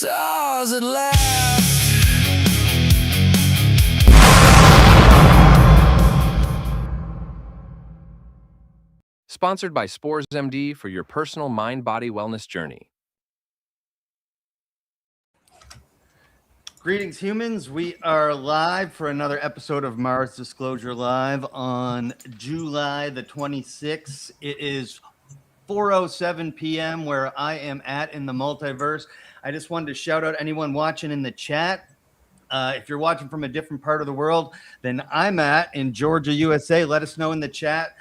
stars at last. Sponsored by Spores MD for your personal mind-body wellness journey. Greetings, humans. We are live for another episode of Mars Disclosure Live on July the 26th. It is 4:07 p.m. where I am at in the multiverse. I just wanted to shout out anyone watching in the chat. If you're watching from a different part of the world than I'm at in Georgia, USA, let us know in the chat.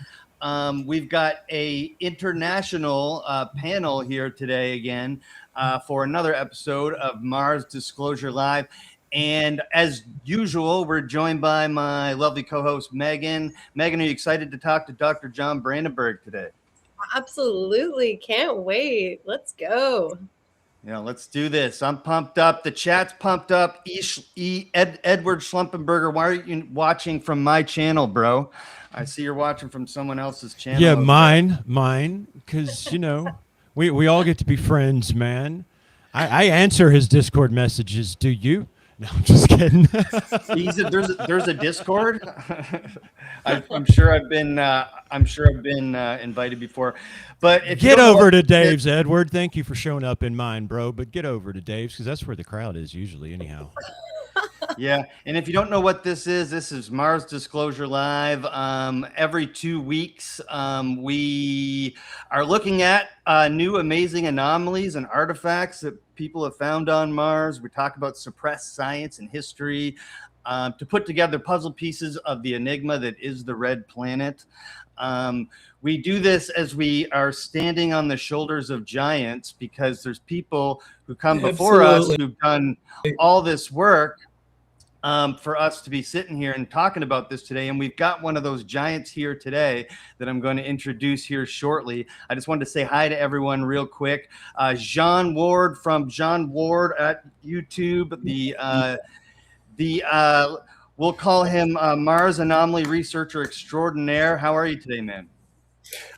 We've got a international panel here today again for another episode of Mars Disclosure Live. And as usual, we're joined by my lovely co-host, Megan. Megan, are you excited to talk to Dr. John Brandenburg today? Absolutely. Can't wait. Let's go. Yeah, let's do this. I'm pumped up. The chat's pumped up. Edward Schlumpenberger, why are you watching from my channel, bro? I see you're watching from someone else's channel. Yeah, mine, because, you know, we all get to be friends, man. I answer his Discord messages. Do you? No, I'm just kidding. There's a Discord. I'm sure I've been invited before, but if get over to Dave's, Edward. Thank you for showing up in mine, bro. But get over to Dave's because that's where the crowd is usually, anyhow. Yeah, and if you don't know what this is Mars Disclosure Live. Every 2 weeks, we are looking at new amazing anomalies and artifacts that people have found on Mars. We talk about suppressed science and history to put together puzzle pieces of the enigma that is the red planet. We do this as we are standing on the shoulders of giants because there's people who come before us who've done all this work for us to be sitting here and talking about this today. And we've got one of those giants here today that I'm going to introduce here shortly. I just wanted to say hi to everyone real quick. John Ward from John Ward at YouTube. We'll call him Mars Anomaly Researcher Extraordinaire. How are you today, man?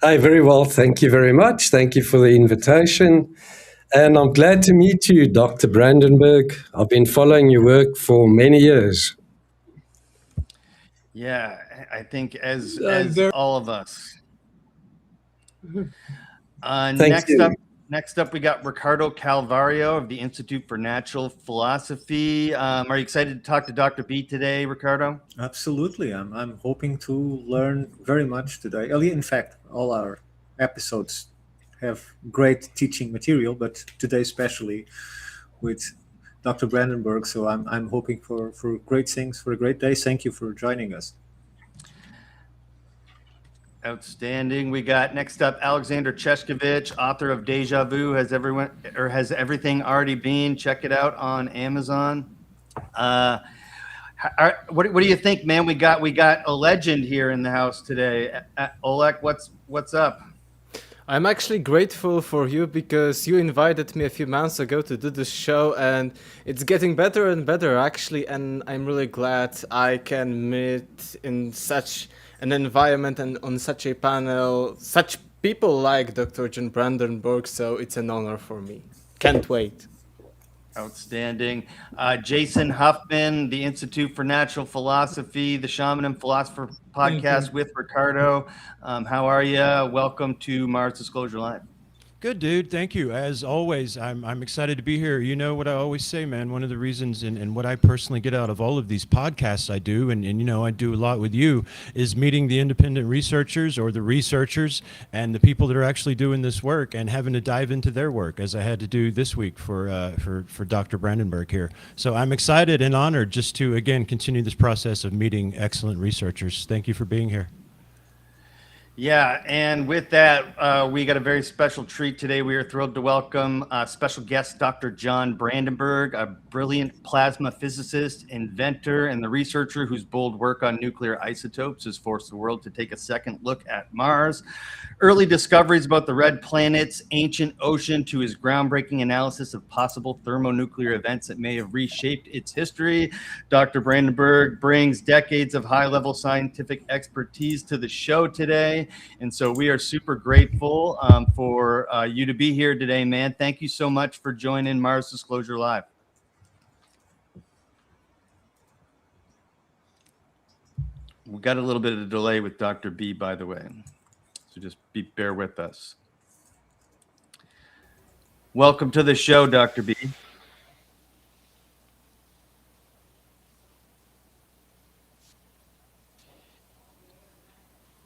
Hi, very well. Thank you very much. Thank you for the invitation. And I'm glad to meet you, Dr. Brandenburg. I've been following your work for many years. Yeah, I think as all of us. Next up, we got Ricardo Calvario of the Institute for Natural Philosophy. Are you excited to talk to Dr. B today, Ricardo? Absolutely. I'm hoping to learn very much today. In fact, all our episodes have great teaching material, but today especially with Dr. Brandenburg. So I'm hoping for great things, for a great day. Thank you for joining us. Outstanding. We got next up Aleksander Czeszkiewicz, author of Deja Vu. Has everything already been? Check it out on Amazon. What do you think, man? We got a legend here in the house today. Oleg, what's up? I'm actually grateful for you because you invited me a few months ago to do this show, and it's getting better and better actually, and I'm really glad I can meet in such an environment and on such a panel such people like Dr. John Brandenburg, so it's an honor for me. Can't wait. Outstanding. Jason Huffman, the Institute for Natural Philosophy, the Shaman and Philosopher podcast with Ricardo. How are you? Welcome to Mars Disclosure Live. Good, dude. Thank you. As always, I'm excited to be here. You know what I always say, man, one of the reasons and what I personally get out of all of these podcasts I do, and you know, I do a lot with you, is meeting the independent researchers or the researchers and the people that are actually doing this work and having to dive into their work, as I had to do this week for Dr. Brandenburg here. So I'm excited and honored just to, again, continue this process of meeting excellent researchers. Thank you for being here. Yeah, and with that, we got a very special treat today. We are thrilled to welcome special guest Dr. John Brandenburg, a brilliant plasma physicist, inventor, and the researcher whose bold work on nuclear isotopes has forced the world to take a second look at Mars. Early discoveries about the red planet's ancient ocean to his groundbreaking analysis of possible thermonuclear events that may have reshaped its history. Dr. Brandenburg brings decades of high-level scientific expertise to the show today. today. And so we are super grateful for you to be here today, man. Thank you so much for joining Mars Disclosure Live. We got a little bit of a delay with Dr. B, by the way. So just bear with us. Welcome to the show, Dr. B.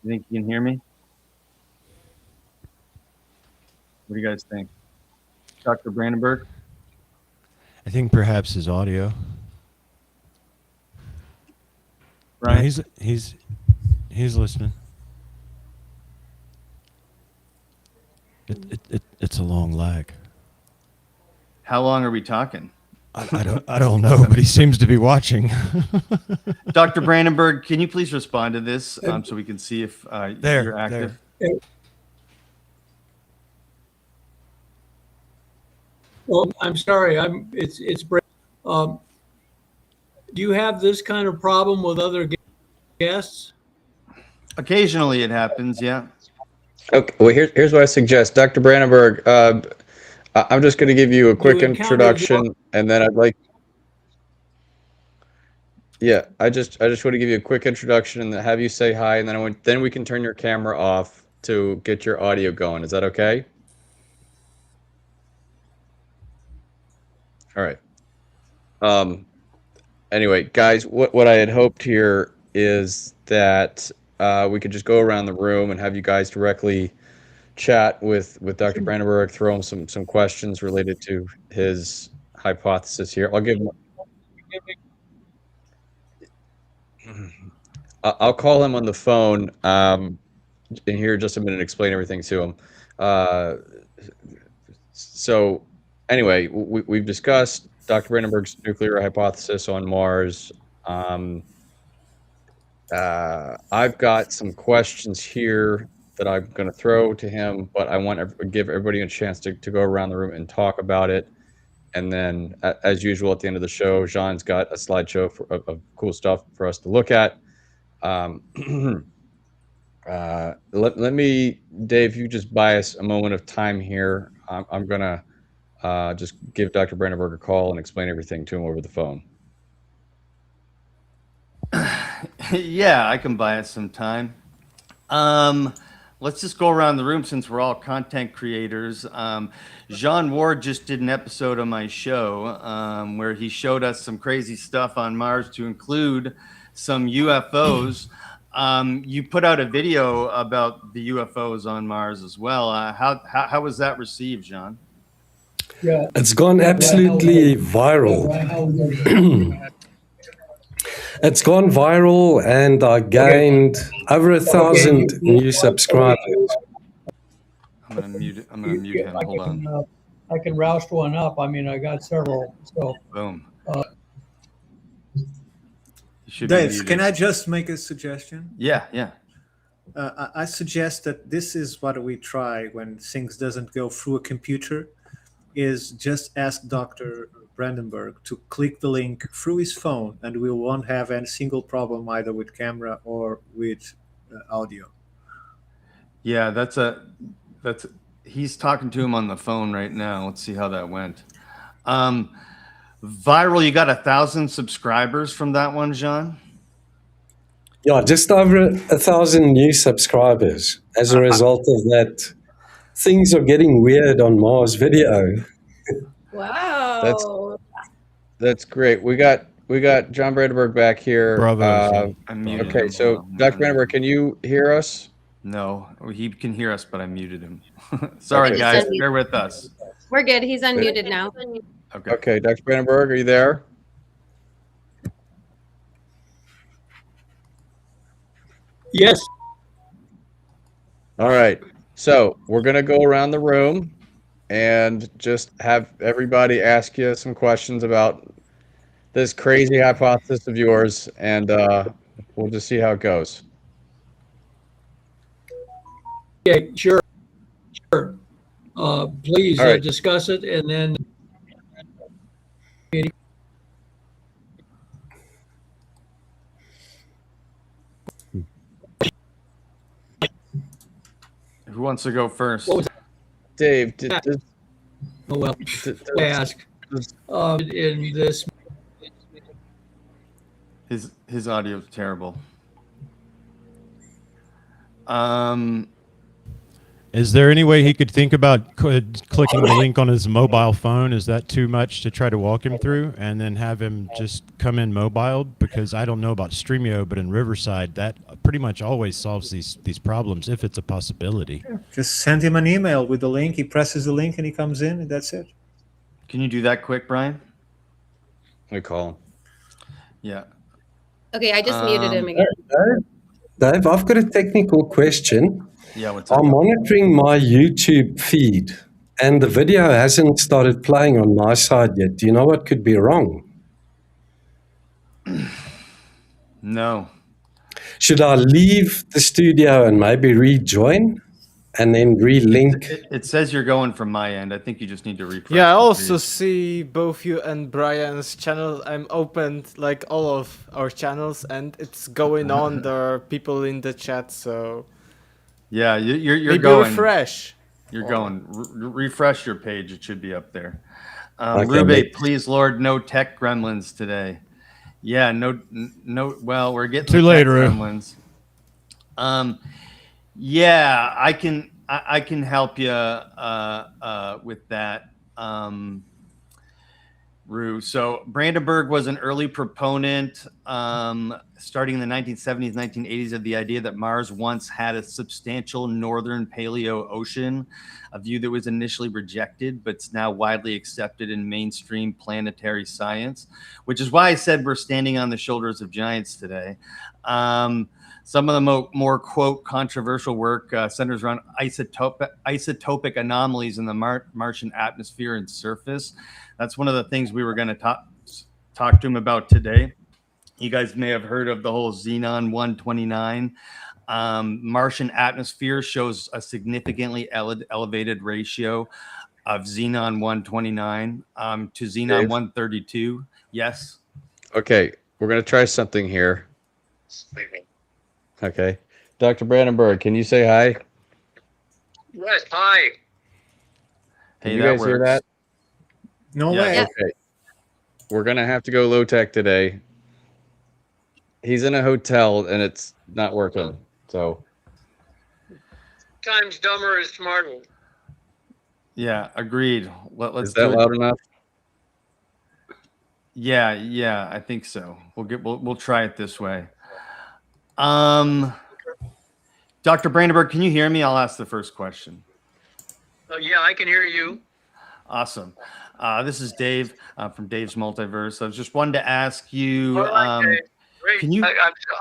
You think you can hear me? What do you guys think? Dr. Brandenburg? I think perhaps his audio. Right. No, he's listening. It's a long lag. How long are we talking? I don't know, but he seems to be watching. Dr. Brandenburg, can you please respond to this so we can see if you're active? There. Well, I'm sorry. It's do you have this kind of problem with other guests? Occasionally it happens, yeah. Okay, well, here's what I suggest. Dr. Brandenburg, I'm just going to give you a quick introduction, and then I'd like... Yeah, I just want to give you a quick introduction and have you say hi, and then we can turn your camera off to get your audio going. Is that okay? All right. Anyway, guys, what I had hoped here is that we could just go around the room and have you guys directly chat with Dr. Brandenburg, throw him some questions related to his hypothesis here. I'll call him on the phone in here just a minute and explain everything to him. So anyway, we've discussed Dr. Brandenburg's nuclear hypothesis on Mars. I've got some questions here that I'm going to throw to him, but I want to give everybody a chance to go around the room and talk about it. And then, as usual, at the end of the show, Jean's got a slideshow of cool stuff for us to look at. Let me, Dave, you just buy us a moment of time here. I'm going to just give Dr. Brandenburg a call and explain everything to him over the phone. Yeah, I can buy us some time. Let's just go around the room since we're all content creators. Jean Ward just did an episode on my show where he showed us some crazy stuff on Mars, to include some UFOs. You put out a video about the UFOs on Mars as well. How was that received, Jean? Yeah. It's gone absolutely viral. It's gone viral, and I gained over 1,000 new subscribers. I'm gonna mute him. Hold on. I can roust one up. I mean, I got several. So Boom. Dave, can I just make a suggestion? Yeah. I suggest that this is what we try when things doesn't go through a computer, is just ask Dr. Brandenburg to click the link through his phone, and we won't have any single problem either with camera or with audio. Yeah, he's talking to him on the phone right now. Let's see how that went. Viral, you got 1,000 subscribers from that one, Jean? Yeah, just over 1,000 new subscribers as a result of that. Things are getting weird on Mars Video. Wow. That's great. We got John Brandenburg back here. Bravo. Okay, so Dr. Brandenburg, can you hear us? No, he can hear us, but I muted him. Sorry, Okay. guys, bear with us. We're good. He's unmuted now. Okay, Dr. Brandenburg, are you there? yes. All right. So we're going to go around the room and just have everybody ask you some questions about this crazy hypothesis of yours, and we'll just see how it goes. Okay, sure. Please All right. discuss it, and then Who wants to go first? What was Dave, Oh, well, I ask. In this, His audio is terrible. Is there any way he could think about clicking the link on his mobile phone? Is that too much to try to walk him through and then have him just come in mobile? Because I don't know about Streamio, but in Riverside, that pretty much always solves these problems if it's a possibility. Just send him an email with the link. He presses the link and he comes in, and that's it. Can you do that quick, Brian? we call him. Yeah. Okay, I just muted him again. Dave, I've got a technical question. Yeah, what's up? I'm monitoring my YouTube feed, and the video hasn't started playing on my side yet. Do you know what could be wrong? No. Should I leave the studio and maybe rejoin and then relink? It says you're going from my end. I think you just need to refresh. Yeah, I the also page. see both you and Brian's channel. I'm opened like all of our channels, and it's going on. There are people in the chat, so Yeah, you're maybe going. refresh. You're going. Refresh your page. It should be up there. Okay, Rube, mate. please, Lord, no tech gremlins today. Yeah, no. Well, we're getting Too the late, tech Rube. gremlins. Yeah, I can help you with that, Rue. So Brandenburg was an early proponent, starting in the 1970s, 1980s, of the idea that Mars once had a substantial northern paleo ocean, a view that was initially rejected, but it's now widely accepted in mainstream planetary science, which is why I said we're standing on the shoulders of giants today. Some of the more quote controversial work centers around isotopic anomalies in the Martian atmosphere and surface. That's one of the things we were going to talk to him about today. You guys may have heard of the whole Xenon 129. Martian atmosphere shows a significantly elevated ratio of Xenon 129 to Xenon Dave? 132. Yes. Okay, we're going to try something here. Okay. Dr. Brandenburg, can you say hi? Yes, hi. Hey, Can you that guys hear works. that? No Yeah. way. Yeah. Okay. We're going to have to go low tech today. He's in a hotel and it's not working. So, Times dumber is smarter. Yeah, agreed. Let's is that do it. loud enough? Yeah, I think so. We'll try it this way. Dr. Brandenburg, can you hear me? I'll ask the first question. Yeah, I can hear you. Awesome. This is Dave from Dave's Multiverse. I was just wanted to ask you. All right, Dave. Great. can you-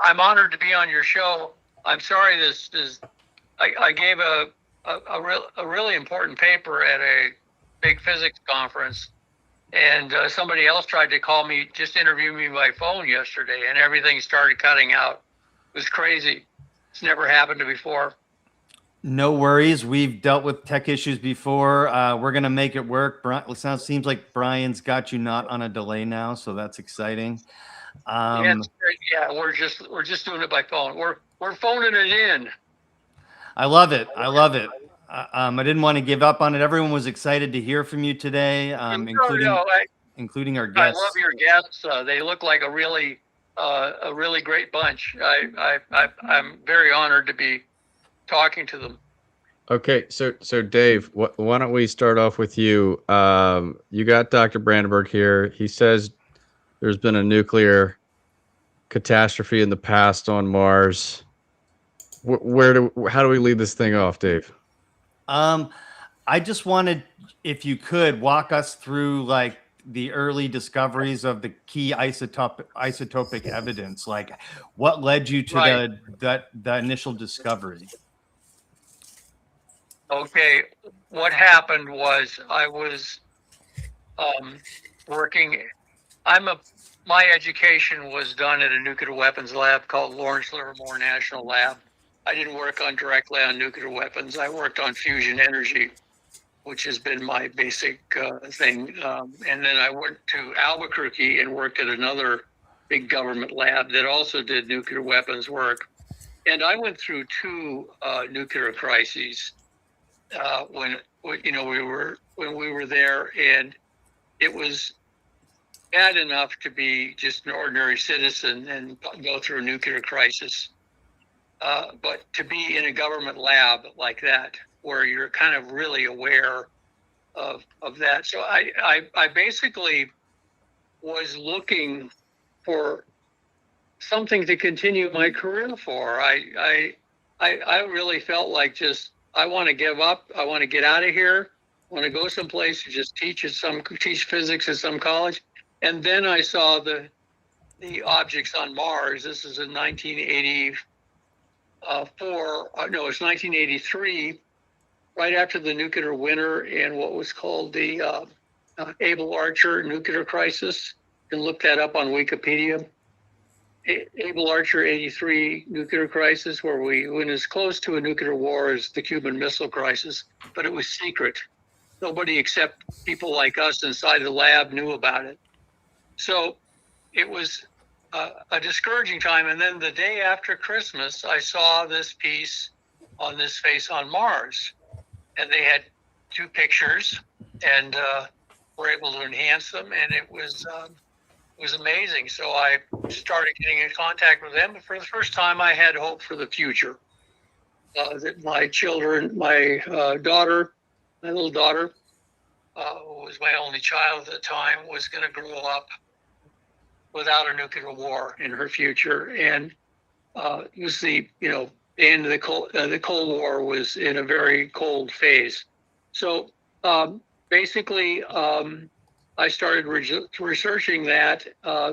I'm honored to be on your show. I'm sorry this is. I gave a really important paper at a big physics conference, and somebody else tried to call me, just interview me by phone yesterday, and everything started cutting out. It was crazy. It's never happened before. No worries. We've dealt with tech issues before. We're gonna make it work. Seems like Brian's got you not on a delay now, so that's exciting. Yeah, it's great. Yeah, we're just doing it by phone. We're phoning it in. I love it. I didn't want to give up on it. Everyone was excited to hear from you today, including our I guests. love your guests. They look like a really great bunch. I'm very honored to be talking to them. Okay, so Dave, why don't we start off with you? You got Dr. Brandenburg here. He says there's been a nuclear catastrophe in the past on Mars. How do we lead this thing off, Dave? I just wanted, if you could, walk us through like the early discoveries of the key isotopic evidence. Like, what led you to the initial discovery? Okay, what happened was I was working. My education was done at a nuclear weapons lab called Lawrence Livermore National Lab. I didn't work directly on nuclear weapons. I worked on fusion energy, which has been my basic thing. And then I went to Albuquerque and worked at another big government lab that also did nuclear weapons work. And I went through two nuclear crises. when we were there, and it was bad enough to be just an ordinary citizen and go through a nuclear crisis, but to be in a government lab like that, where you're kind of really aware of that. So I basically was looking for something to continue my career for. I really felt like just, I want to give up. I want to get out of here. I want to go someplace to just teach physics at some college. And then I saw the objects on Mars. This is in 1983, right after the nuclear winter and what was called the Able Archer nuclear crisis. You can look that up on Wikipedia. Able Archer 83 nuclear crisis, where we went as close to a nuclear war as the Cuban Missile Crisis, but it was secret. Nobody except people like us inside the lab knew about it. So it was a discouraging time. And then the day after Christmas, I saw this piece on this face on Mars, and they had 2 pictures, and were able to enhance them, and it was amazing. So I started getting in contact with them. But for the first time, I had hope for the future. That my children, my little daughter, who was my only child at the time, was going to grow up without a nuclear war in her future. And it was the end of the Cold War was in a very cold phase. So basically, I started researching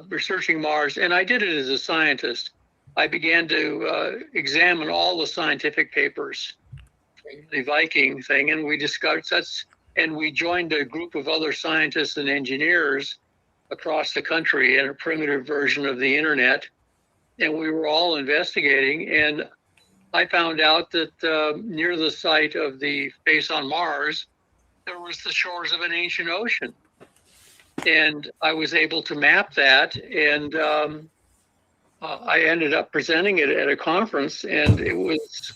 researching Mars, and I did it as a scientist. I began to examine all the scientific papers, the Viking thing, and we discovered and we joined a group of other scientists and engineers across the country in a primitive version of the internet, and we were all investigating. And I found out that near the site of the face on Mars, there was the shores of an ancient ocean. And I was able to map that, and I ended up presenting it at a conference, and it was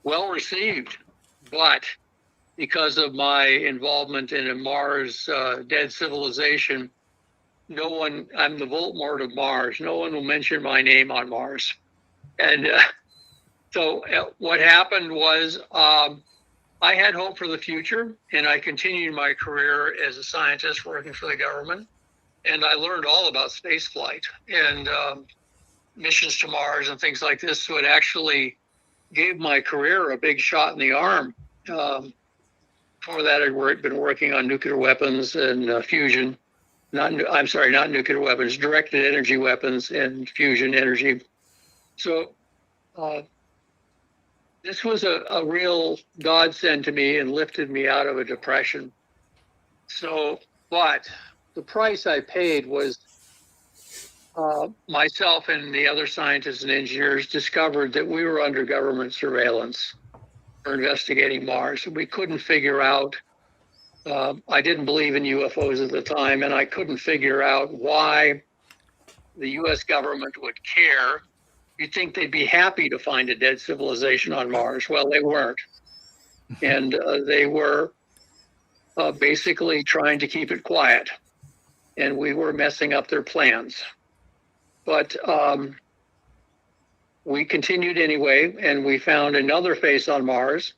well received. But because of my involvement in a Mars dead civilization, I'm the Voldemort of Mars. No one will mention my name on Mars. And so what happened was I had hope for the future, and I continued my career as a scientist working for the government. And I learned all about space flight and missions to Mars and things like this. So it actually gave my career a big shot in the arm. Before that, I'd been working on nuclear weapons and fusion. Not nuclear weapons, directed energy weapons and fusion energy. So this was a real godsend to me and lifted me out of a depression. So, but the price I paid was myself and the other scientists and engineers discovered that we were under government surveillance for investigating Mars. We couldn't figure out, I didn't believe in UFOs at the time, and I couldn't figure out why the US government would care. You'd think they'd be happy to find a dead civilization on Mars. Well, they weren't. And they were basically trying to keep it quiet. And we were messing up their plans. But we continued anyway, and we found another face on Mars.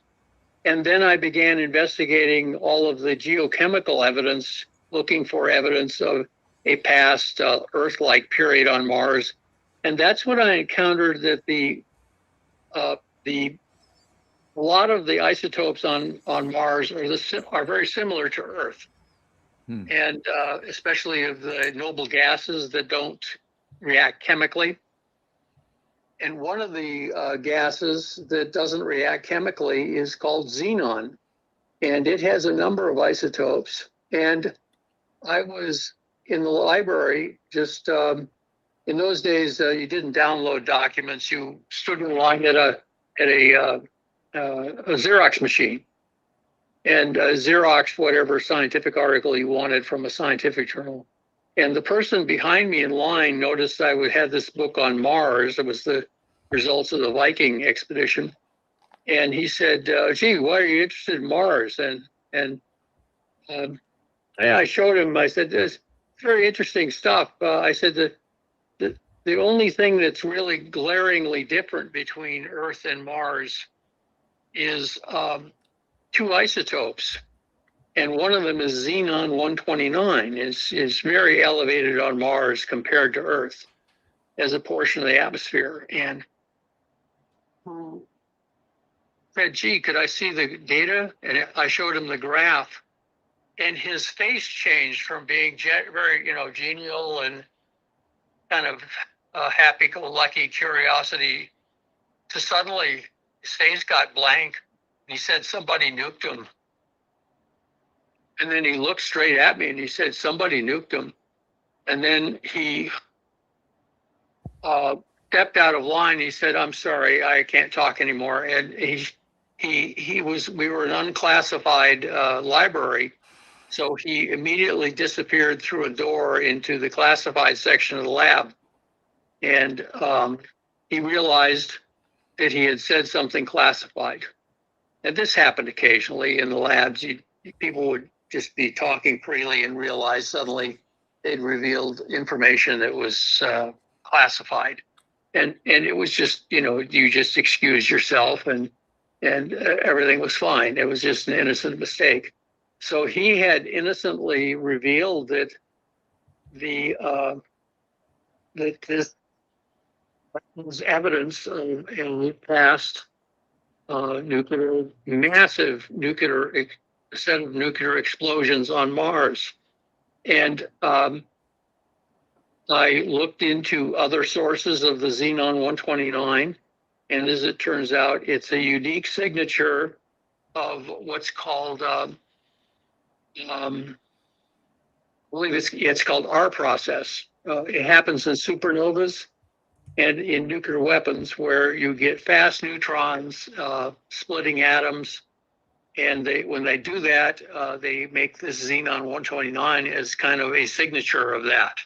And then I began investigating all of the geochemical evidence, looking for evidence of a past Earth-like period on Mars. And that's when I encountered that a lot of the isotopes on Mars are very similar to Earth. And especially of the noble gases that don't react chemically. And one of the gases that doesn't react chemically is called xenon. And it has a number of isotopes. And I was in the library just, in those days, you didn't download documents. You stood in line at a Xerox machine and Xerox whatever scientific article you wanted from a scientific journal. And the person behind me in line noticed I would have this book on Mars. It was the results of the Viking expedition. And he said, "Gee, why are you interested in Mars?" And I showed him. I said, "This is very interesting stuff." I said that the only thing that's really glaringly different between Earth and Mars is two isotopes, and one of them is xenon 129. Is very elevated on Mars compared to Earth as a portion of the atmosphere. And said, "Gee, could I see the data?" And I showed him the graph, and his face changed from being very, genial and kind of happy-go-lucky curiosity to suddenly his face got blank. And he said, "Somebody nuked him." And then he looked straight at me and he said, "Somebody nuked him." And then he stepped out of line. He said, "I'm sorry, I can't talk anymore." And we were an unclassified library. So he immediately disappeared through a door into the classified section of the lab. And he realized that he had said something classified. And this happened occasionally in the labs. People would just be talking freely and realize suddenly they'd revealed information that was classified. And it was just, you just excused yourself and everything was fine. It was just an innocent mistake. So he had innocently revealed that that this was evidence of a past massive nuclear set of nuclear explosions on Mars. And I looked into other sources of the xenon 129, and as it turns out, it's a unique signature of what's called I believe it's called R process. It happens in supernovas and in nuclear weapons, where you get fast neutrons splitting atoms. And when they do that, they make this xenon 129 as kind of a signature of that.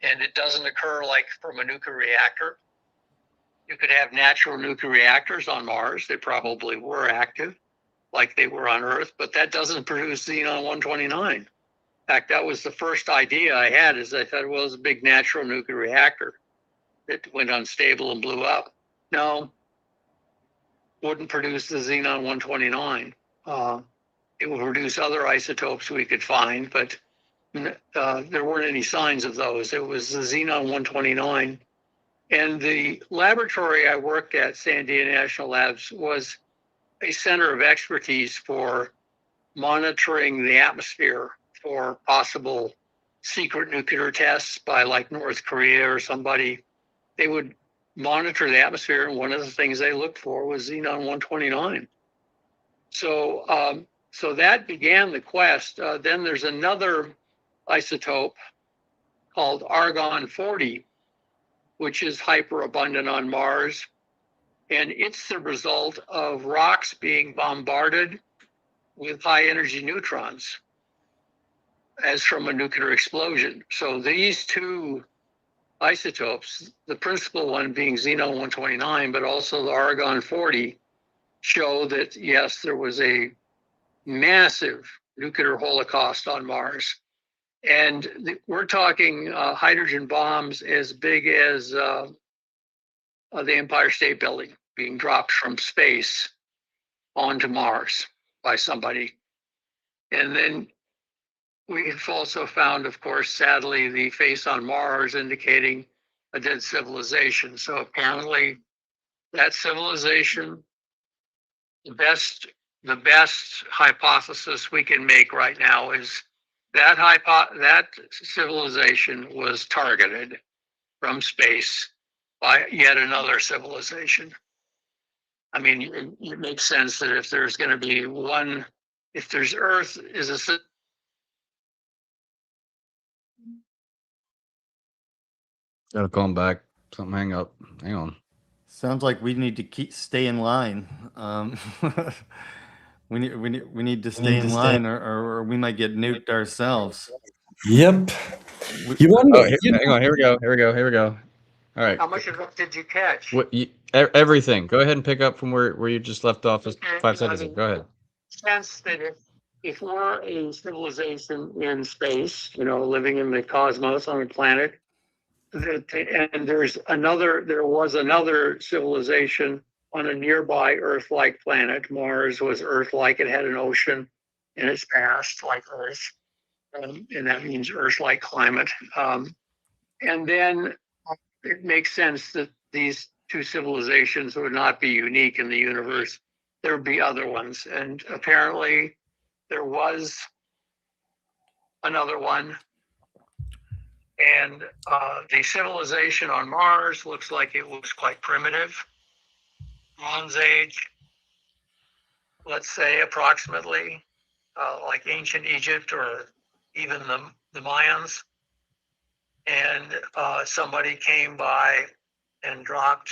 And it doesn't occur like from a nuclear reactor. You could have natural nuclear reactors on Mars. They probably were active, like they were on Earth, but that doesn't produce xenon 129. In fact, that was the first idea I had, is I thought, well, it was a big natural nuclear reactor that went unstable and blew up. No, wouldn't produce the xenon 129. It would produce other isotopes we could find, but there weren't any signs of those. It was the xenon 129. And the laboratory I worked at, Sandia National Labs, was a center of expertise for monitoring the atmosphere for possible secret nuclear tests by like North Korea or somebody. They would monitor the atmosphere, and one of the things they looked for was xenon 129. So that began the quest. Then there's another isotope called argon-40, which is hyperabundant on Mars. And it's the result of rocks being bombarded with high energy neutrons as from a nuclear explosion. So these two isotopes, the principal one being xenon 129, but also the argon-40, show that, yes, there was a massive nuclear holocaust on Mars. And we're talking hydrogen bombs as big as the Empire State Building being dropped from space onto Mars by somebody. And then we have also found, of course, sadly, the face on Mars indicating a dead civilization. So apparently that civilization, the best hypothesis we can make right now is that civilization was targeted from space by yet another civilization. I mean, it makes sense that if there's going to be one, if there's Earth is a Gotta call him back. Something hang up. Hang on. Sounds like we need to stay in line. We need to stay in line, or we might get nuked ourselves. Yep. You wonder? Hang on. Here we go. All right. How much of it did you catch? Everything. Go ahead and pick up from where you just left off just Okay, 5 seconds ago. Go ahead. Sense that if we're a civilization in space, living in the cosmos on a planet, and there was another civilization on a nearby Earth-like planet. Mars was Earth-like; it had an ocean in its past, like Earth, and that means Earth-like climate. And then it makes sense that these two civilizations would not be unique in the universe. There would be other ones. And apparently there was another one. And the civilization on Mars looks like it was quite primitive. Bronze Age, let's say approximately, like ancient Egypt or even the Mayans. And somebody came by and dropped.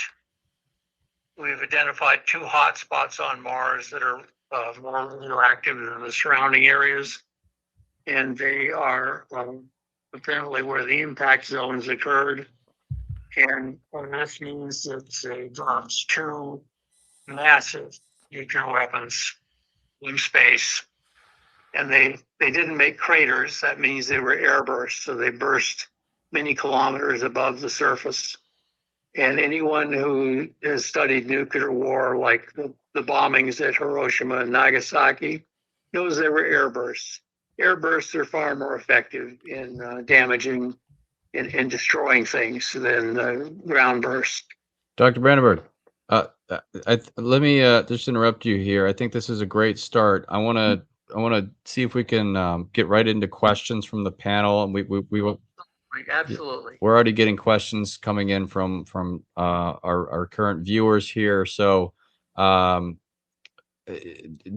We've identified 2 hot spots on Mars that are more radioactive than the surrounding areas. And they are apparently where the impact zones occurred. And this means that they dropped 2 massive nuclear weapons in space. And they didn't make craters. That means they were airbursts. So they burst many kilometers above the surface. And anyone who has studied nuclear war, like the bombings at Hiroshima and Nagasaki, knows they were airbursts. Airbursts are far more effective in damaging and destroying things than ground bursts. Dr. Brandenburg, let me just interrupt you here. I think this is a great start. I want to see if we can get right into questions from the panel, and we will. Absolutely. We're already getting questions coming in from our current viewers here. So,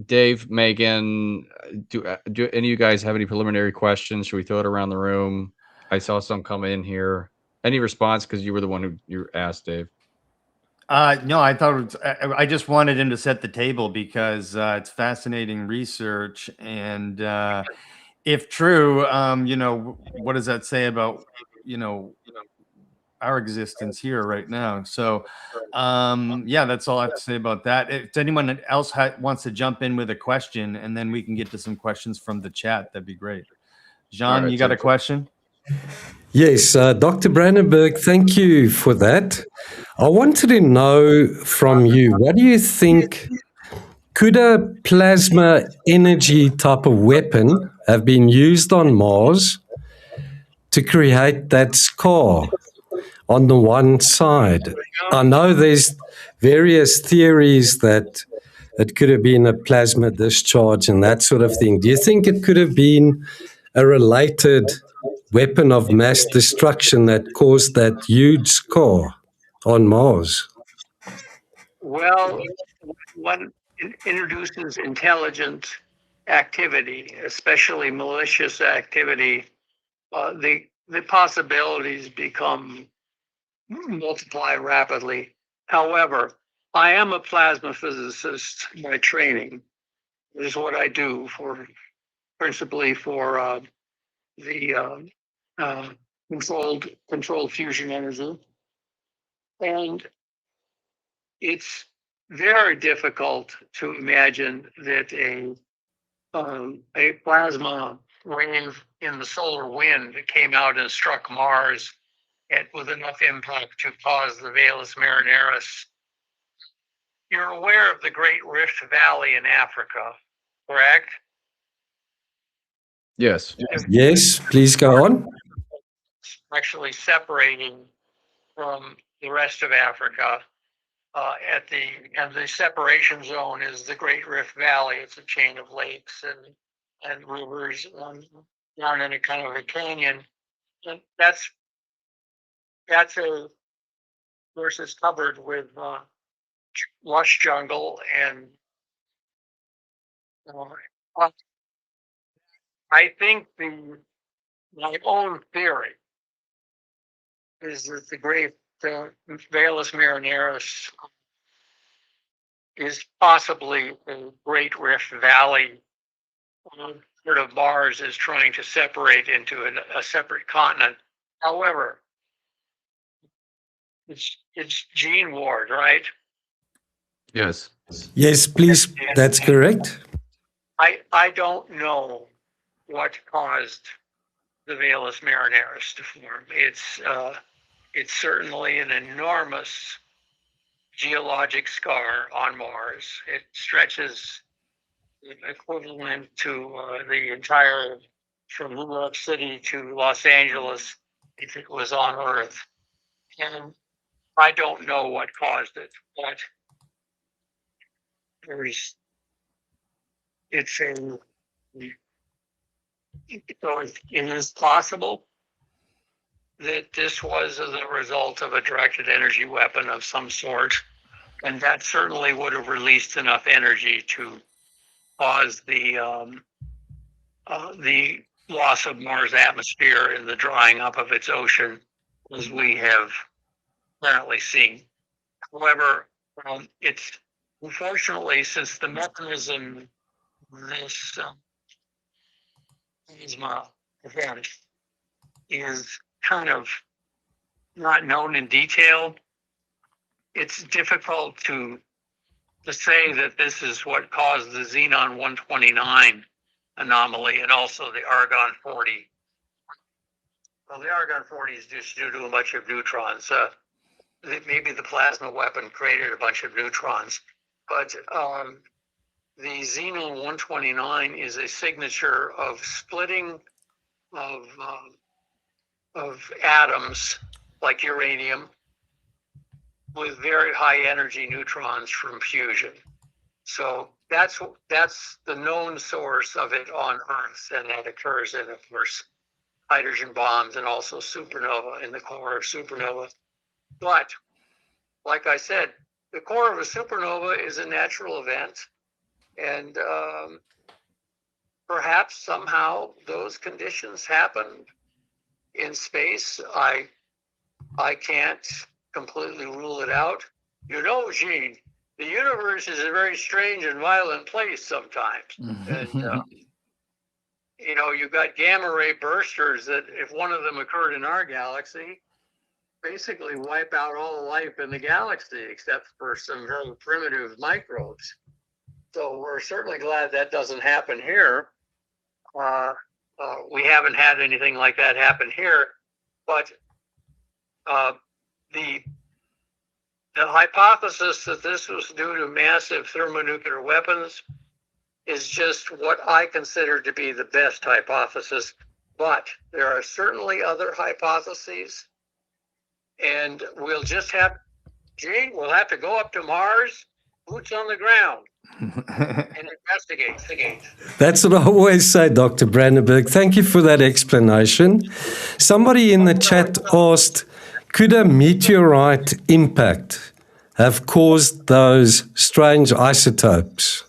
Dave, Megan, do any of you guys have any preliminary questions? Should we throw it around the room? I saw some come in here. Any response? Because you were the one who you asked, Dave. No, I thought it was, I just wanted him to set the table because it's fascinating research, and if true, what does that say about our existence here right now? So, yeah, that's all I have to say about that. If anyone else wants to jump in with a question, and then we can get to some questions from the chat, that'd be great. Jean, right, you got a question? Yes, Dr. Brandenburg, thank you for that. I wanted to know from you, what do you think, could a plasma energy type of weapon have been used on Mars to create that scar on the one side? I know there's various theories that it could have been a plasma discharge and that sort of thing. Do you think it could have been a related weapon of mass destruction that caused that huge scar on Mars? Well, one introduces intelligent activity, especially malicious activity, the possibilities multiply rapidly. However, I am a plasma physicist by training. This is what I do principally for the controlled fusion energy, and it's very difficult to imagine that a plasma wave in the solar wind came out and struck Mars with enough impact to cause the Valles Marineris. You're aware of the Great Rift Valley in Africa, correct? Yes. Yes, please go on. Actually separating from the rest of Africa. And the separation zone is the Great Rift Valley. It's a chain of lakes and rivers down in a kind of a canyon. And that's a course is covered with lush jungle and I think my own theory is that the Great Valles Marineris is possibly a Great Rift Valley. Sort of Mars is trying to separate into a separate continent. However, it's Gene Ward, right? Yes. Yes, please. That's correct. I don't know what caused the Valles Marineris to form. It's certainly an enormous geologic scar on Mars. It stretches equivalent to the entire from New York City to Los Angeles if it was on Earth. And I don't know what caused it, but there's it's a so it is possible that this was as a result of a directed energy weapon of some sort, and that certainly would have released enough energy to cause the loss of Mars' atmosphere and the drying up of its ocean, as we have currently seen. However, it's unfortunately, since the mechanism of this plasma event is kind of not known in detail, it's difficult to say that this is what caused the xenon 129 anomaly and also the argon 40. Well, the argon 40 is just due to a bunch of neutrons. Maybe the plasma weapon created a bunch of neutrons, but the xenon 129 is a signature of splitting of atoms like uranium with very high energy neutrons from fusion. So that's the known source of it on Earth, and that occurs in, of course, hydrogen bombs and also supernova in the core of supernova. But like I said, the core of a supernova is a natural event, and perhaps somehow those conditions happen in space. I can't completely rule it out. You know, Gene, the universe is a very strange and violent place sometimes. And, you know, you've got gamma ray bursters that, if one of them occurred in our galaxy, basically wipe out all the life in the galaxy except for some very primitive microbes. So we're certainly glad that doesn't happen here. We haven't had anything like that happen here, but the hypothesis that this was due to massive thermonuclear weapons is just what I consider to be the best hypothesis. But there are certainly other hypotheses, and we'll just have, Gene, we'll have to go up to Mars, boots on the ground, and investigate. That's what I always say, Dr. Brandenburg. Thank you for that explanation. Somebody in the chat asked, could a meteorite impact have caused those strange isotopes?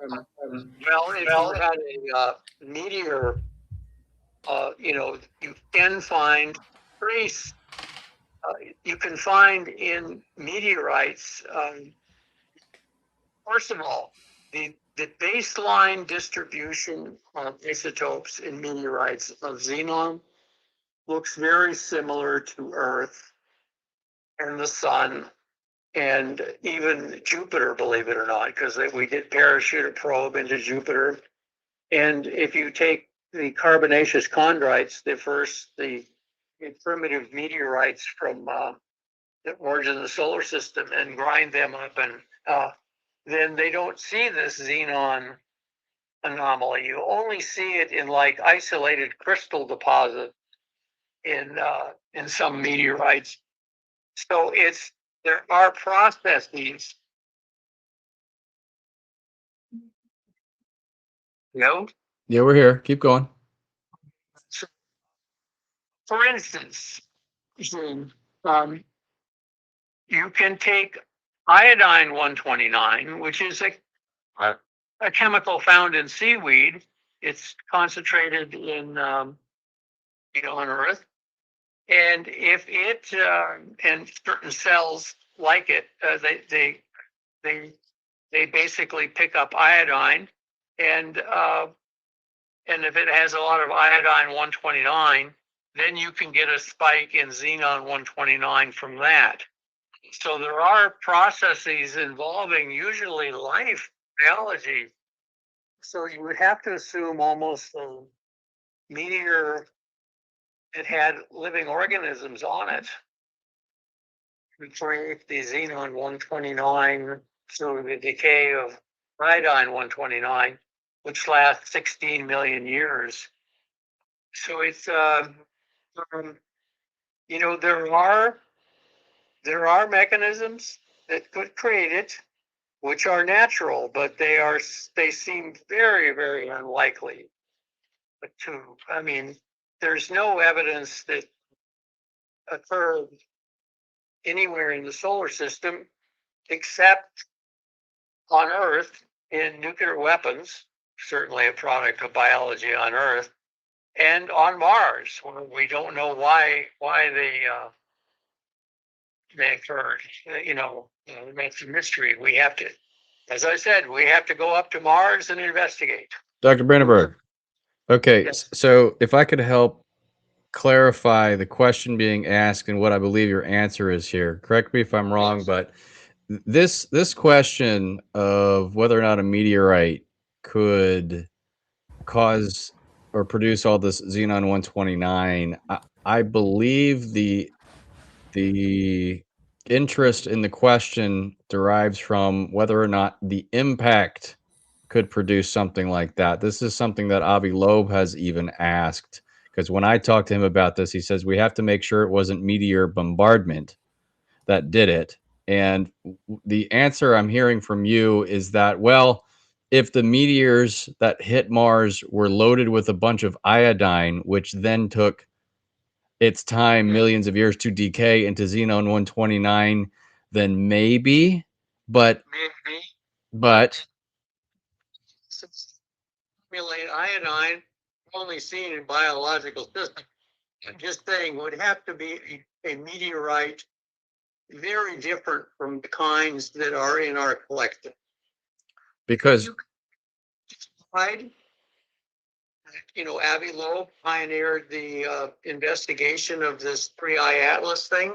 Well, if you had a meteor, you know, you can find trace. You can find in meteorites. First of all, the baseline distribution of isotopes in meteorites of xenon looks very similar to Earth and the Sun and even Jupiter, believe it or not, because we did parachute a probe into Jupiter. And if you take the carbonaceous chondrites, the primitive meteorites from the origin of the solar system, and grind them up, and then they don't see this xenon anomaly. You only see it in like isolated crystal deposits in some meteorites. So there are processes. No? Yeah, we're here. Keep going. So, for instance, you can take iodine 129, which is a chemical found in seaweed. It's concentrated in on Earth, and if it and certain cells like it, they basically pick up iodine, and if it has a lot of iodine 129, then you can get a spike in xenon 129 from that. So there are processes involving usually life, biology. So you would have to assume almost a meteor that had living organisms on it to create the xenon 129 through the decay of iodine 129, which lasts 16 million years. So it's, you know, there are mechanisms that could create it, which are natural, but they seem very, very unlikely. But I mean, there's no evidence that occurred anywhere in the solar system except on Earth in nuclear weapons, certainly a product of biology on Earth, and on Mars, where we don't know why they occurred. You know, that's a mystery. We have to, as I said, we have to go up to Mars and investigate. Dr. Brandenburg. Okay, Yes. so if I could help clarify the question being asked and what I believe your answer is here. Correct me if I'm wrong, but this question of whether or not a meteorite could cause or produce all this xenon 129, I believe the interest in the question derives from whether or not the impact could produce something like that. This is something that Avi Loeb has even asked, because when I talked to him about this, he says we have to make sure it wasn't meteor bombardment that did it. And the answer I'm hearing from you is that, well, if the meteors that hit Mars were loaded with a bunch of iodine, which then took its time, millions of years, to decay into xenon 129, then maybe, but Simulate iodine only seen in biological systems. I'm just saying would have to be a meteorite very different from the kinds that are in our collection. because You know, Avi Loeb pioneered the investigation of this 3I Atlas thing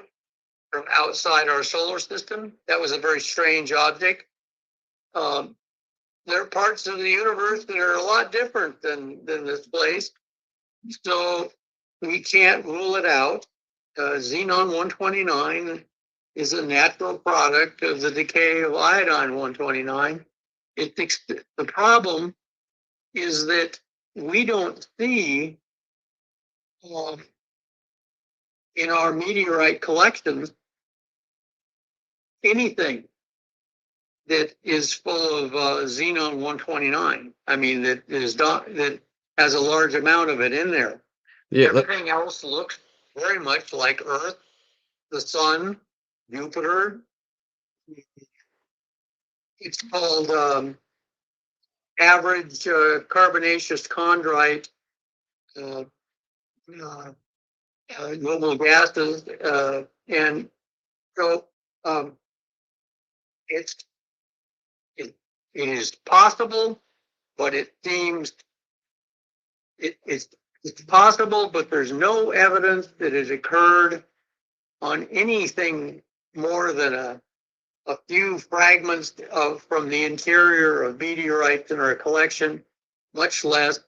from outside our solar system. That was a very strange object. There are parts of the universe that are a lot different than this place. So we can't rule it out. Xenon 129 is a natural product of the decay of iodine 129. The problem is that we don't see in our meteorite collections anything that is full of xenon 129. I mean, that has a large amount of it in there. yeah, Everything else looks very much like Earth, the Sun, Jupiter. It's called average carbonaceous chondrite global gases, and so it is possible, but it seems it's possible, but there's no evidence that it occurred on anything more than a few fragments from the interior of meteorites in our collection, much less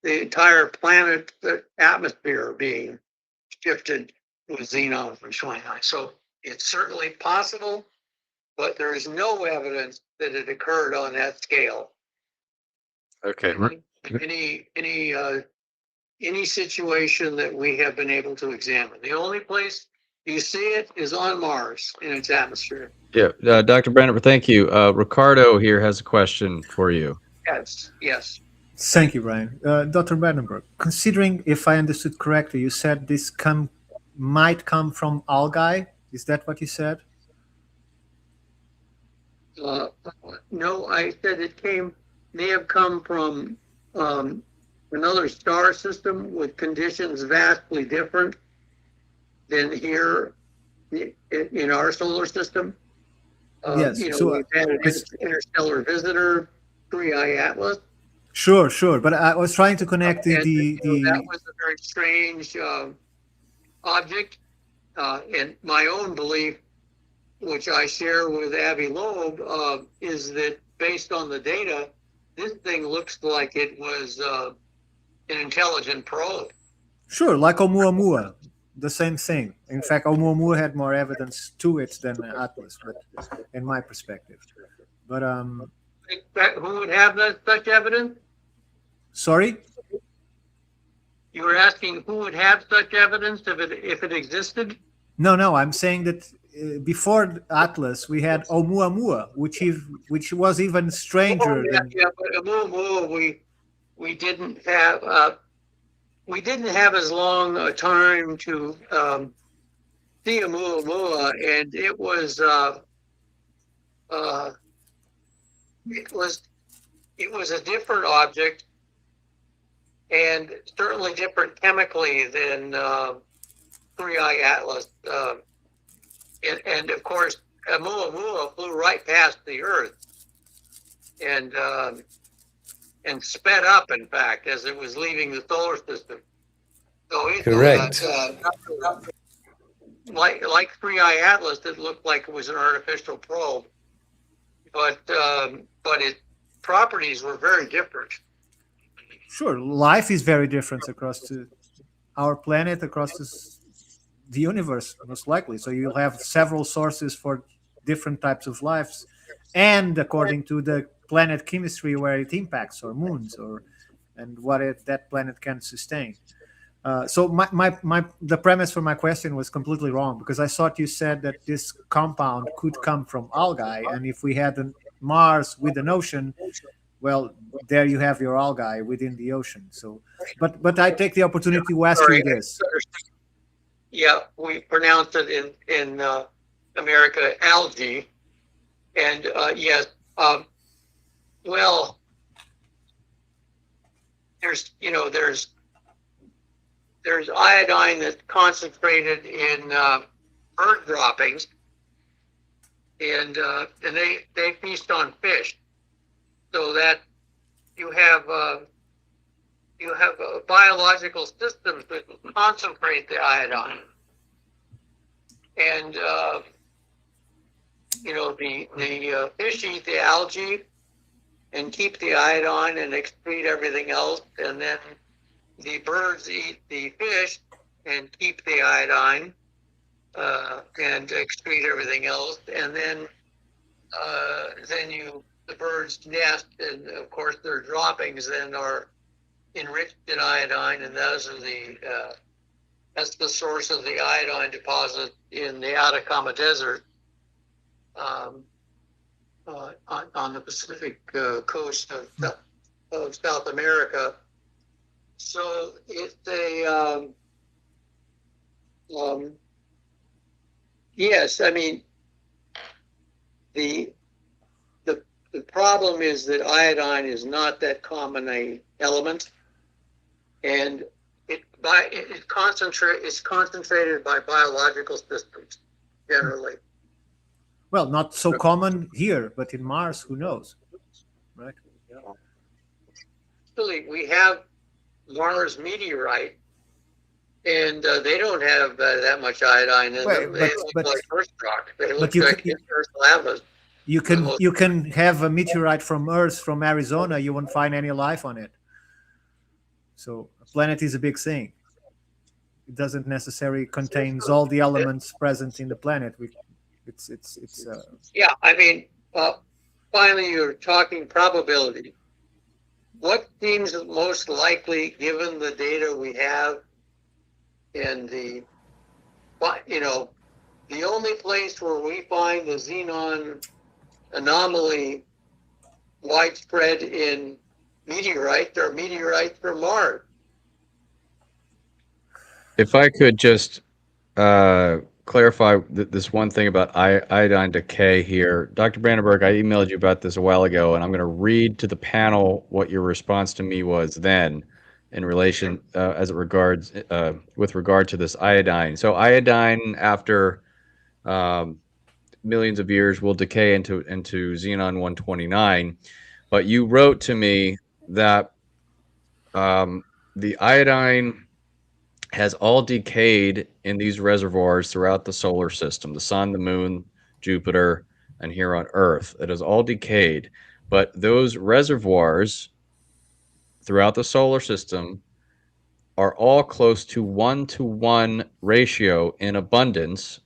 the entire planet atmosphere being shifted with xenon from 29. So it's certainly possible, but there is no evidence that it occurred on that scale. okay. Any situation that we have been able to examine. The only place you see it is on Mars in its atmosphere. Yeah, Dr. Brandenburg, thank you. Ricardo here has a question for you. Yes. Thank you, Brian. Dr. Brandenburg, considering, if I understood correctly, you said this might come from algae. Is that what you said? No, I said it may have come from another star system with conditions vastly different than here in our solar system. Yes. We've had an interstellar visitor, 3I Atlas. Sure. But I was trying to connect that was a very strange object. And my own belief, which I share with Avi Loeb, is that based on the data, this thing looks like it was an intelligent probe. Sure, like Oumuamua, the same thing. In fact, Oumuamua had more evidence to it than Atlas, but in my perspective. But Who would have such evidence? sorry. You were asking who would have such evidence if it existed? No, I'm saying that before Atlas, we had Oumuamua, which was even stranger. Oh, yeah, but Oumuamua, we didn't have as long a time to see Oumuamua, and it was a different object, and certainly different chemically than 3I Atlas. And of course, Oumuamua flew right past the Earth and sped up, in fact, as it was leaving the solar system. So it, Correct. like 3I Atlas, it looked like it was an artificial probe, but its properties were very different. Sure, life is very different across our planet, across the universe, most likely. So you'll have several sources for different types of lives, and according to the planet chemistry where it impacts, or moons, and what that planet can sustain. So the premise for my question was completely wrong, because I thought you said that this compound could come from algae, and if we had Mars with an ocean, well, there you have your algae within the ocean. So, but I take the opportunity to ask you this. Yeah, we pronounce it in America algae, and yes, well, there's iodine that's concentrated in bird droppings, and they feast on fish, so that you have biological systems that concentrate the iodine, and the fish eat the algae and keep the iodine and excrete everything else, and then the birds eat the fish and keep the iodine and excrete everything else, and then the birds nest, and of course their droppings then are enriched in iodine, and that's the source of the iodine deposit in the Atacama Desert on the Pacific coast of South America. So it's yes, I mean, the problem is that iodine is not that common a element, and it's concentrated by biological systems generally. Well, not so common here, but in Mars, who knows, right? Actually, we have Mars meteorite, and they don't have that much iodine in them. They look like Earth rock. They look like Earth lavas. You can have a meteorite from Earth, from Arizona. You won't find any life on it. So a planet is a big thing. It doesn't necessarily contains all the elements present in the planet. Yeah, I mean, finally, you're talking probability. What seems most likely, given the data we have, and the only place where we find the xenon anomaly widespread in meteorites are meteorites from Mars. If I could just clarify this one thing about iodine decay here. Dr. Brandenburg, I emailed you about this a while ago, and I'm going to read to the panel what your response to me was then in relation with regard to this iodine. So iodine, after millions of years, will decay into xenon 129. But you wrote to me that the iodine has all decayed in these reservoirs throughout the solar system, the sun, the moon, Jupiter, and here on Earth. It has all decayed. But those reservoirs throughout the solar system are all close to 1-to-1 ratio in abundance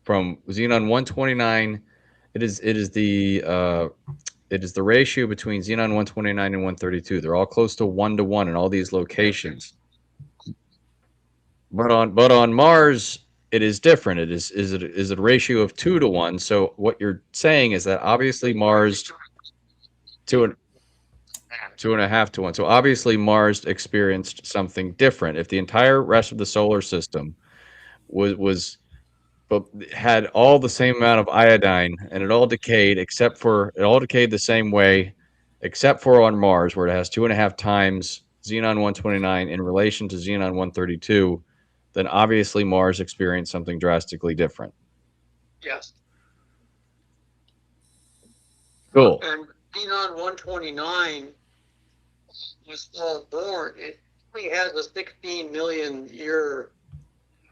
from xenon 129. It is the ratio between xenon 129 and 132. They're all close to 1-to-1 in all these locations. But on Mars, it is different. It is a ratio of 2-to-1. So what you're saying is that obviously Mars 2.5-to-1. So obviously Mars experienced something different. If the entire rest of the solar system had all the same amount of iodine and it all decayed the same way, except for on Mars where it has 2.5 times xenon 129 in relation to xenon 132, then obviously Mars experienced something drastically different. Yes. Cool. And xenon 129 was all born. It only has a 16 million year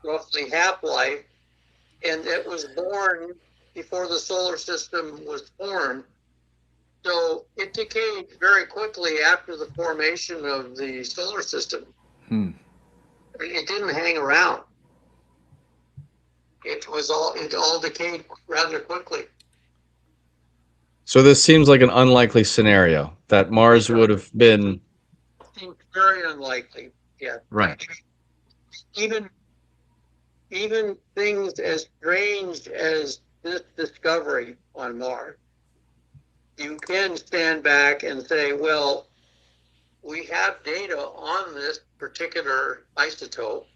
roughly half-life, and it was born before the solar system was formed. So it decayed very quickly after the formation of the solar system. It didn't hang around. It all decayed rather quickly. So this seems like an unlikely scenario that Mars would have been. Seems very unlikely. Yeah. Right. Even things as strange as this discovery on Mars, you can stand back and say, well, we have data on this particular isotope,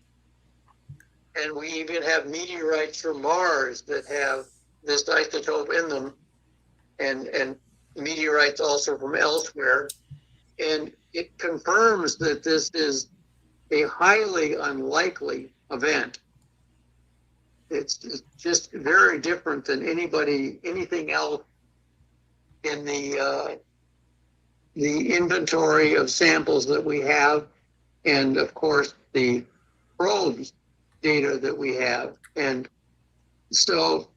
and we even have meteorites from Mars that have this isotope in them, and meteorites also from elsewhere, and it confirms that this is a highly unlikely event. It's just very different than anything else in the inventory of samples that we have, and of course the probes data that we have. And so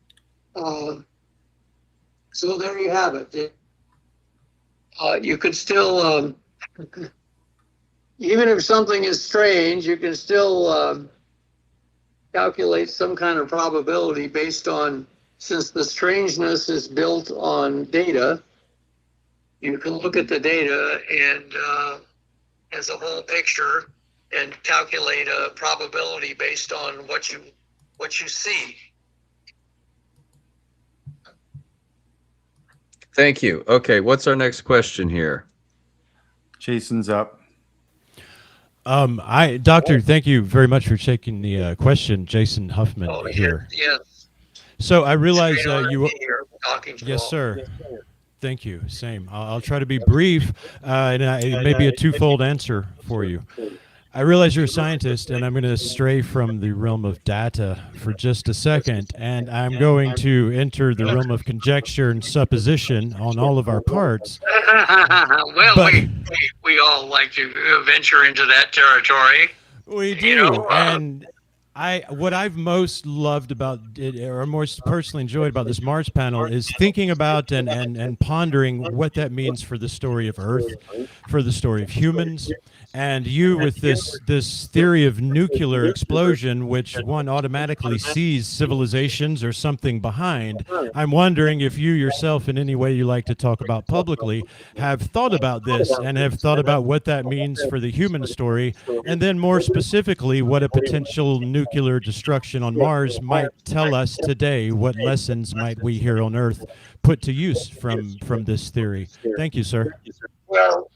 there you have it. You could still, even if something is strange, you can still calculate some kind of probability based on, since the strangeness is built on data, you can look at the data and as a whole picture and calculate a probability based on what you see. Thank you. Okay, what's our next question here? Jason's up. Doctor, thank you very much for taking the question, Jason Huffman here. Yes. So I realize you. Here, talking to Yes, all. sir. Thank you. Same. I'll try to be brief, and it may be a twofold answer for you. I realize you're a scientist, and I'm going to stray from the realm of data for just a second, and I'm going to enter the realm of conjecture and supposition on all of our parts. Well, But- we all like to venture into that territory. We do, You know, and what I've most loved about it, or most personally enjoyed about this Mars panel, is thinking about and pondering what that means for the story of Earth, for the story of humans, and you with this theory of nuclear explosion, which one automatically sees civilizations or something behind. I'm wondering if you yourself, in any way you like to talk about publicly, have thought about this and have thought about what that means for the human story, and then more specifically, what a potential nuclear destruction on Mars might tell us today. What lessons might we here on Earth put to use from this theory? Thank you, sir. Well,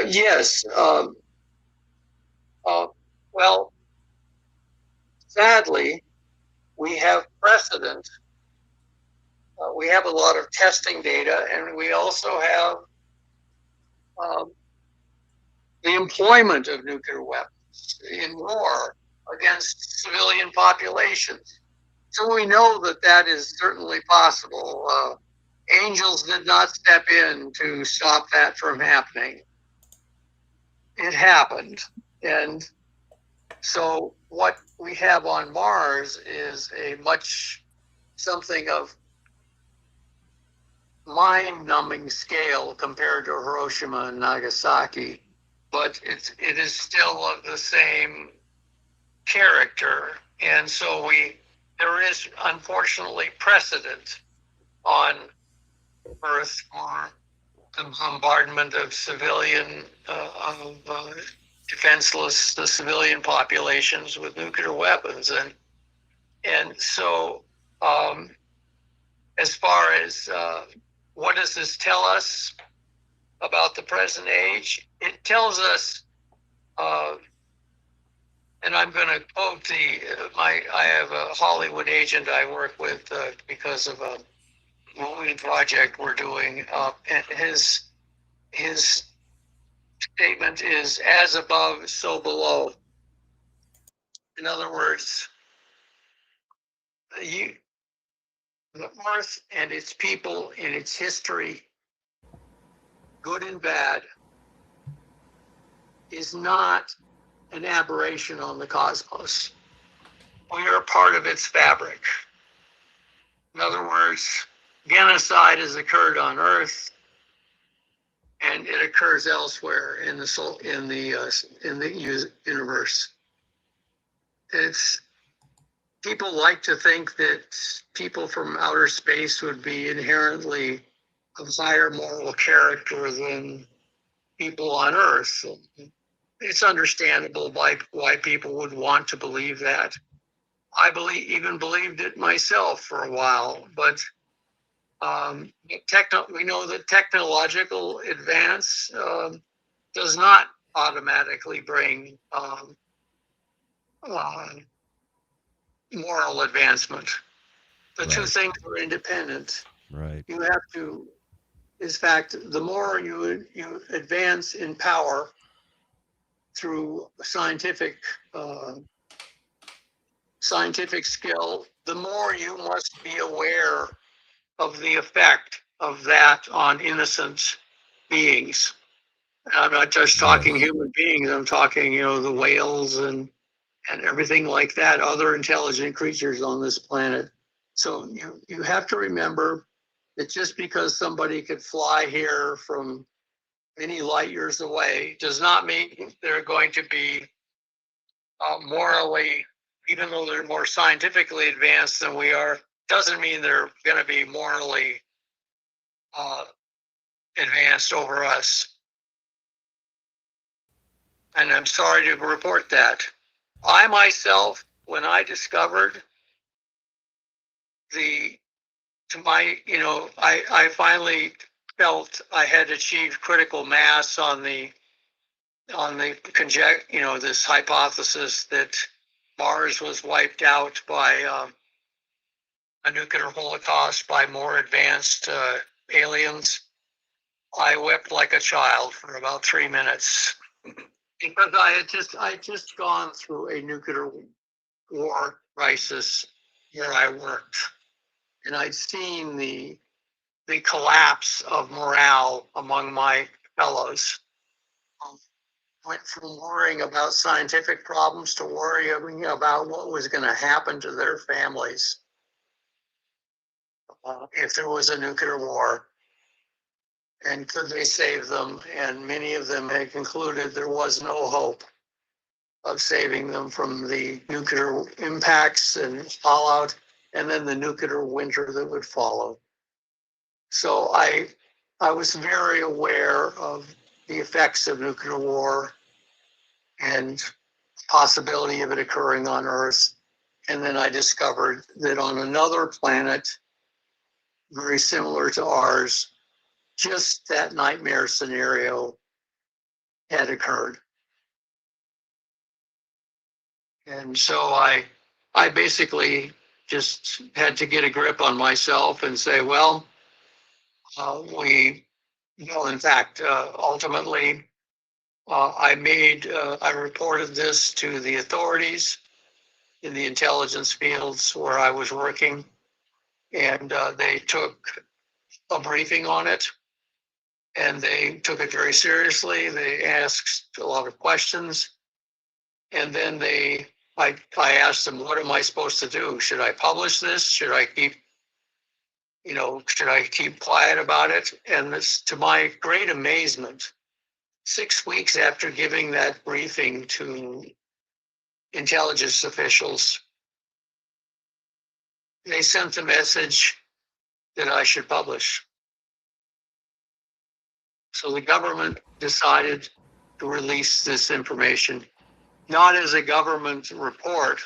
yes. Well, sadly, we have precedent. We have a lot of testing data, and we also have the employment of nuclear weapons in war against civilian populations. So we know that is certainly possible. Angels did not step in to stop that from happening. It happened. And So what we have on Mars is something of mind-numbing scale compared to Hiroshima and Nagasaki, but it is still of the same character, and so there is unfortunately precedent on Earth for the bombardment of defenseless the civilian populations with nuclear weapons, and so as far as what does this tell us about the present age? It tells us, and I'm going to quote I have a Hollywood agent I work with because of a movie project we're doing, and his statement is "as above, so below." In other words, the Earth and its people and its history, good and bad, is not an aberration on the cosmos. We are part of its fabric. In other words, genocide has occurred on Earth, and it occurs elsewhere in the universe. People like to think that people from outer space would be inherently of higher moral character than people on Earth. It's understandable why people would want to believe that. I even believed it myself for a while, but we know that technological advance does not automatically bring moral advancement. The two things are independent. Right. You have to, in fact, the more you advance in power through scientific skill, the more you must be aware of the effect of that on innocent beings. I'm not just talking human beings. I'm talking, the whales and everything like that, other intelligent creatures on this planet. So you have to remember that just because somebody could fly here from many light years away does not mean they're going to be morally, even though they're more scientifically advanced than we are, doesn't mean they're going to be morally advanced over us. And I'm sorry to report that. I myself, when I discovered I finally felt I had achieved critical mass on this hypothesis that Mars was wiped out by a nuclear holocaust by more advanced aliens. I wept like a child for about 3 minutes because I had just gone through a nuclear war crisis where I worked, and I'd seen the collapse of morale among my fellows. Went from worrying about scientific problems to worrying about what was going to happen to their families if there was a nuclear war, and could they save them? And many of them had concluded there was no hope of saving them from the nuclear impacts and fallout, and then the nuclear winter that would follow. So I was very aware of the effects of nuclear war and possibility of it occurring on Earth. And then I discovered that on another planet, very similar to ours, just that nightmare scenario had occurred. And so I basically just had to get a grip on myself and say, well, ultimately, I reported this to the authorities in the intelligence fields where I was working, and they took a briefing on it, and they took it very seriously. They asked a lot of questions, And then I asked them, what am I supposed to do? Should I publish this? Should I keep quiet about it? And this, to my great amazement, 6 weeks after giving that briefing to intelligence officials, they sent a message that I should publish. So the government decided to release this information, not as a government report,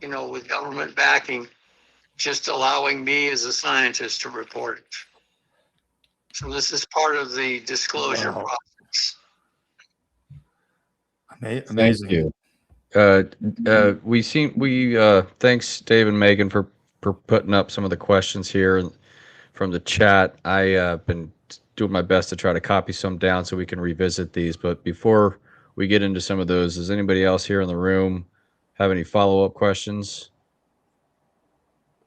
with government backing, just allowing me as a scientist to report it. So this is part of the disclosure process. Amazing. Thank you. Thanks, Dave and Megan, for putting up some of the questions here from the chat. I been doing my best to try to copy some down so we can revisit these. But before we get into some of those, does anybody else here in the room have any follow-up questions?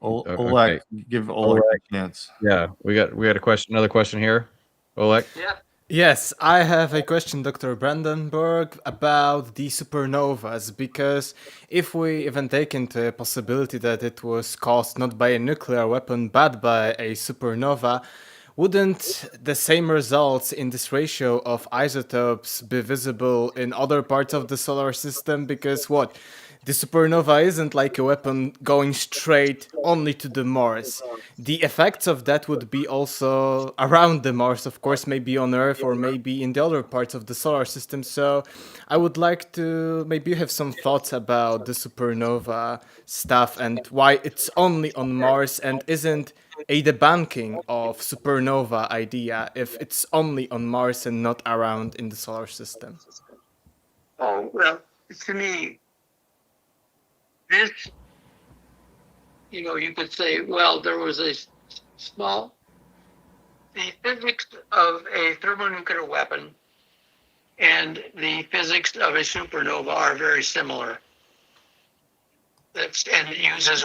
Oleg, give Oleg a chance. Yeah, we got a question. Another question here, Oleg. Yeah. Yes, I have a question, Dr. Brandenburg, about the supernovas, because if we even take into a possibility that it was caused not by a nuclear weapon, but by a supernova, wouldn't the same results in this ratio of isotopes be visible in other parts of the solar system? Because the supernova isn't like a weapon going straight only to the Mars. The effects of that would be also around the Mars, of course, maybe on Earth or maybe in the other parts of the solar system. So I would like to maybe have some thoughts about the supernova stuff and why it's only on Mars, and isn't a debunking of supernova idea if it's only on Mars and not around in the solar system. Oh, well, to me, this, you could say, well, there was the physics of a thermonuclear weapon and the physics of a supernova are very similar. And it uses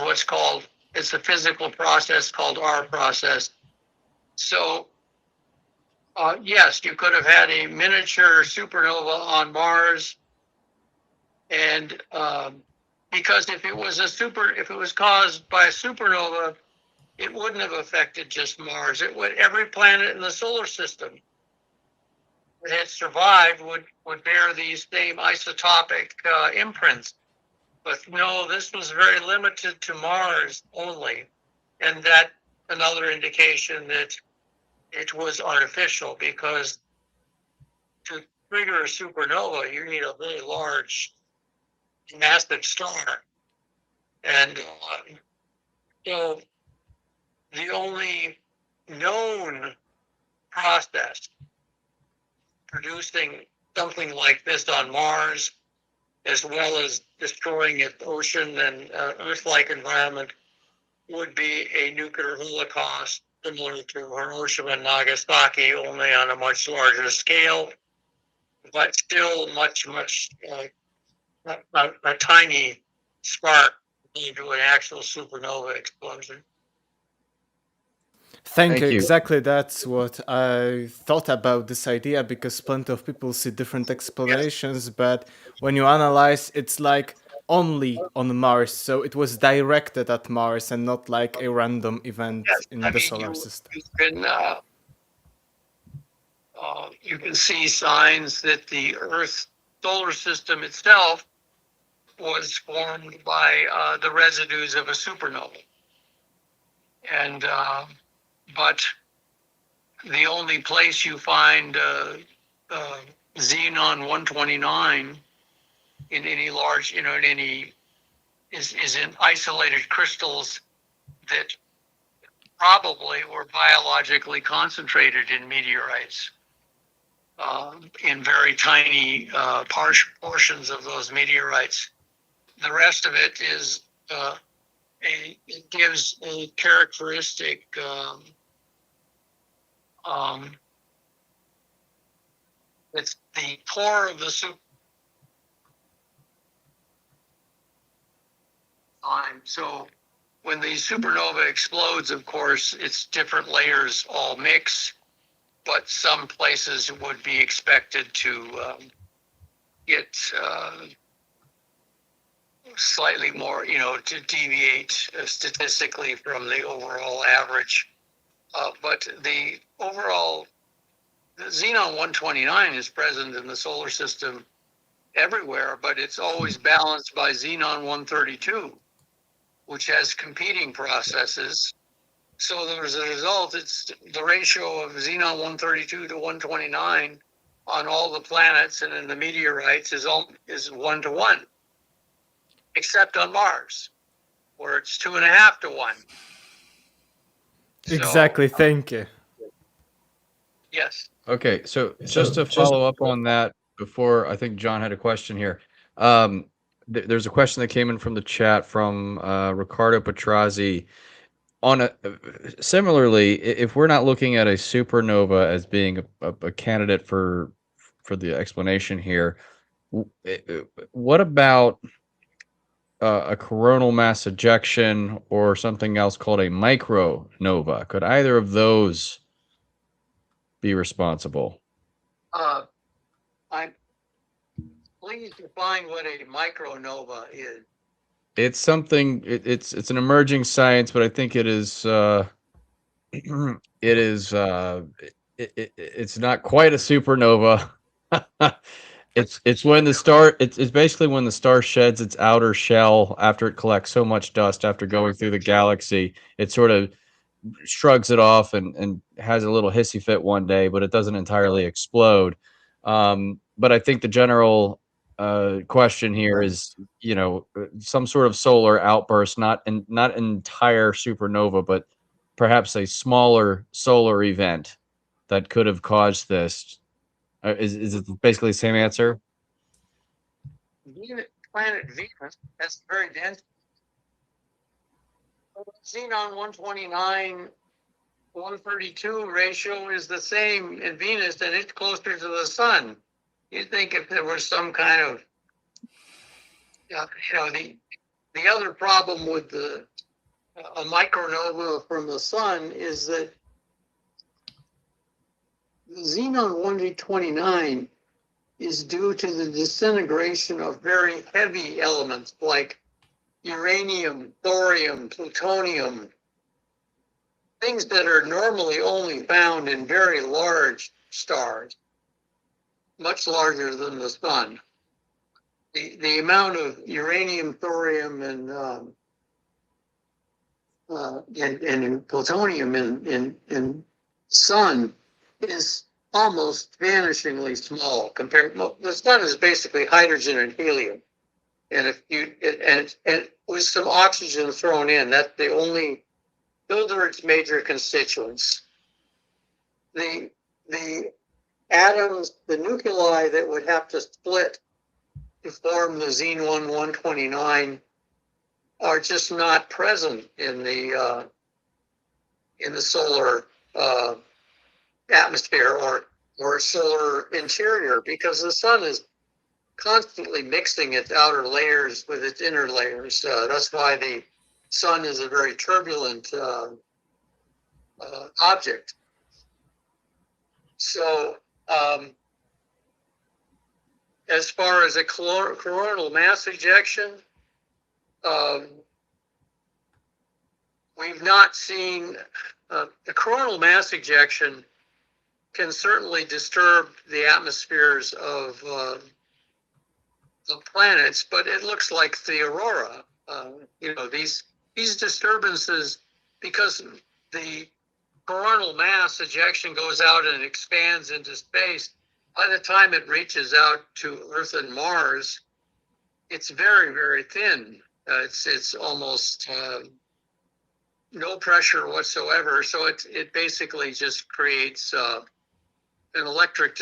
it's a physical process called R process. So, yes, you could have had a miniature supernova on Mars, and because if it was caused by a supernova, it wouldn't have affected just Mars. Every planet in the solar system that had survived would bear these same isotopic imprints. But no, this was very limited to Mars only, and that another indication that it was artificial, because to trigger a supernova, you need a very large, massive star. And so the only known process producing something like this on Mars, as well as destroying its ocean and Earth-like environment, would be a nuclear holocaust similar to Hiroshima and Nagasaki, only on a much larger scale, but still much, a tiny spark into an actual supernova explosion. Thank you. Exactly, that's what I thought about this idea, because plenty of people see different explanations, but when you analyze, it's like only on Mars, so it was directed at Mars and not like a random event in the solar system. You can see signs that the Earth solar system itself was formed by the residues of a supernova. And but the only place you find xenon 129 in any large, is in isolated crystals that probably were biologically concentrated in meteorites, in very tiny portions of those meteorites. The rest of it is it gives a characteristic it's the core of the super. So when the supernova explodes, of course, its different layers all mix, but some places would be expected to get slightly more, to deviate statistically from the overall average. But the overall, the xenon 129 is present in the solar system everywhere, but it's always balanced by xenon 132, which has competing processes. So as a result, it's the ratio of xenon 132 to 129 on all the planets and in the meteorites is 1-to-1, except on Mars, where it's 2.5-to-1. Exactly. Thank you. Yes. Okay, so just to follow up on that, before I think John had a question here. There's a question that came in from the chat from Ricardo Petrazzi. Similarly, if we're not looking at a supernova as being a candidate for the explanation here, what about a coronal mass ejection or something else called a micronova? Could either of those be responsible? Please define what a micronova is. It's something. It's an emerging science, but I think it is. It is. It's not quite a supernova. It's when the star. It's basically when the star sheds its outer shell after it collects so much dust after going through the galaxy. It sort of shrugs it off and has a little hissy fit one day, but it doesn't entirely explode. But I think the general question here is, some sort of solar outburst, not an entire supernova, but perhaps a smaller solar event that could have caused this. Is it basically the same answer? Planet Venus has very dense. Xenon 129 132 ratio is the same in Venus, and it's closer to the sun. You'd think if there was some kind of, the other problem with a micronova from the sun is that xenon 129 is due to the disintegration of very heavy elements like uranium, thorium, plutonium, things that are normally only found in very large stars, much larger than the sun. The amount of uranium, thorium, and plutonium in sun is almost vanishingly small compared. The sun is basically hydrogen and helium, and and with some oxygen thrown in, that's the only. Those are its major constituents. The atoms, the nuclei that would have to split to form the xenon 129 are just not present in the solar atmosphere or solar interior, because the sun is constantly mixing its outer layers with its inner layers. That's why the sun is a very turbulent object. So as far as a coronal mass ejection, we've not seen the coronal mass ejection can certainly disturb the atmospheres of planets, but it looks like the aurora. These disturbances, because the coronal mass ejection goes out and expands into space, by the time it reaches out to Earth and Mars, it's very, very thin. It's almost no pressure whatsoever. So it basically just creates an electric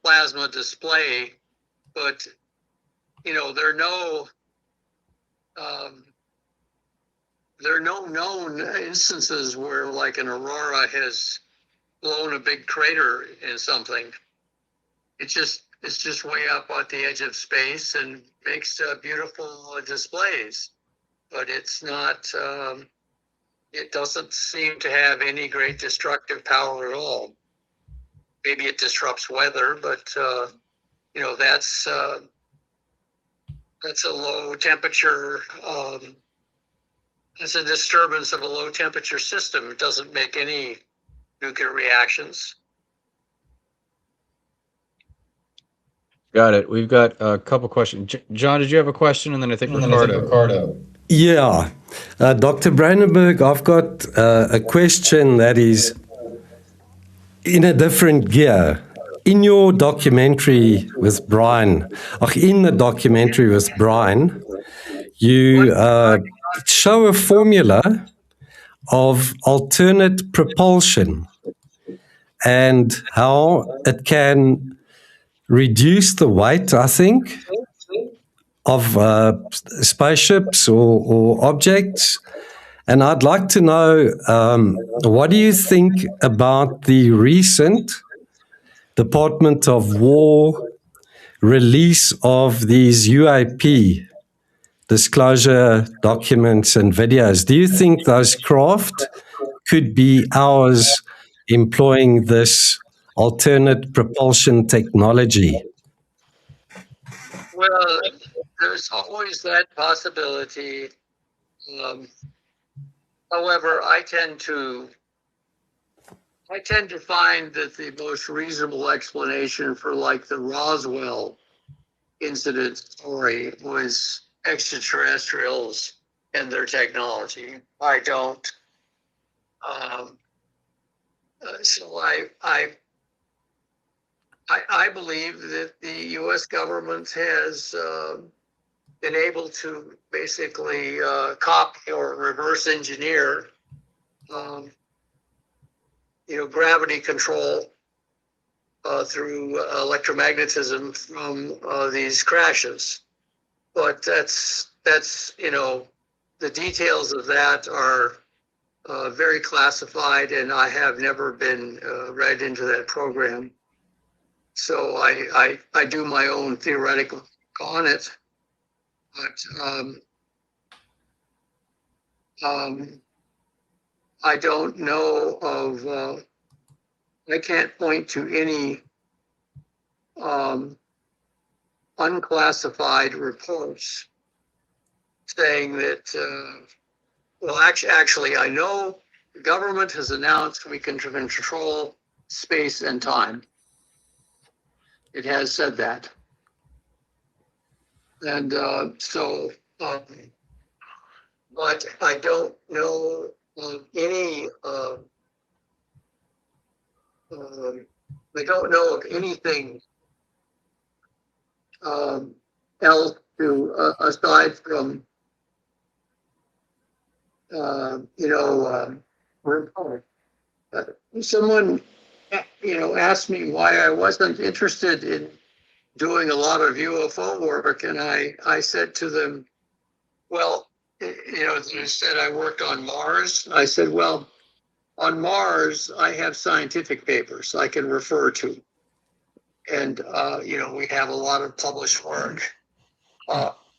plasma display. But there are no known instances where, like, an aurora has blown a big crater in something. It's just way up at the edge of space and makes beautiful displays, but it's not. It doesn't seem to have any great destructive power at all. Maybe it disrupts weather, but that's That's a low temperature. It's a disturbance of a low temperature system. It doesn't make any nuclear reactions. Got it. We've got a couple questions. John, did you have a question? And then I think Ricardo. Yeah. Dr. Brandenburg, I've got a question that is in a different gear. In your documentary with Brian, in the documentary with Brian, you show a formula of alternate propulsion and how it can reduce the weight, I think, of spaceships or objects. And I'd like to know, what do you think about the recent Department of War release of these UAP disclosure documents and videos? Do you think those craft could be ours employing this alternate propulsion technology? Well, there's always that possibility. However, I tend to find that the most reasonable explanation for like the Roswell incident story was extraterrestrials and their technology. I don't. So I believe that the U.S. government has been able to basically copy or reverse engineer, gravity control through electromagnetism from these crashes. But that's the details of that are very classified, and I have never been read into that program. So I do my own theoretical on it, but I don't know of. I can't point to any unclassified reports saying that. Well, actually, I know the government has announced we can control space and time. It has said that. And but I don't know of any, I don't know of anything else to, aside from, someone, asked me why I wasn't interested in doing a lot of UFO work, and I said to them, well, they said I worked on Mars. I said, well, on Mars, I have scientific papers I can refer to. And, we have a lot of published work.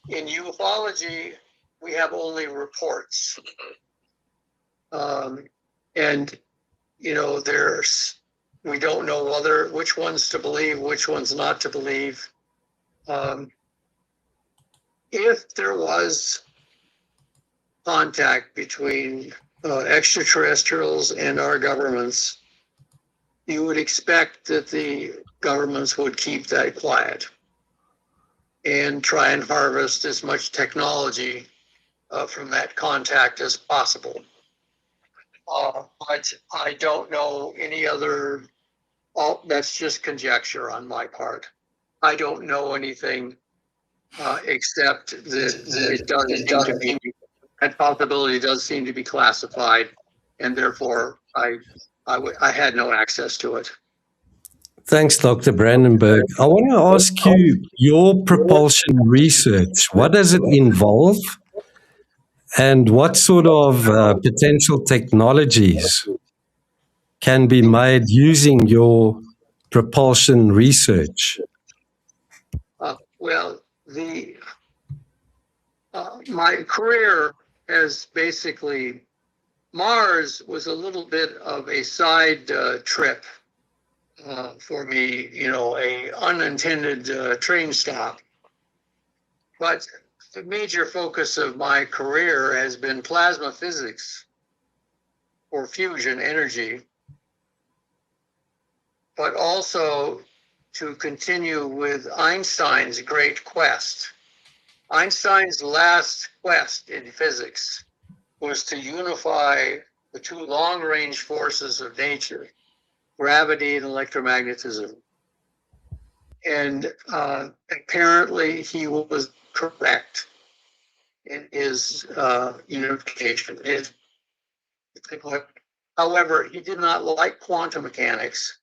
In ufology, we have only reports. And, we don't know which ones to believe, which ones not to believe. If there was contact between extraterrestrials and our governments, you would expect that the governments would keep that quiet and try and harvest as much technology from that contact as possible. But I don't know any other, that's just conjecture on my part. I don't know anything except that that possibility does seem to be classified, and therefore I had no access to it. Thanks, Dr. Brandenburg. I want to ask you your propulsion research. What does it involve? And what sort of potential technologies can be made using your propulsion research? Well, my career has basically, Mars was a little bit of a side trip for me, a unintended train stop. But the major focus of my career has been plasma physics or fusion energy, but also to continue with Einstein's great quest. Einstein's last quest in physics was to unify the two long-range forces of nature, gravity and electromagnetism. And apparently he was correct in his unification. However, he did not like quantum mechanics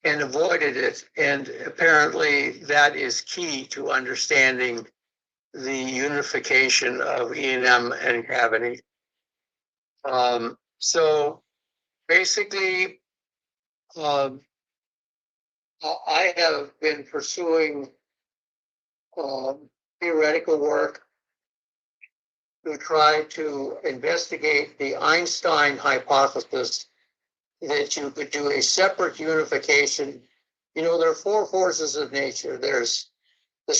and avoided it. And apparently that is key to understanding the unification of E&M and gravity. So basically, I have been pursuing theoretical work to try to investigate the Einstein hypothesis that you could do a separate unification. You know, there are four forces of nature. There's the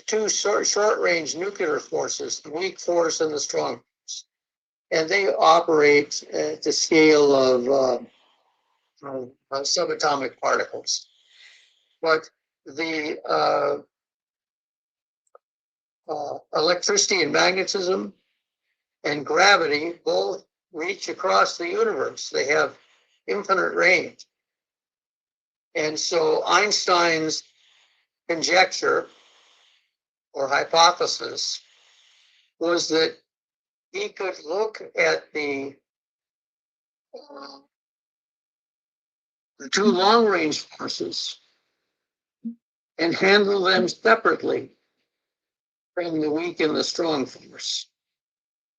two short-range nuclear forces, the weak force and the strong force. And they operate at the scale of subatomic particles. But the electricity and magnetism and gravity both reach across the universe. They have infinite range. And so Einstein's conjecture or hypothesis was that he could look at the two long-range forces and handle them separately from the weak and the strong force.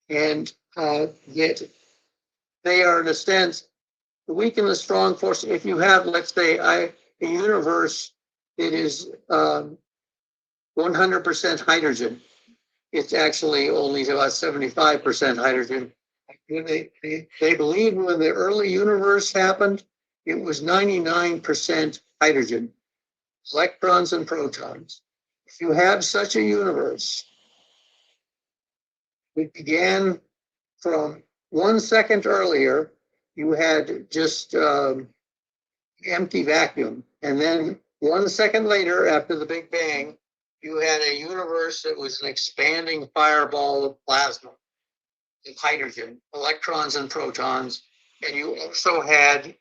And yet they are, in a sense, the weak and the strong force. If you have, let's say, a universe that is 100% hydrogen, it's actually only about 75% hydrogen. They believe when the early universe happened, it was 99% hydrogen, electrons and protons. If you have such a universe, it began from 1 second earlier, you had just empty vacuum. And then 1 second later, after the Big Bang, you had a universe that was an expanding fireball of plasma, of hydrogen, electrons and protons. And you also had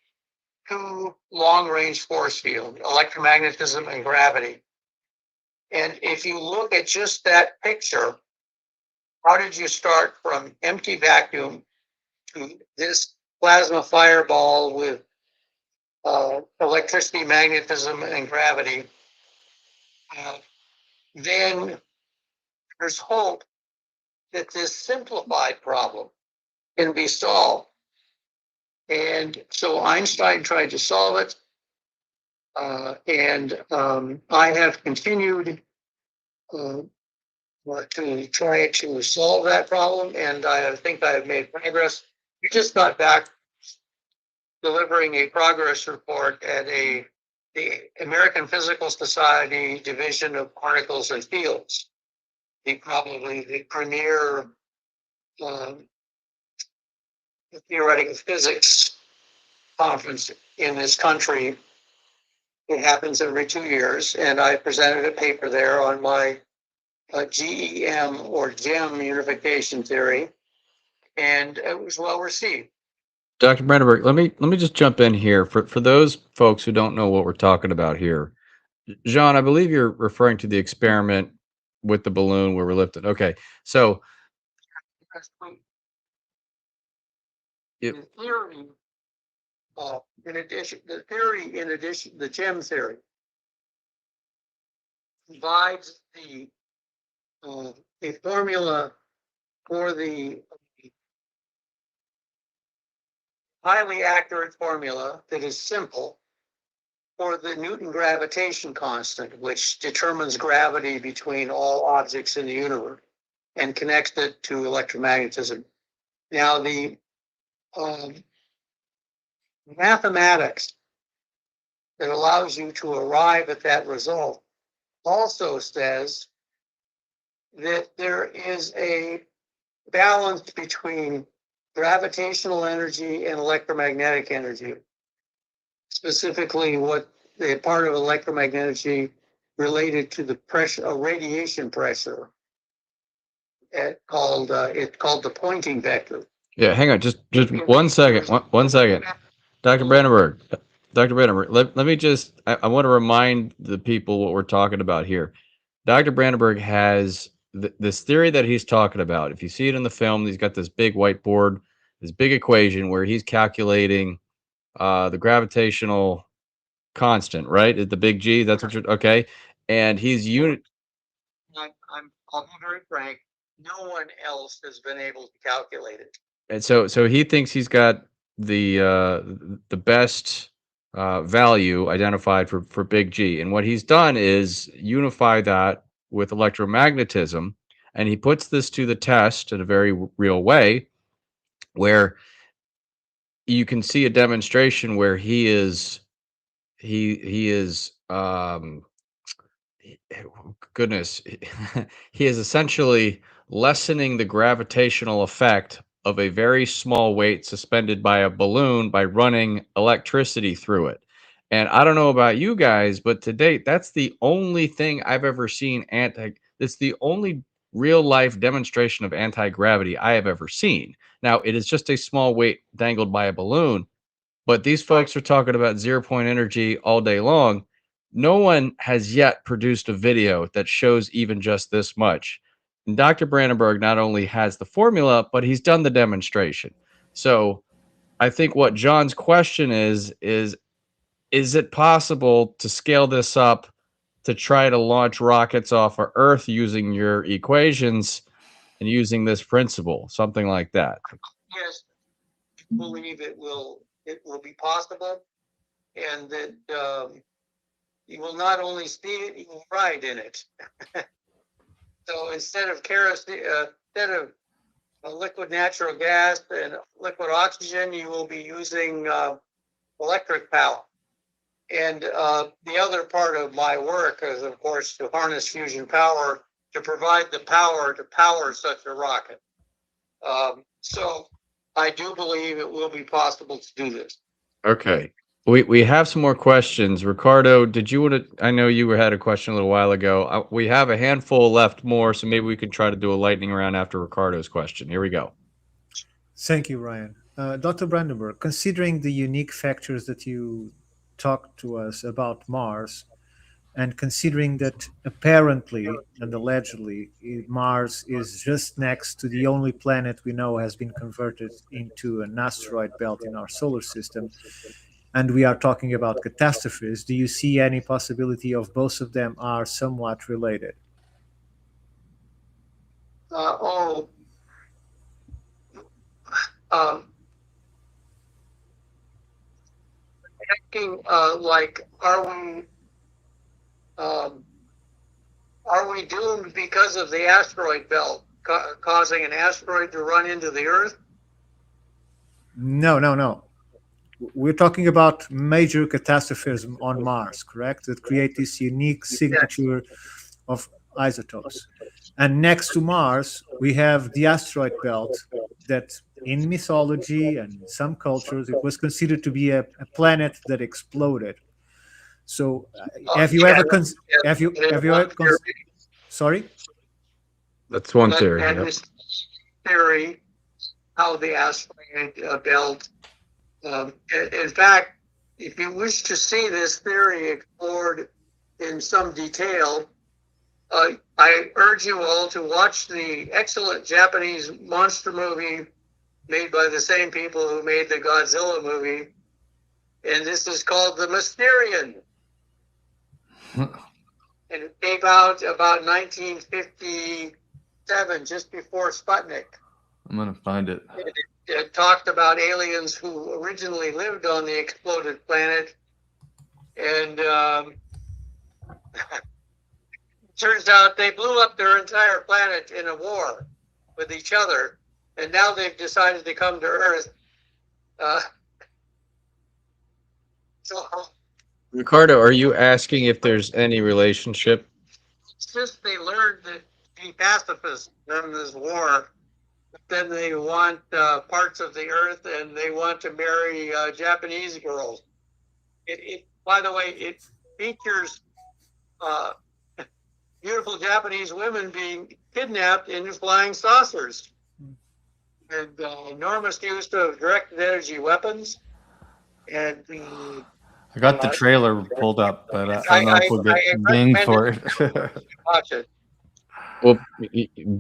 two long-range force fields, electromagnetism and gravity. And if you look at just that picture, how did you start from empty vacuum to this plasma fireball with electricity, magnetism, and gravity? Then there's hope that this simplified problem can be solved. And so Einstein tried to solve it. And I have continued to try to solve that problem. And I think I have made progress. We just got back delivering a progress report at the American Physical Society Division of Particles and Fields, probably the premier theoretical physics conference in this country. It happens every 2 years, and I presented a paper there on my GEM or GEM unification theory, and it was well received. Dr. Brandenburg, let me just jump in here for those folks who don't know what we're talking about here. Jean, I believe you're referring to the experiment with the balloon where we're lifted. Okay, so The theory, the GEM theory provides a formula for the highly accurate formula that is simple for the Newton gravitation constant, which determines gravity between all objects in the universe and connects it to electromagnetism. Now, the mathematics that allows you to arrive at that result also says that there is a balance between gravitational energy and electromagnetic energy. Specifically, what the part of electromagnetic energy related to the pressure, radiation pressure, it's called the pointing vector. Yeah, hang on, just 1 second. One second. Dr. Brandenburg. Dr. Brandenburg, let me just, I want to remind the people what we're talking about here. Dr. Brandenburg has this theory that he's talking about. If you see it in the film, he's got this big whiteboard, this big equation where he's calculating the gravitational constant, right? The big G, that's what you're, okay. And he's I'll be very frank, no one else has been able to calculate it. and so he thinks he's got the best value identified for big G. And what he's done is unify that with electromagnetism, and he puts this to the test in a very real way, where you can see a demonstration where he is goodness, he is essentially lessening the gravitational effect of a very small weight suspended by a balloon by running electricity through it. And I don't know about you guys, but to date, that's the only thing I've ever seen it's the only real life demonstration of anti-gravity I have ever seen. Now, it is just a small weight dangled by a balloon, but these folks are talking about 0-point energy all day long. No one has yet produced a video that shows even just this much. And Dr. Brandenburg not only has the formula, but he's done the demonstration. So I think what John's question is it possible to scale this up to try to launch rockets off of Earth using your equations and using this principle, something like that? Yes, I believe it will be possible, and that you will not only see it, you will ride in it. So instead of kerosene, instead of liquid natural gas and liquid oxygen, you will be using electric power. And the other part of my work is, of course, to harness fusion power to provide the power to power such a rocket. So I do believe it will be possible to do this. Okay. We have some more questions. Ricardo, did you want to, I know you had a question a little while ago. We have a handful left more, so maybe we could try to do a lightning round after Ricardo's question. Here we go. Thank you, Ryan. Dr. Brandenburg, considering the unique factors that you talked to us about Mars, and considering that apparently and allegedly Mars is just next to the only planet we know has been converted into an asteroid belt in our solar system, and we are talking about catastrophes, do you see any possibility of both of them are somewhat related? Asking, like, are we doomed because of the asteroid belt causing an asteroid to run into the Earth? No. We're talking about major catastrophism on Mars, correct? That create this unique signature of isotopes. And next to Mars, we have the asteroid belt that in mythology and some cultures, it was considered to be a planet that exploded. So have you ever sorry? That's one theory. And this theory, how the asteroid belt, in fact, if you wish to see this theory explored in some detail, I urge you all to watch the excellent Japanese monster movie made by the same people who made the Godzilla movie. And this is called The Mysterian. And it came out about 1957, just before Sputnik. I'm going to find it. It talked about aliens who originally lived on the exploded planet. And turns out they blew up their entire planet in a war with each other. And now they've decided to come to Earth. Ricardo, are you asking if there's any relationship since they learned to be pacifists during this war, then they want parts of the earth and they want to marry Japanese girls. By the way, it features beautiful Japanese women being kidnapped in flying saucers, and enormous use of directed energy weapons. And I got the trailer pulled up, but I don't know if we'll get dinged for it. watch it. Well,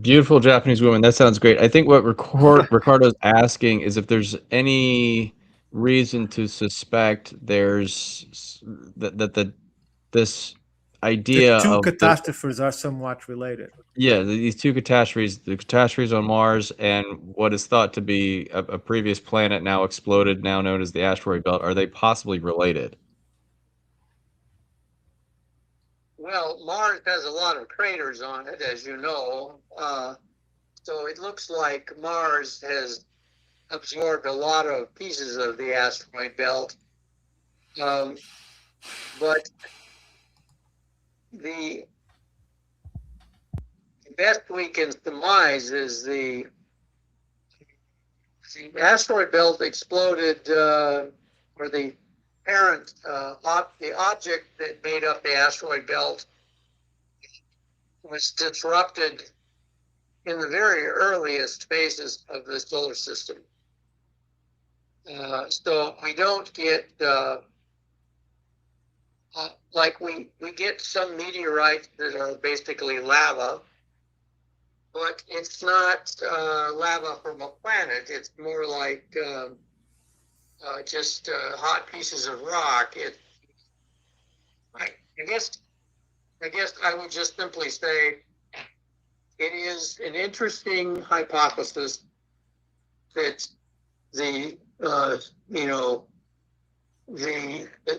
beautiful Japanese woman. That sounds great. I think what Ricardo's asking is if there's any reason to suspect there's this idea The two of catastrophes are somewhat related. these two catastrophes, the catastrophes on Mars and what is thought to be a previous planet now exploded, now known as the asteroid belt. Are they possibly related? Well, Mars has a lot of craters on it, as you know. So it looks like Mars has absorbed a lot of pieces of the asteroid belt. But the best we can surmise is the asteroid belt exploded, or the parent, the object that made up the asteroid belt was disrupted in the very earliest phases of the solar system. So we don't get, like we get some meteorites that are basically lava, but it's not lava from a planet. It's more like just hot pieces of rock. I guess I would just simply say it is an interesting hypothesis that the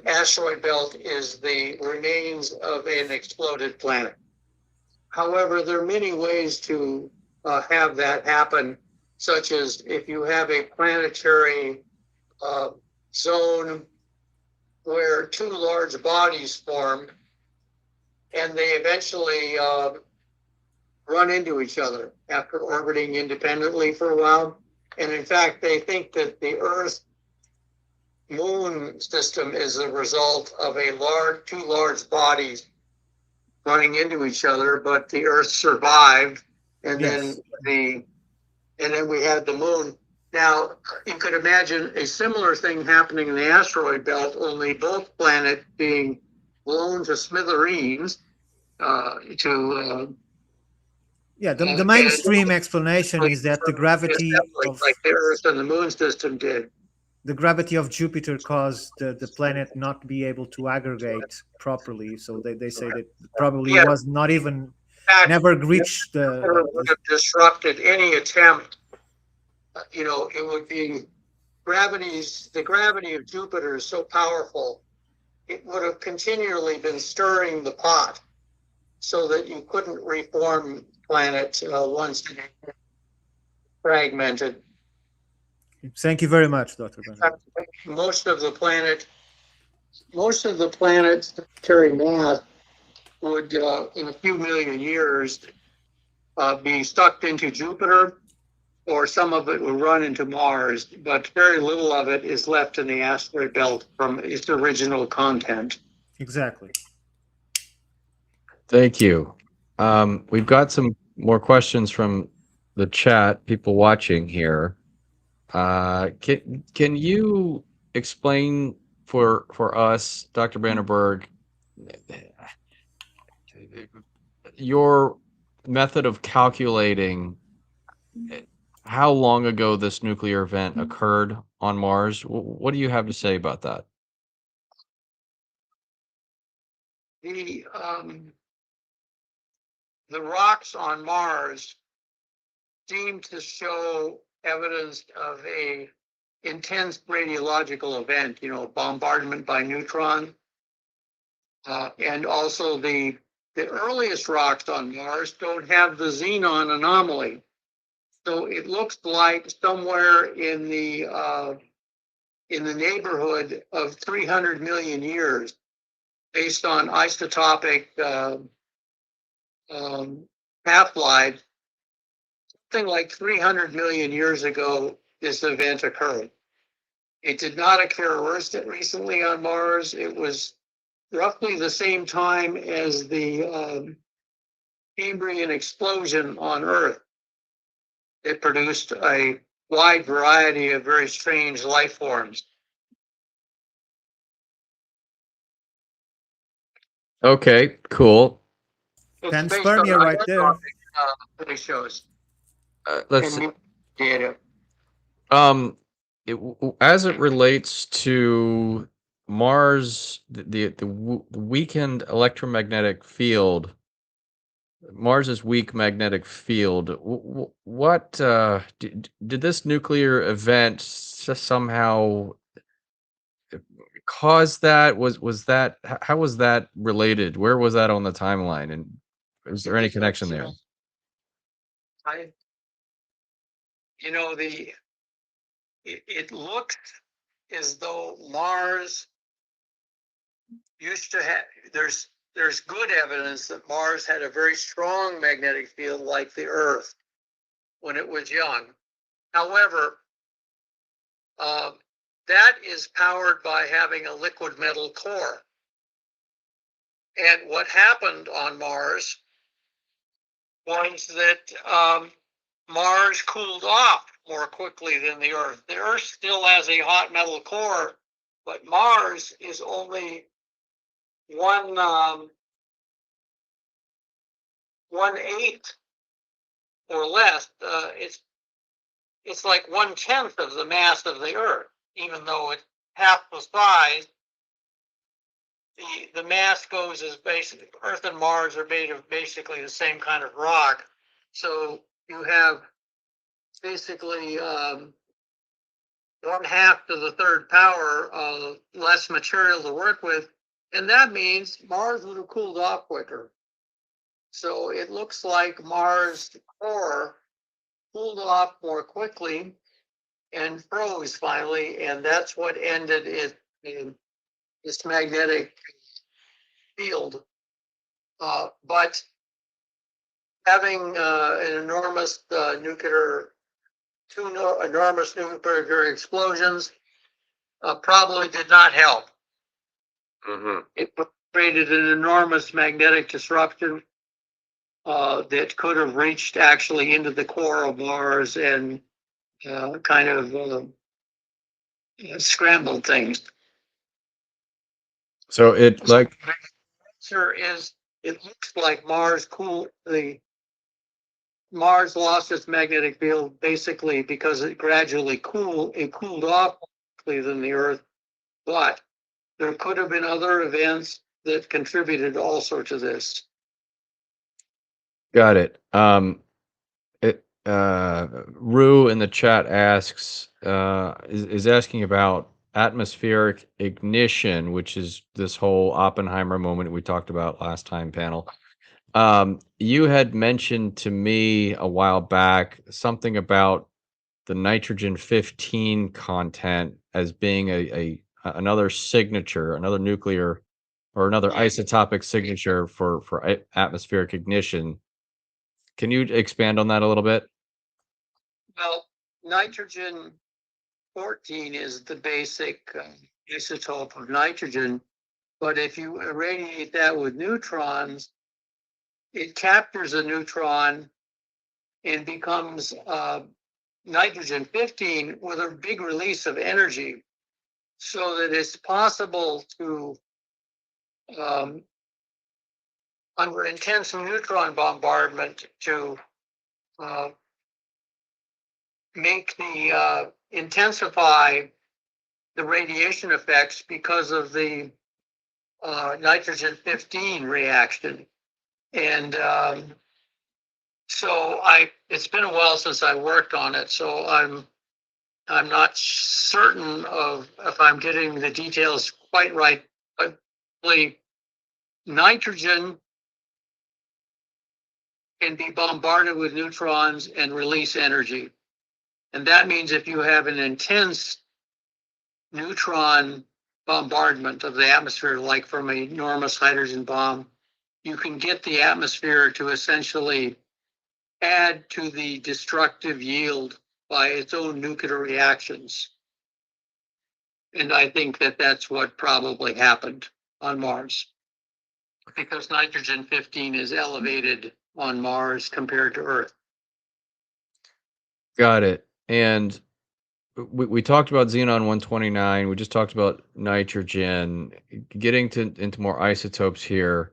asteroid belt is the remains of an exploded planet. However, there are many ways to have that happen, such as if you have a planetary zone where two large bodies form and they eventually run into each other after orbiting independently for a while. And in fact, they think that the Earth-Moon system is a result of two large bodies running into each other, but the Earth survived, and then we had the Moon. Now, you could imagine a similar thing happening in the asteroid belt, only both planets being blown to smithereens. The mainstream explanation is that the gravity of like the Earth and the Moon system did. The gravity of Jupiter caused the planet not to be able to aggregate properly. So they say that probably was not even never reached the. Would have disrupted any attempt. It would be the gravity of Jupiter is so powerful, it would have continually been stirring the pot so that you couldn't reform planets once fragmented. Thank you very much, Dr. Brandenburg. Most of the planet's planetary mass would, in a few million years, be sucked into Jupiter, or some of it would run into Mars, but very little of it is left in the asteroid belt from its original content. Exactly. Thank you. We've got some more questions from the chat, people watching here. Can you explain for us, Dr. Brandenburg, your method of calculating how long ago this nuclear event occurred on Mars? What do you have to say about that? The rocks on Mars seem to show evidence of a intense radiological event, bombardment by neutron. And also the earliest rocks on Mars don't have the xenon anomaly. So it looks like somewhere in the neighborhood of 300 million years, based on isotopic half-life, something like 300 million years ago, this event occurred. It did not occur recently on Mars. It was roughly the same time as the Cambrian explosion on Earth. It produced a wide variety of very strange life forms. Okay, cool. It's Panspermia right there. It shows. Let's And data. as it relates to Mars, the weakened electromagnetic field, Mars's weak magnetic field. What did this nuclear event somehow cause that? Was that how was that related? Where was that on the timeline? And is there any connection there? It looks as though Mars used to have, there's good evidence that Mars had a very strong magnetic field like the Earth when it was young. However, that is powered by having a liquid metal core. And what happened on Mars was that Mars cooled off more quickly than the Earth. The Earth still has a hot metal core, but Mars is only one eighth or less. It's like 1/10 of the mass of the Earth, even though it's half the size. The mass goes as basically Earth and Mars are made of basically the same kind of rock, so you have basically 1/2 to the third power less material to work with, and that means Mars would have cooled off quicker. So it looks like Mars' core cooled off more quickly and froze finally, and that's what ended it in this magnetic field. But having an enormous two enormous nuclear explosions probably did not help. Mm-hmm. It created an enormous magnetic disruption that could have reached actually into the core of Mars and kind of scrambled things. So it like Answer is it looks like Mars lost its magnetic field basically because it gradually cooled off quickly than the Earth, but there could have been other events that contributed also to this. got it. Rue in the chat asks is asking about atmospheric ignition, which is this whole Oppenheimer moment we talked about last time panel. You had mentioned to me a while back something about the nitrogen 15 content as being another signature, another nuclear or another isotopic signature for atmospheric ignition. Can you expand on that a little bit? Well, nitrogen 14 is the basic isotope of nitrogen, but if you irradiate that with neutrons, it captures a neutron and becomes nitrogen 15 with a big release of energy, so that it's possible to, under intense neutron bombardment, to intensify the radiation effects because of the nitrogen 15 reaction. And so it's been a while since I worked on it, so I'm not certain of if I'm getting the details quite right. But nitrogen can be bombarded with neutrons and release energy. And that means if you have an intense neutron bombardment of the atmosphere, like from an enormous hydrogen bomb, you can get the atmosphere to essentially add to the destructive yield by its own nuclear reactions. And I think that that's what probably happened on Mars, because nitrogen 15 is elevated on Mars compared to Earth. Got it. And we talked about xenon 129. We just talked about nitrogen. Getting into more isotopes here.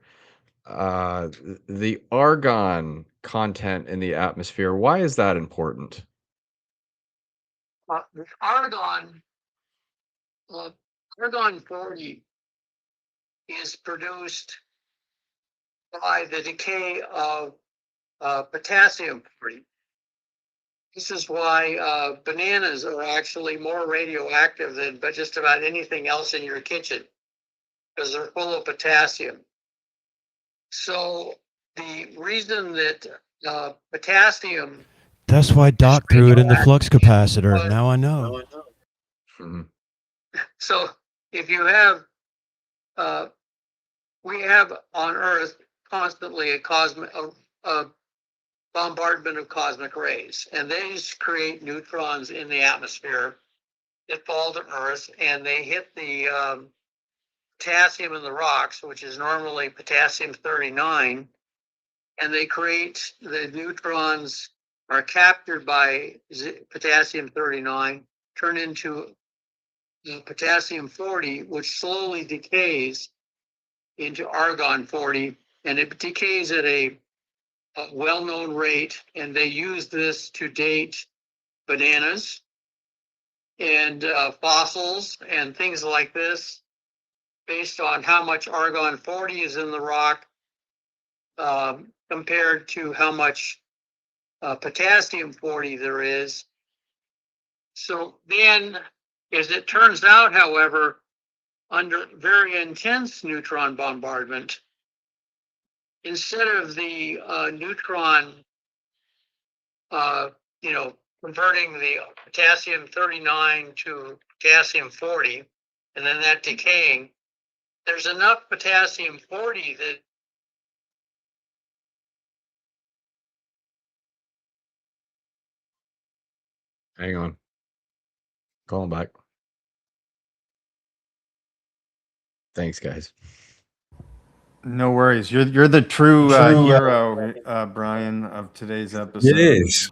The argon content in the atmosphere. Why is that important? Argon 40 is produced by the decay of potassium 40. This is why bananas are actually more radioactive than just about anything else in your kitchen, because they're full of potassium. So the reason that potassium... That's why Doc threw it in the flux capacitor. Now I know. So if you have, we have on Earth constantly a bombardment of cosmic rays, and these create neutrons in the atmosphere that fall to Earth, and they hit the potassium in the rocks, which is normally potassium 39, and they create, the neutrons are captured by potassium 39, turn into potassium 40, which slowly decays into argon 40, and it decays at a well-known rate, and they use this to date bananas and fossils and things like this, based on how much argon 40 is in the rock compared to how much potassium 40 there is. So then, as it turns out, however, under very intense neutron bombardment, instead of the neutron, converting the potassium 39 to potassium 40, and then that decaying, there's enough potassium 40 that Hang on. Call him back. Thanks, guys. No worries. You're the true hero, Brian, of today's episode. Yes.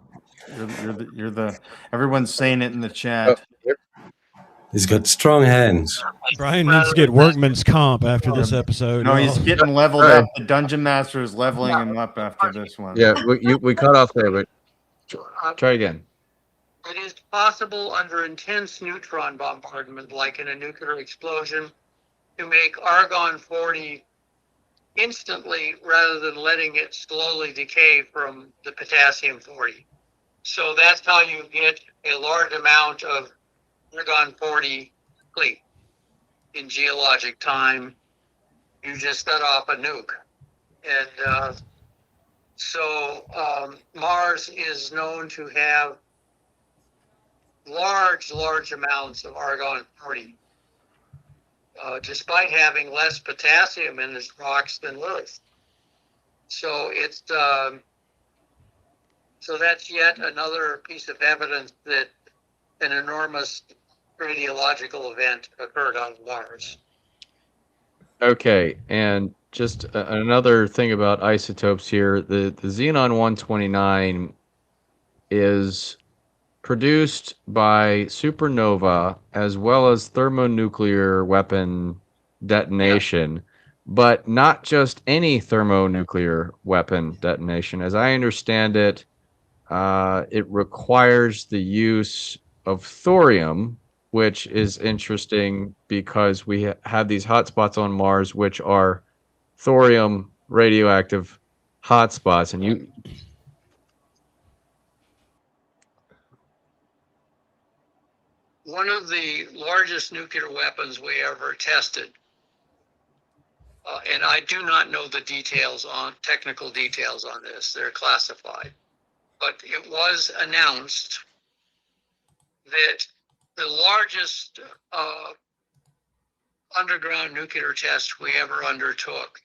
You're the everyone's saying it in the chat. He's got strong hands. Brian needs to get workman's comp after this episode. No, he's getting leveled up. The dungeon master is leveling him up after this one. Yeah, we cut off there, but try again. it is possible under intense neutron bombardment, like in a nuclear explosion, to make argon 40 instantly rather than letting it slowly decay from the potassium 40. So that's how you get a large amount of argon 40 quickly in geologic time. You just set off a nuke. And Mars is known to have large amounts of argon 40, despite having less potassium in its rocks than Earth. So it's so that's yet another piece of evidence that an enormous radiological event occurred on Mars. Okay, and just another thing about isotopes here, the xenon 129 is produced by supernova as well as thermonuclear weapon detonation, but not just any thermonuclear weapon detonation. As I understand it, it requires the use of thorium, which is interesting because we have these hotspots on Mars, which are thorium radioactive hotspots. And one of the largest nuclear weapons we ever tested, and I do not know the technical details on this, they're classified, but it was announced that the largest underground nuclear test we ever undertook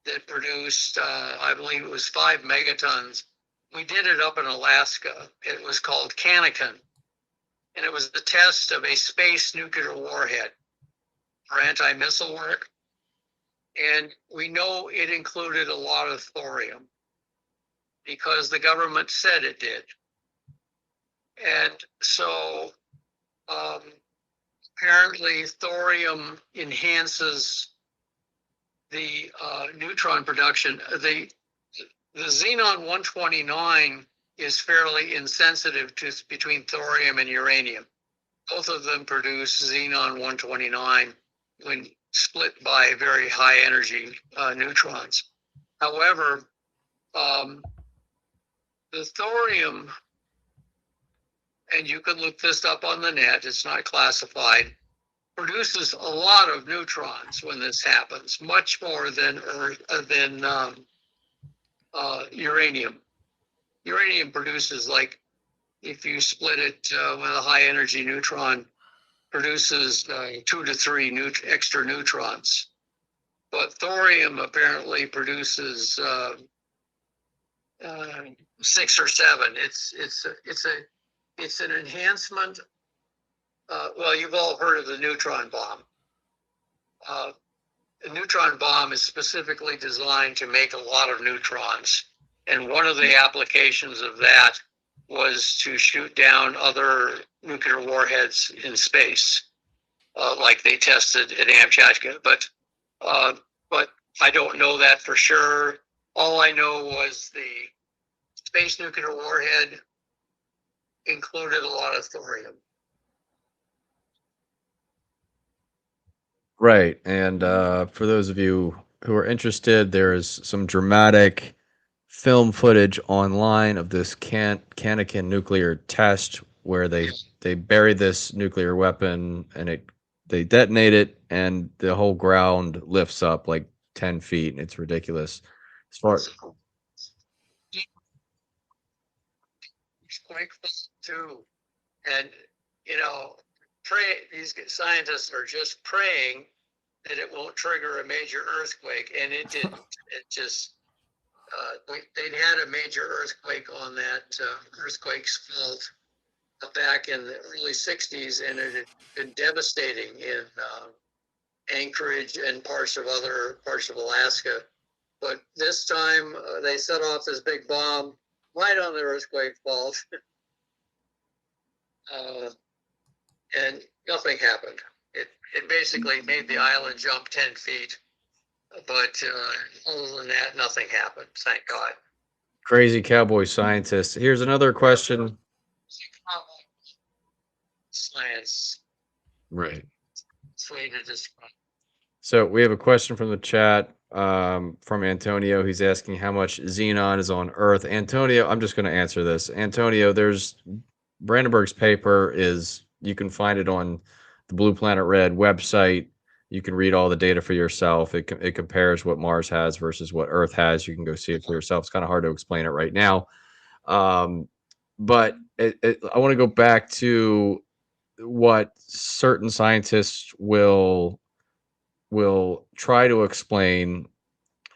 that produced, I believe it was 5 megatons. We did it up in Alaska. It was called Canakin, and it was the test of a space nuclear warhead for anti-missile work. And we know it included a lot of thorium because the government said it did. And so apparently thorium enhances the neutron production. The xenon 129 is fairly insensitive to between thorium and uranium. Both of them produce xenon 129 when split by very high energy neutrons. However, the thorium, and you can look this up on the net, it's not classified, produces a lot of neutrons when this happens, much more than uranium. Uranium produces, like, if you split it with a high energy neutron, produces 2 to 3 extra neutrons. But thorium apparently produces 6 or 7. It's an enhancement. Well, you've all heard of the neutron bomb. The neutron bomb is specifically designed to make a lot of neutrons. And one of the applications of that was to shoot down other nuclear warheads in space, like they tested at Amchatka. But I don't know that for sure. All I know was the space nuclear warhead included a lot of thorium. Right. And for those of you who are interested, there is some dramatic film footage online of this Canakin nuclear test where they bury this nuclear weapon and they detonate it and the whole ground lifts up like 10 feet. And it's ridiculous. As far as It's quite fun too. And, you know, these scientists are just praying that it won't trigger a major earthquake, and it didn't. It just, they'd had a major earthquake on that earthquake's fault back in the early 60s, and it had been devastating in Anchorage and parts of Alaska. But this time they set off this big bomb right on the earthquake fault. And nothing happened. It basically made the island jump 10 feet. But other than that, nothing happened. Thank God. crazy cowboy scientists. Here's another question. Science. Right. It's way to describe. So we have a question from the chat from Antonio. He's asking how much xenon is on Earth. Antonio, I'm just going to answer this. Antonio, there's Brandenburg's paper is, you can find it on the Blue Planet Red website. You can read all the data for yourself. It compares what Mars has versus what Earth has. You can go see it for yourself. It's kind of hard to explain it right now. But I want to go back to what certain scientists will try to explain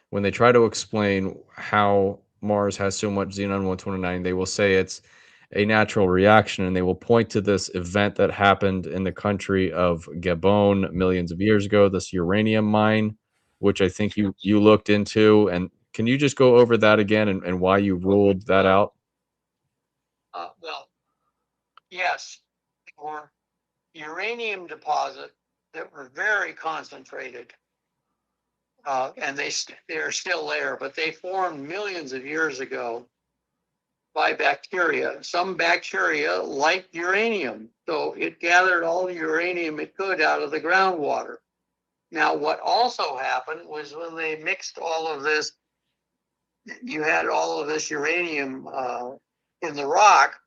when they try to explain how Mars has so much xenon 129. They will say it's a natural reaction, and they will point to this event that happened in the country of Gabon millions of years ago, this uranium mine, which I think you looked into. And can you just go over that again and why you ruled that out? Well, yes, there were uranium deposits that were very concentrated, and they're still there, but they formed millions of years ago by bacteria. Some bacteria liked uranium, so it gathered all the uranium it could out of the groundwater. Now, what also happened was when they mixed all of this, you had all of this uranium in the rock,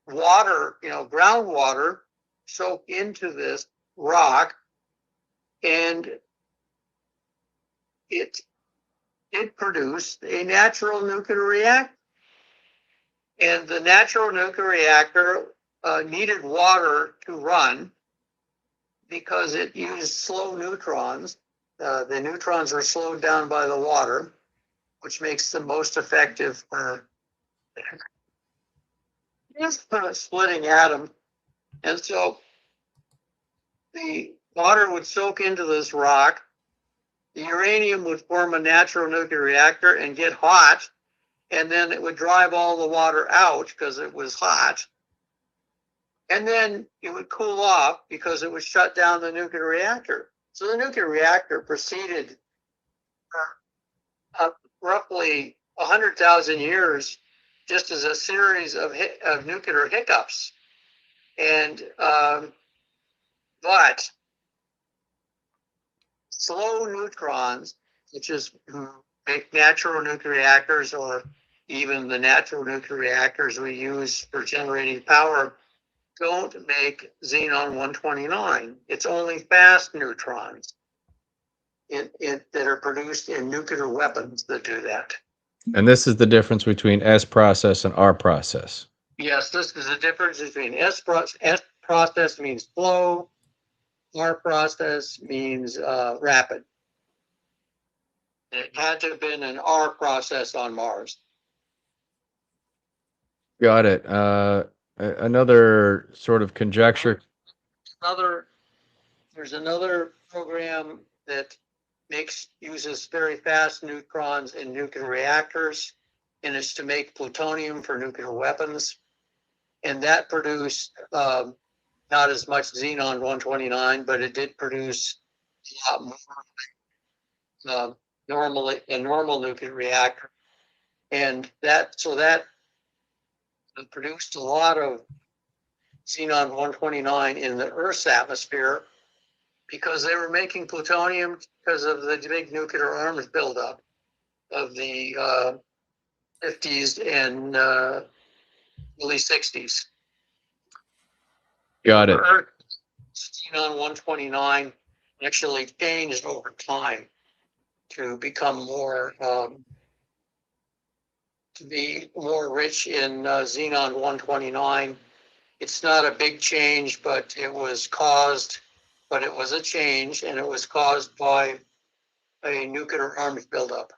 water, groundwater soaked into this rock, and it produced a natural nuclear reactor. And the natural nuclear reactor needed water to run because it used slow neutrons the neutrons are slowed down by the water, which makes the most effective splitting atom. And so the water would soak into this rock. The uranium would form a natural nuclear reactor and get hot, and then it would drive all the water out because it was hot. And then it would cool off because it would shut down the nuclear reactor. So the nuclear reactor proceeded roughly 100,000 years just as a series of nuclear hiccups. And but slow neutrons, which is natural nuclear reactors, or even the natural nuclear reactors we use for generating power, don't make xenon-129. It's only fast neutrons that are produced in nuclear weapons that do that. And this is the difference between S process and R process. Yes, this is the difference between S process means slow, R process means rapid. It had to have been an R process on Mars. Got it. Another sort of conjecture. There's another program that uses very fast neutrons in nuclear reactors, and it's to make plutonium for nuclear weapons. And that produced not as much xenon-129, but it did produce a lot more a normal nuclear reactor. And that produced a lot of xenon-129 in the Earth's atmosphere because they were making plutonium because of the big nuclear arms buildup of the 50s and early 60s. Got it. Earth, xenon-129 actually changed over time to become more to be more rich in xenon-129. It's not a big change, but it was a change, and it was caused by a nuclear arms buildup.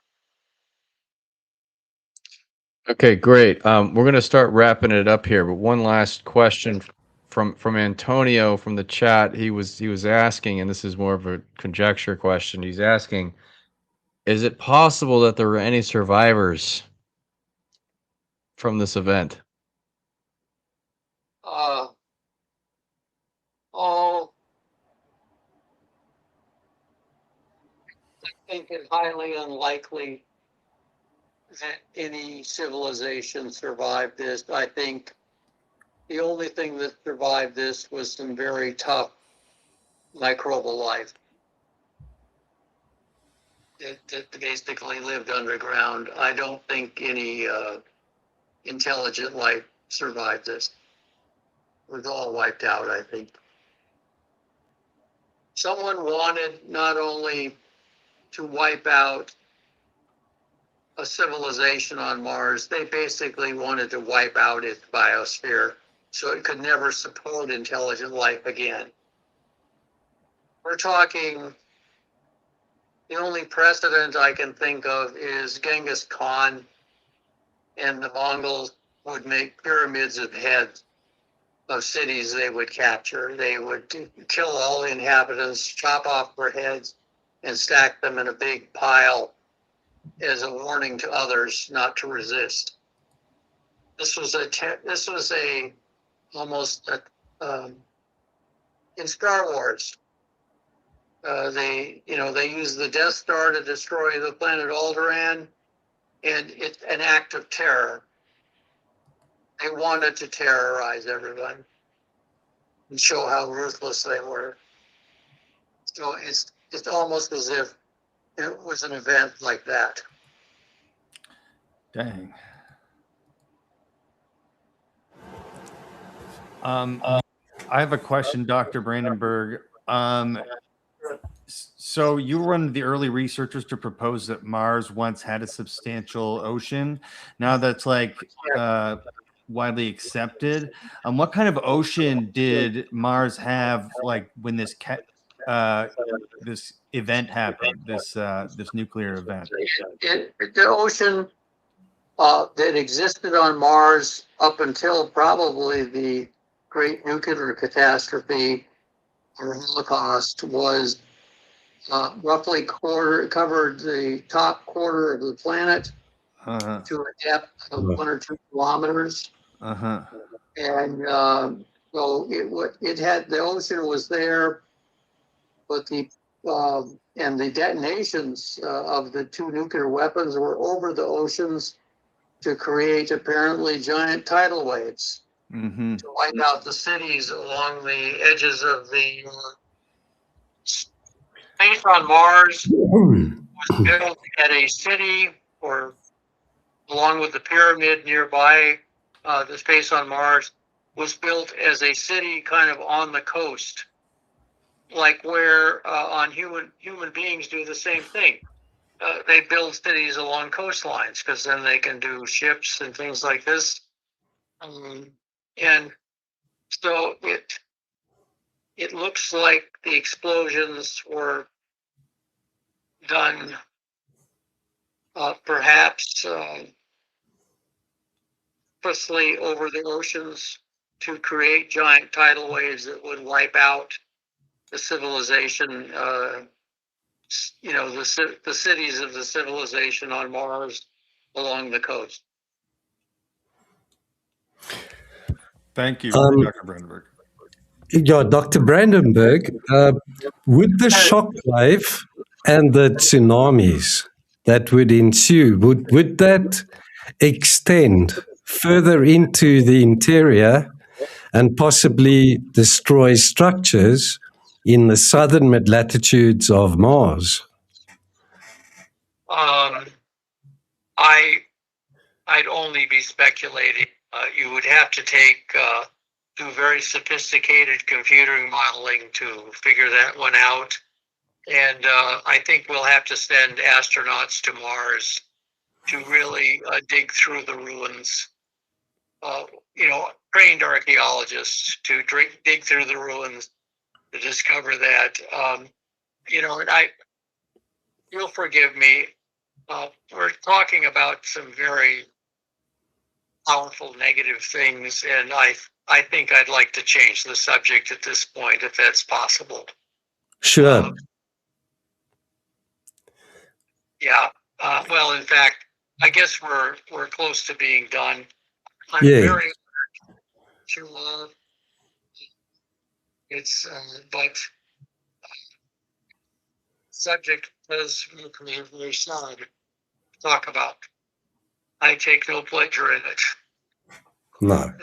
Okay, great. We're going to start wrapping it up here, but one last question from Antonio from the chat. He was asking, and this is more of a conjecture question. He's asking, is it possible that there were any survivors from this event? I think it's highly unlikely that any civilization survived this. I think the only thing that survived this was some very tough microbial life that basically lived underground. I don't think any intelligent life survived this. It was all wiped out, I think. Someone wanted not only to wipe out a civilization on Mars, they basically wanted to wipe out its biosphere so it could never support intelligent life again. We're talking, the only precedent I can think of is Genghis Khan and the Mongols would make pyramids of heads of cities they would capture. They would kill all the inhabitants, chop off their heads, and stack them in a big pile as a warning to others not to resist. This was almost in Star Wars. They used the Death Star to destroy the planet Alderaan, and it's an act of terror. They wanted to terrorize everyone and show how ruthless they were. So it's almost as if it was an event like that. Dang. I have a question, Dr. Brandenburg. So you were one of the early researchers to propose that Mars once had a substantial ocean. Now that's widely accepted. What kind of ocean did Mars have, like when this this event happened? This nuclear event. The ocean that existed on Mars up until probably the Great Nuclear Catastrophe or Holocaust was roughly covered the top quarter of the planet to a depth of 1 or 2 kilometers. And so it had, the ocean was there, but and the detonations of the 2 nuclear weapons were over the oceans to create apparently giant tidal waves to wipe out the cities along the edges of the space on Mars was built at a city, or along with the pyramid nearby. The space on Mars was built as a city kind of on the coast, like where on human beings do the same thing. They build cities along coastlines because then they can do ships and things like this. And so it looks like the explosions were done perhaps purposely over the oceans to create giant tidal waves that would wipe out the civilization, the cities of the civilization on Mars along the coast. Thank you, Dr. Brandenburg. Yeah, Dr. Brandenburg, would the shockwave and the tsunamis that would ensue, would that extend further into the interior and possibly destroy structures in the southern mid-latitudes of Mars? I'd only be speculating. You would have to do very sophisticated computer modeling to figure that one out. And I think we'll have to send astronauts to Mars to really dig through the ruins. Trained archaeologists to dig through the ruins to discover that. And you'll forgive me. We're talking about some very powerful negative things, and I think I'd like to change the subject at this point, if that's possible. Sure. Well, in fact, I guess we're close to being done. I'm Yeah. very to but subject does make me very sad to talk about. I take no pleasure in it. No.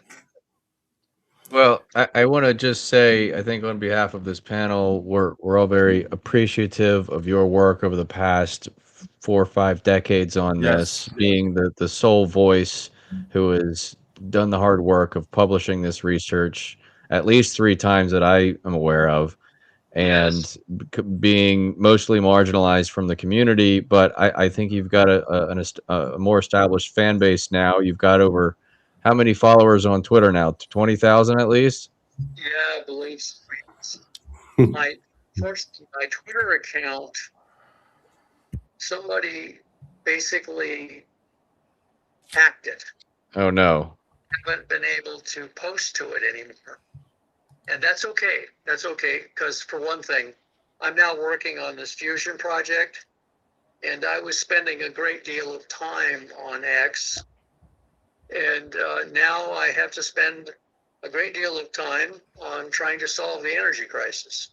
Well, I want to just say, I think on behalf of this panel, we're all very appreciative of your work over the past 4 or 5 decades on this, being the sole voice who has done the hard work of publishing this research at least 3 times that I am aware of, and being mostly marginalized from the community. But I think you've got a more established fan base now. You've got over how many followers on Twitter now? 20,000 at least? Yeah, I believe so. my Twitter account, somebody basically hacked it. Oh, no. I haven't been able to post to it anymore. And that's okay. That's okay, because for one thing, I'm now working on this fusion project, and I was spending a great deal of time on X. And now I have to spend a great deal of time on trying to solve the energy crisis.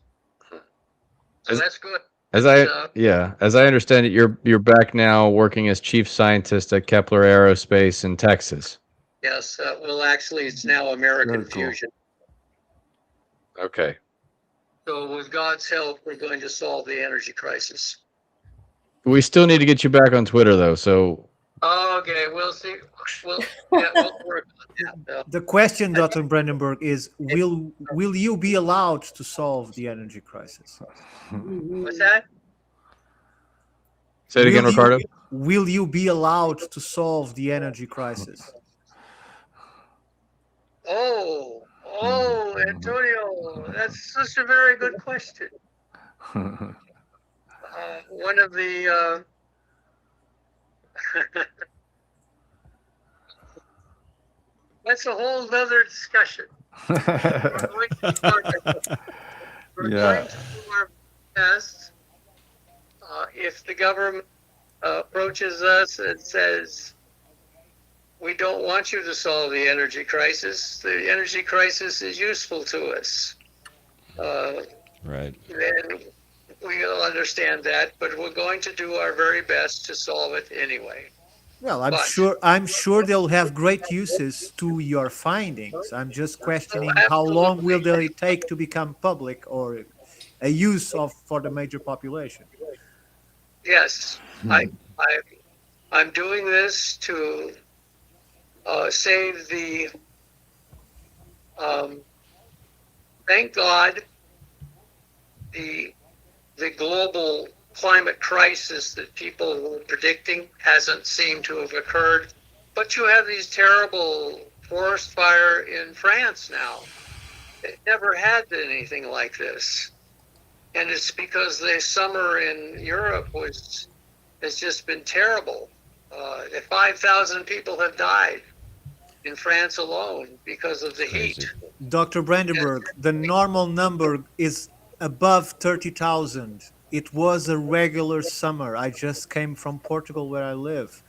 So that's good. As I understand it, you're back now working as chief scientist at Kepler Aerospace in Texas. Yes. Well, actually, it's now American Fusion. Okay. So with God's help, we're going to solve the energy crisis. We still need to get you back on Twitter, though. So. Okay, we'll see. We'll work on that. The question, Dr. Brandenburg, is will you be allowed to solve the energy crisis? What's that? Say it again, Ricardo. Will you be allowed to solve the energy crisis? Oh, Antonio, that's such a very good question. One of the that's a whole other discussion. We're going to do our best. If the government approaches us and says, we don't want you to solve the energy crisis is useful to us. Right. Then we'll understand that, but we're going to do our very best to solve it anyway. Well, I'm sure they'll have great uses to your findings. I'm just questioning how long will they take to become public or a use for the major population. Yes, I'm doing this to save the. Thank God, the global climate crisis that people were predicting hasn't seemed to have occurred. But you have these terrible forest fire in France now. They never had anything like this. And it's because the summer in Europe has just been terrible. 5,000 people have died in France alone because of the heat. Dr. Brandenburg, the normal number is above 30,000. It was a regular summer. I just came from Portugal where I live.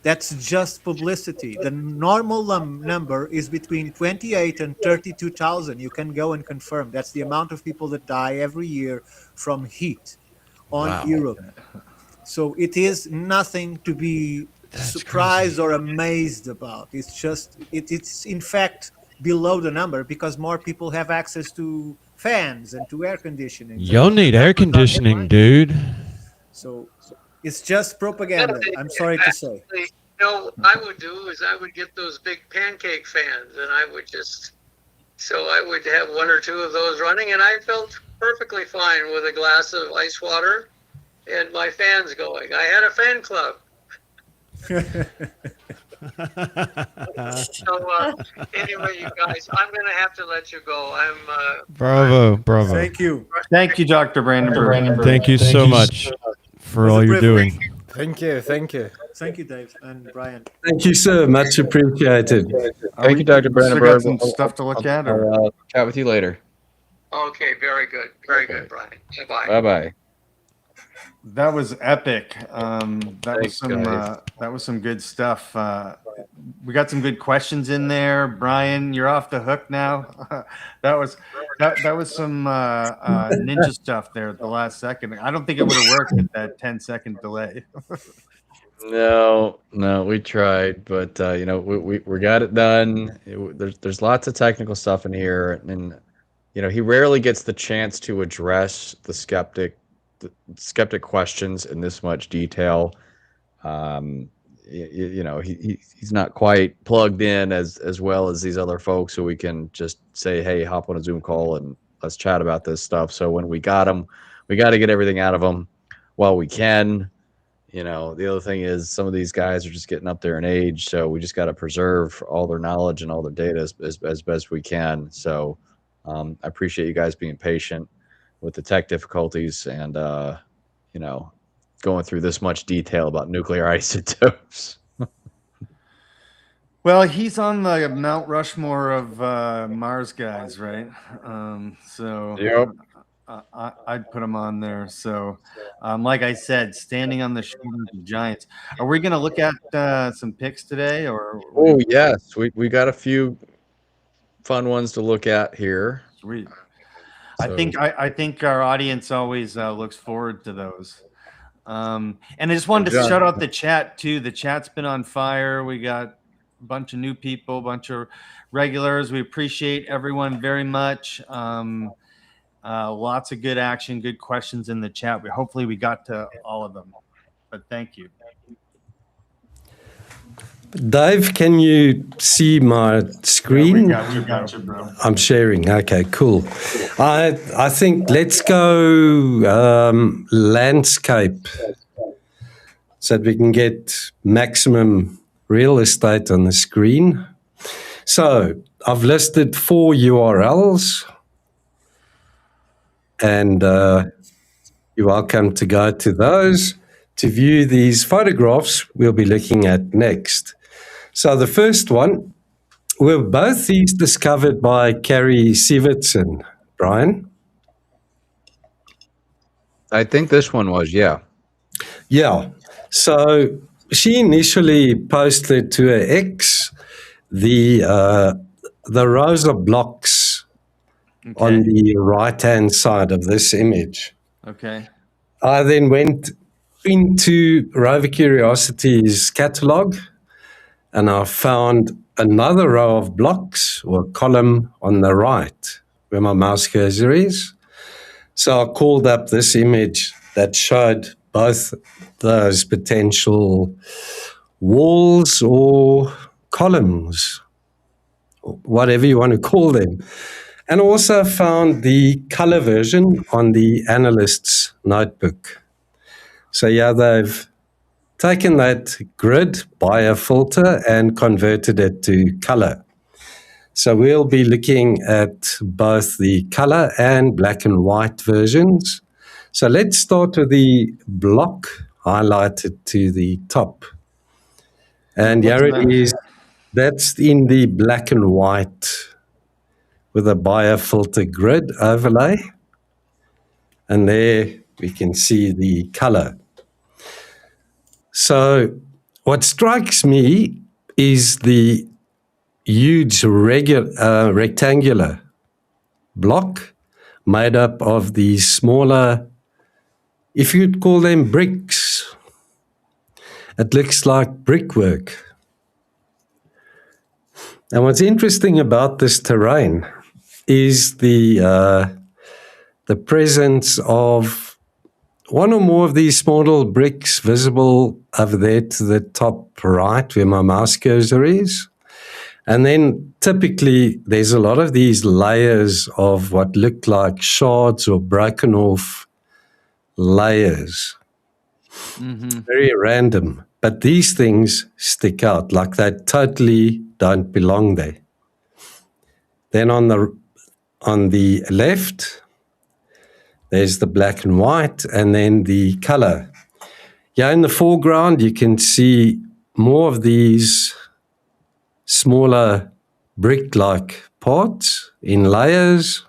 That's just publicity. The normal number is between 28 and 32,000. You can go and confirm. That's the amount of people that die every year from heat on Europe. So it is nothing to be surprised or amazed about. It's just, it's in fact below the number because more people have access to fans and to air conditioning. Y'all need air conditioning, dude. So it's just propaganda. I'm sorry to say. You know, what I would do is I would get those big pancake fans and I would I would have one or two of those running and I felt perfectly fine with a glass of ice water and my fans going. I had a fan club. So anyway, you guys, I'm going to have to let you go. Bravo. Thank you. Thank you, Dr. Brandenburg. Thank you so much for all you're doing. Thank you. Thank you, Dave and Brian. Thank you, sir. Much appreciated. Thank you, Dr. Still Brandenburg. got some stuff to look at. I'll chat with you later. Okay, very good. Very good, Brian. Bye-bye. Bye-bye. That was epic. Thanks, guys. That was some good stuff. We got some good questions in there. Brian, you're off the hook now. that was some ninja stuff there at the last second. I don't think it would have worked at that 10-second delay. No, we tried, but we got it done. There's lots of technical stuff in here, and he rarely gets the chance to address the skeptic questions in this much detail. He's not quite plugged in as well as these other folks, so we can just say, hey, hop on a Zoom call and let's chat about this stuff. So when we got them, we got to get everything out of them while we can. The other thing is some of these guys are just getting up there in age, so we just got to preserve all their knowledge and all their data as best we can. So I appreciate you guys being patient with the tech difficulties and going through this much detail about nuclear isotopes. Well, he's on the Mount Rushmore of Mars guys, right? Yep. I'd put him on there. So, like I said, standing on the shoulders of giants. Are we going to look at some picks today? Or oh yes, we got a few fun ones to look at here. Sweet. So, I think our audience always looks forward to those. And I just wanted to shout out the chat too. The chat's been on fire. We got a bunch of new people, a bunch of regulars. We appreciate everyone very much. Lots of good action, good questions in the chat. Hopefully we got to all of them, but thank you. Dave, can you see my screen? Yeah, we got you, bro. I'm sharing. Okay, cool. I think let's go landscape so that we can get maximum real estate on the screen. So I've listed 4 URLs and you're welcome to go to those to view these photographs we'll be looking at next. So the first one, were both these discovered by Carrie Sievertson, Brian? I think this one was, yeah. Yeah. So she initially posted to her ex the rows of blocks on the right-hand side of this image. Okay. I then went into Rover Curiosity's catalog and I found another row of blocks or column on the right where my mouse cursor is. So I called up this image that showed both those potential walls or columns, whatever you want to call them. And also found the color version on the analyst's notebook. So yeah, they've taken that grid by a filter and converted it to color. So we'll be looking at both the color and black and white versions. So let's start with the block highlighted to the top. And here it is. That's in the black and white with a biofilter grid overlay. And there we can see the color. So what strikes me is the huge rectangular block made up of these smaller, if you'd call them bricks. It looks like brickwork. And what's interesting about this terrain is the presence of one or more of these small little bricks visible over there to the top right where my mouse cursor is. And then typically there's a lot of these layers of what look like shards or broken off layers. Very random. But these things stick out like they totally don't belong there. Then on the left, there's the black and white, and then the color. Yeah, in the foreground, you can see more of these smaller brick-like parts in layers.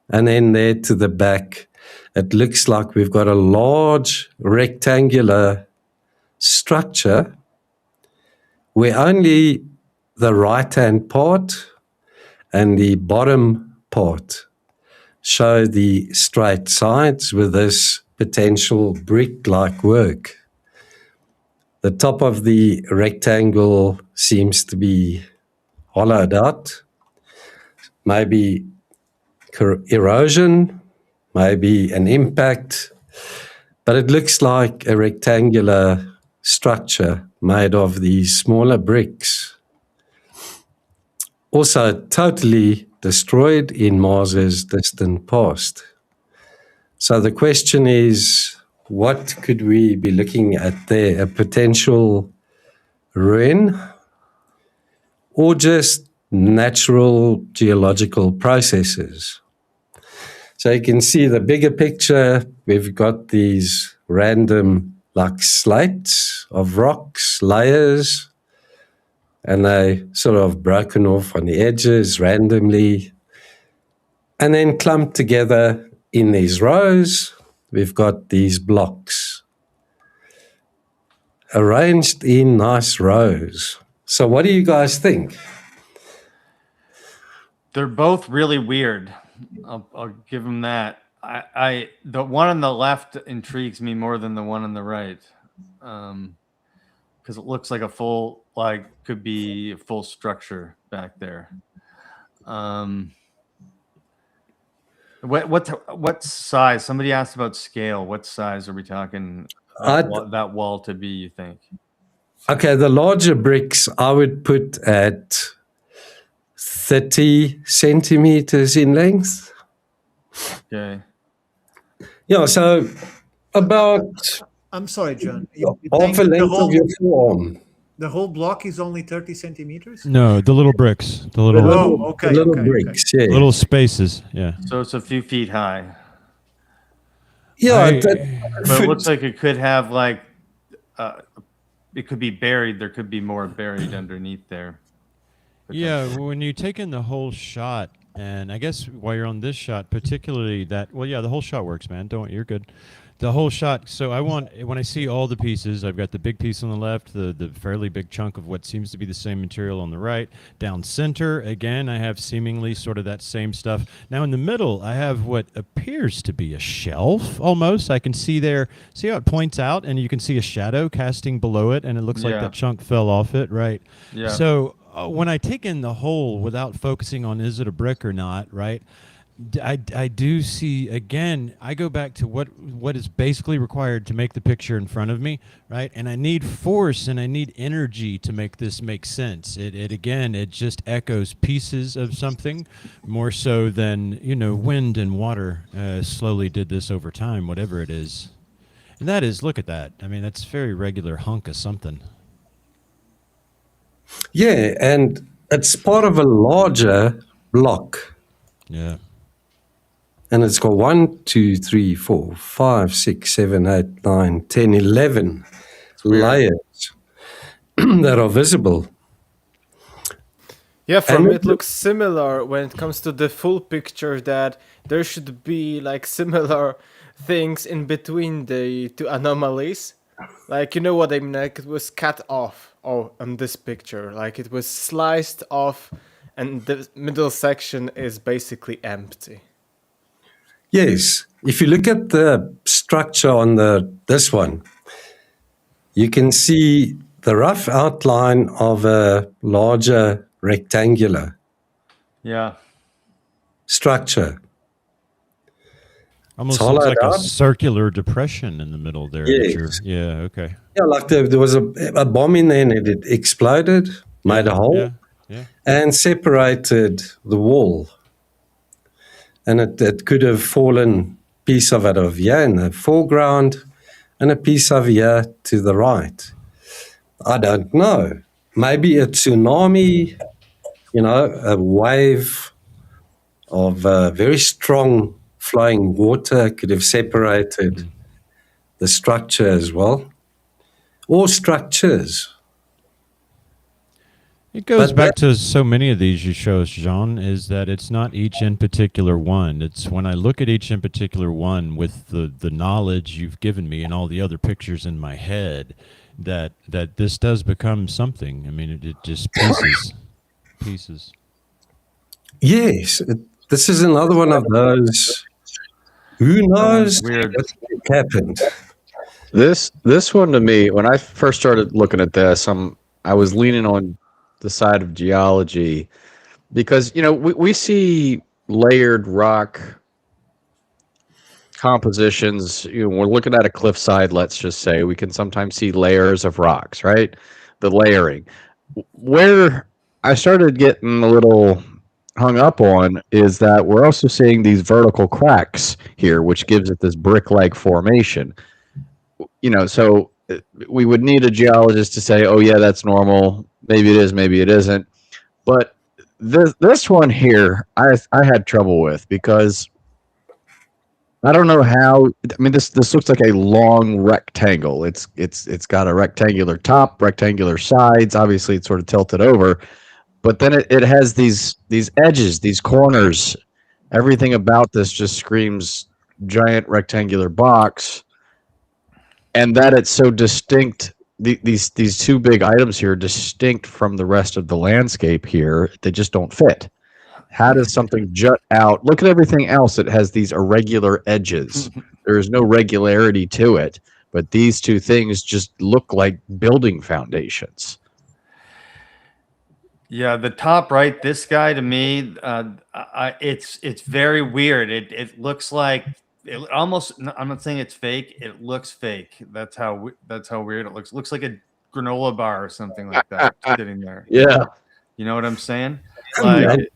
And then there to the back, it looks like we've got a large rectangular structure where only the right-hand part and the bottom part show the straight sides with this potential brick-like work. The top of the rectangle seems to be hollowed out, maybe erosion, maybe an impact, but it looks like a rectangular structure made of these smaller bricks. Also totally destroyed in Mars's distant past. So the question is, what could we be looking at there? A potential ruin or just natural geological processes? So you can see the bigger picture. We've got these random like slates of rocks, layers, and they sort of broken off on the edges randomly and then clumped together in these rows. We've got these blocks arranged in nice rows. So what do you guys think? They're both really weird. I'll give them that. The one on the left intrigues me more than the one on the right, because it looks like could be a full structure back there. What size? Somebody asked about scale. What size are we talking that wall to be, you think? Okay, the larger bricks I would put at 30 centimeters in length. Okay. Yeah, so about I'm sorry, John. half a length of your forearm. The whole block is only 30 centimeters? No, the little bricks. The little bricks, yeah. Little spaces, yeah. So it's a few feet high. Yeah, but it looks like it could have like it could be buried. There could be more buried underneath there. Yeah, when you take in the whole shot, and I guess while you're on this shot, particularly that, well, yeah, the whole shot works, man. You're good. The whole shot. So when I see all the pieces, I've got the big piece on the left, the fairly big chunk of what seems to be the same material on the right. Down center, again, I have seemingly sort of that same stuff. Now in the middle, I have what appears to be a shelf almost. I can see see how it points out, and you can see a shadow casting below it, and it looks like that chunk fell off it, right? Yeah. So when I take in the whole without focusing on is it a brick or not, right? I do see, again, I go back to what is basically required to make the picture in front of me, right? And I need force and I need energy to make this make sense. It just echoes pieces of something more so than, wind and water slowly did this over time, whatever it is. And that is, look at that. I mean, that's a very regular hunk of something. Yeah, and it's part of a larger block. Yeah. And it's got 1, 2, 3, 4, 5, 6, 7, 8, 9, 10, 11 layers that are visible. Yeah, for me it looks similar when it comes to the full picture, that there should be like similar things in between the two anomalies. Like, you know what I mean? Like it was cut off on this picture. Like it was sliced off and the middle section is basically empty. Yes, if you look at the structure on this one, you can see the rough outline of a larger rectangular structure. Almost looks like a circular depression in the middle there. Yes. Yeah, okay. Yeah, like there was a bomb in there and it exploded, made a hole, and separated the wall. And it could have fallen piece of it over here in the foreground and a piece over here to the right. I don't know. Maybe a tsunami, a wave of very strong flowing water could have separated the structure as well. Or structures. It goes back to so many of these you show us, Jean, is that it's not each in particular one. It's when I look at each in particular one with the knowledge you've given me and all the other pictures in my head, that this does become something. I mean, it just pieces. Yes, this is another one of those. Who knows what happened? This one to me, when I first started looking at this, I was leaning on the side of geology because we see layered rock compositions. We're looking at a cliffside, let's just say, we can sometimes see layers of rocks, right? The layering. Where I started getting a little hung up on is that we're also seeing these vertical cracks here, which gives it this brick-like formation. So we would need a geologist to say, oh yeah, that's normal. Maybe it is, maybe it isn't. But this one here, I had trouble with because I don't know how. I mean, this looks like a long rectangle. It's got a rectangular top, rectangular sides. Obviously, it's sort of tilted over, but then it has these edges, these corners. Everything about this just screams giant rectangular box, and that it's so distinct. These two big items here are distinct from the rest of the landscape here. They just don't fit. How does something jut out? Look at everything else. It has these irregular edges. There is no regularity to it, but these two things just look like building foundations. Yeah, the top right, this guy to me, it's very weird. It looks like it almost. I'm not saying it's fake. It looks fake. That's how weird it looks. Looks like a granola bar or something like that sitting there. Yeah, you know what I'm saying? Like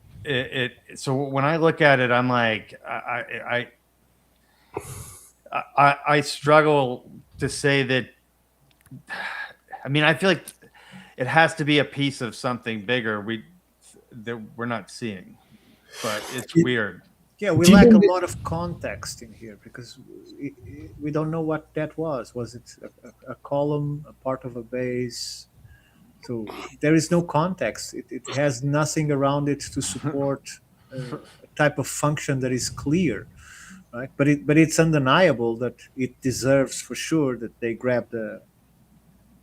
So when I look at it, I'm like, I struggle to say that. I mean, I feel like it has to be a piece of something bigger that we're not seeing, but it's weird. Yeah, we Do you lack a think- lot of context in here because we don't know what that was. Was it a column, a part of a base? So there is no context. It has nothing around it to support a type of function that is clear, right? But it's undeniable that it deserves for sure that they grab the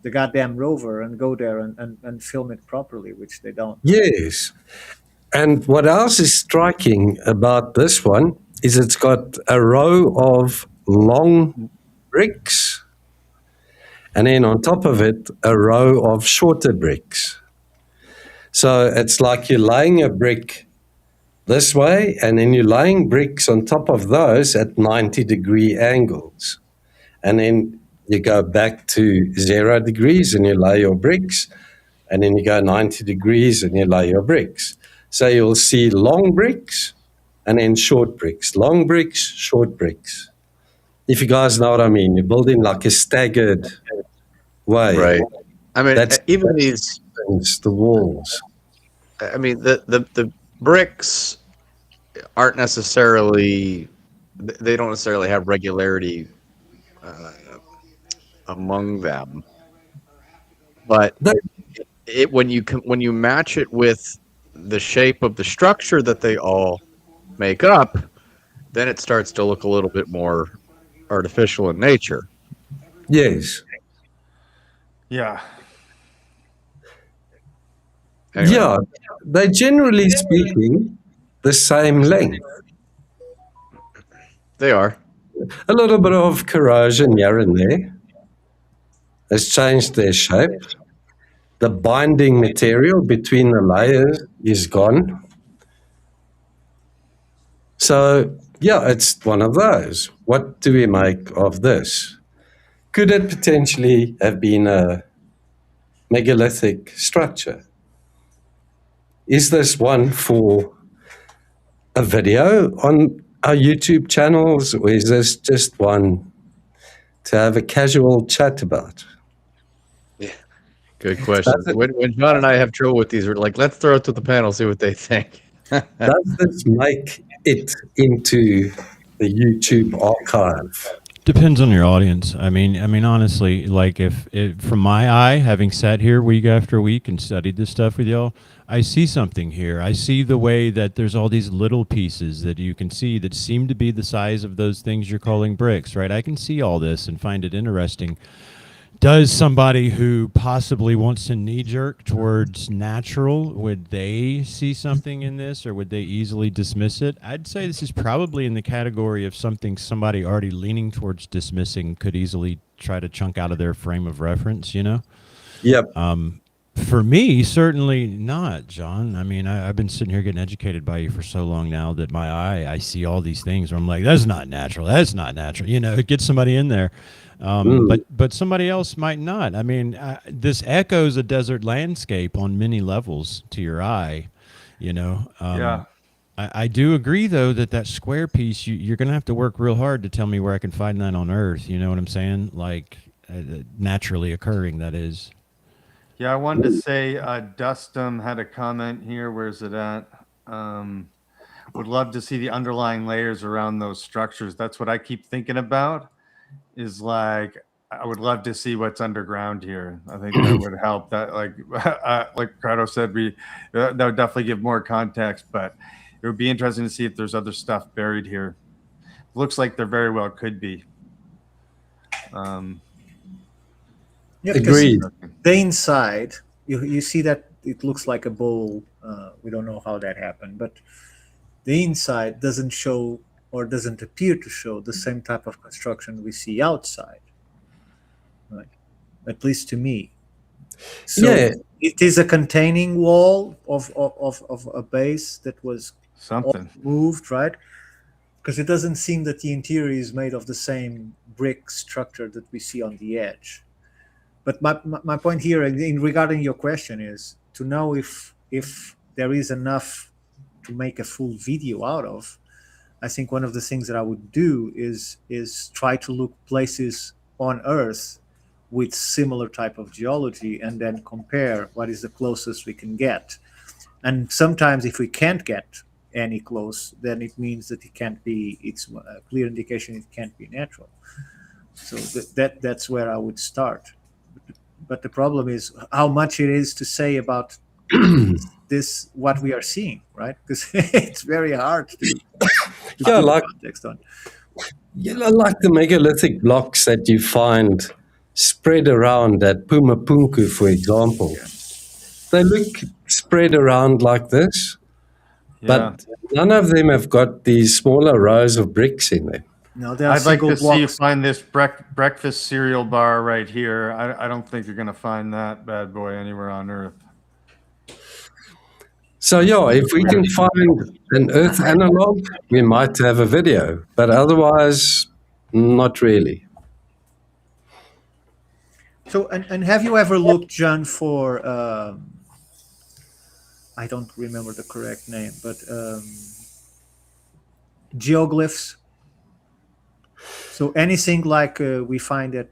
goddamn rover and go there and film it properly, which they don't. Yes. And what else is striking about this one is it's got a row of long bricks, and then on top of it, a row of shorter bricks. So it's like you're laying a brick this way, and then you're laying bricks on top of those at 90-degree angles. And then you go back to 0 degrees and you lay your bricks, and then you go 90 degrees and you lay your bricks. So you'll see long bricks and then short bricks, long bricks, short bricks. If you guys know what I mean, you're building like a staggered way. Right. I mean, That's even these, the walls. I mean, the bricks aren't necessarily, they don't necessarily have regularity among them. But when you match it with the shape of the structure that they all make up, then it starts to look a little bit more artificial in nature. Yes. Yeah. Anyway. Yeah, they generally speaking the same length. They are. A little bit of corrosion here and there has changed their shape. The binding material between the layers is gone. So, yeah, it's one of those. What do we make of this? Could it potentially have been a megalithic structure? Is this one for a video on our YouTube channels, or is this just one to have a casual chat about? Good question. When John and I have trouble with these, we're like, let's throw it to the panel, see what they think. Does this make it into the YouTube archive? Depends on your audience. I mean, honestly, like if from my eye, having sat here week after week and studied this stuff with y'all, I see something here. I see the way that there's all these little pieces that you can see that seem to be the size of those things you're calling bricks, right? I can see all this and find it interesting. Does somebody who possibly wants to knee-jerk towards natural, would they see something in this, or would they easily dismiss it? I'd say this is probably in the category of something somebody already leaning towards dismissing could easily try to chunk out of their frame of reference, you know? Yep. For me, certainly not, John. I mean, I've been sitting here getting educated by you for so long now that my eye, I see all these things where I'm like, that's not natural. That's not natural. You know, it gets somebody in there. But somebody else might not. I mean, this echoes a desert landscape on many levels to your eye, you know. Yeah. I do agree, though, that square piece, you're going to have to work real hard to tell me where I can find that on Earth. You know what I'm saying? Like, naturally occurring, that is. Yeah, I wanted to say Dustum had a comment here. Where's it at? Would love to see the underlying layers around those structures. That's what I keep thinking about. Is like I would love to see what's underground here. I think that would help. That like Crowdo said, that would definitely give more context. But it would be interesting to see if there's other stuff buried here. Looks like there very well could be. Yeah, Agreed. The inside, you see that it looks like a bowl. We don't know how that happened, but the inside doesn't show or doesn't appear to show the same type of construction we see outside, right? At least to me. So Yeah. it is a containing wall of a base that was Something moved, right? Because it doesn't seem that the interior is made of the same brick structure that we see on the edge. But my point here, in regarding your question, is to know if there is enough to make a full video out of. I think one of the things that I would do is try to look places on Earth with similar type of geology and then compare what is the closest we can get. And sometimes if we can't get any close, then it means that it can't be. It's a clear indication it can't be natural. So that's where I would start. But the problem is how much it is to say about this, what we are seeing, right? Because it's very hard to put context on. Like the megalithic blocks that you find spread around at Pumapunku, for example. They look spread around like this, but none of them have got these smaller rows of bricks in them. No, there are I'd like to single see you blocks. find this breakfast cereal bar right here. I don't think you're going to find that bad boy anywhere on Earth. So yeah, if we can find an Earth analog, we might have a video, but otherwise, not really. So, and have you ever looked, John, for I don't remember the correct name, but geoglyphs? So anything like we find at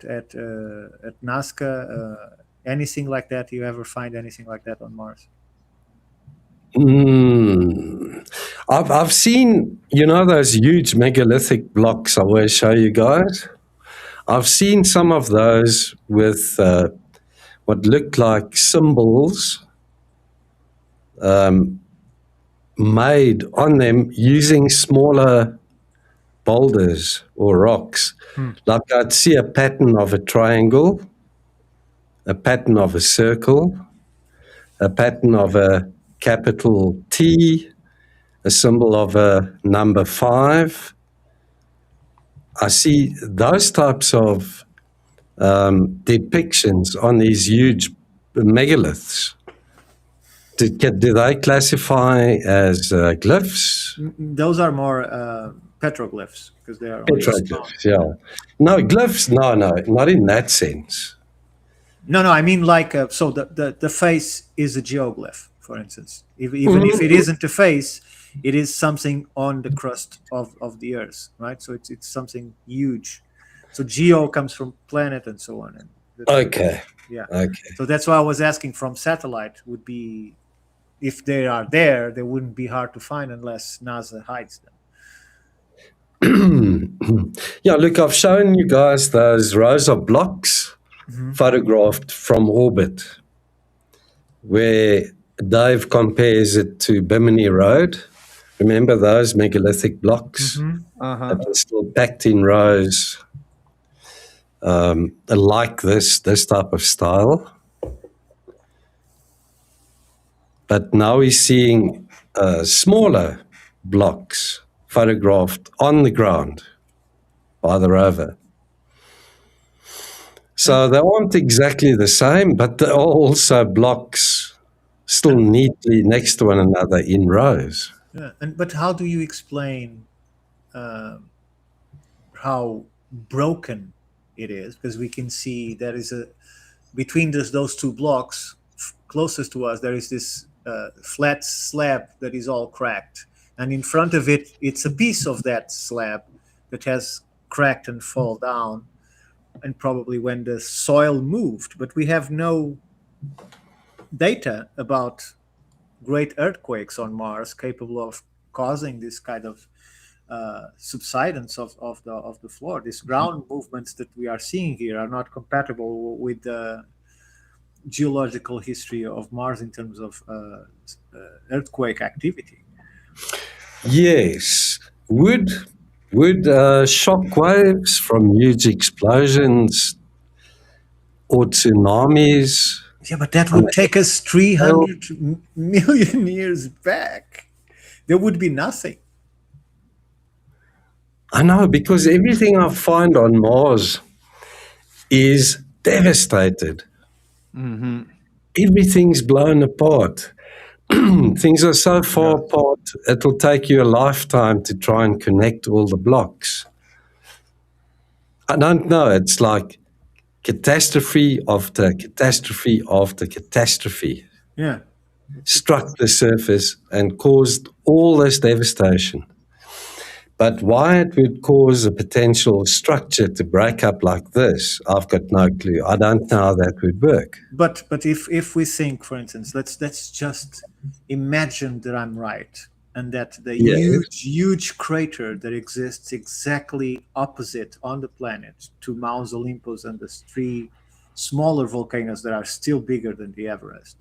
Nazca, anything like that? You ever find anything like that on Mars? I've seen, those huge megalithic blocks I always show you guys. I've seen some of those with what looked like symbols made on them using smaller boulders or rocks. Like I'd see a pattern of a triangle, a pattern of a circle, a pattern of a capital T, a symbol of a number 5. I see those types of depictions on these huge megaliths. Do they classify as glyphs? Those are more petroglyphs because they are Petroglyphs, yeah. No, glyphs, no, not in that sense. No, I mean like, so the face is a geoglyph, for instance. Even if it isn't a face, it is something on the crust of the Earth, right? So it's something huge. So geo comes from planet and so on. And Okay. Yeah. Okay. So that's why I was asking from satellite would be, if they are there, they wouldn't be hard to find unless NASA hides them. Yeah, look, I've shown you guys those rows of blocks photographed from orbit, where Dave compares it to Bimini Road. Remember those megalithic blocks that are still packed in rows, like this type of style. But now we're seeing smaller blocks photographed on the ground by the rover. So they aren't exactly the same, but they're also blocks still neatly next to one another in rows. Yeah, but how do you explain how broken it is? Because we can see there is between those two blocks closest to us, there is this flat slab that is all cracked. And in front of it, it's a piece of that slab that has cracked and fall down, and probably when the soil moved. But we have no data about great earthquakes on Mars capable of causing this kind of subsidence of the floor. These ground movements that we are seeing here are not compatible with the geological history of Mars in terms of earthquake activity. Yes. Would shock waves from huge explosions or tsunamis? Yeah, but that would take us 300 million years back. There would be nothing. I know, because everything I find on Mars is devastated. Everything's blown apart. Things are so far apart, it'll take you a lifetime to try and connect all the blocks. I don't know. It's like catastrophe after catastrophe after catastrophe struck the surface and caused all this devastation. But why it would cause a potential structure to break up like this, I've got no clue. I don't know how that would work. But if we think, for instance, let's just imagine that I'm right, and that the Yes. huge crater that exists exactly opposite on the planet to Mount Olympus and the 3 smaller volcanoes that are still bigger than the Everest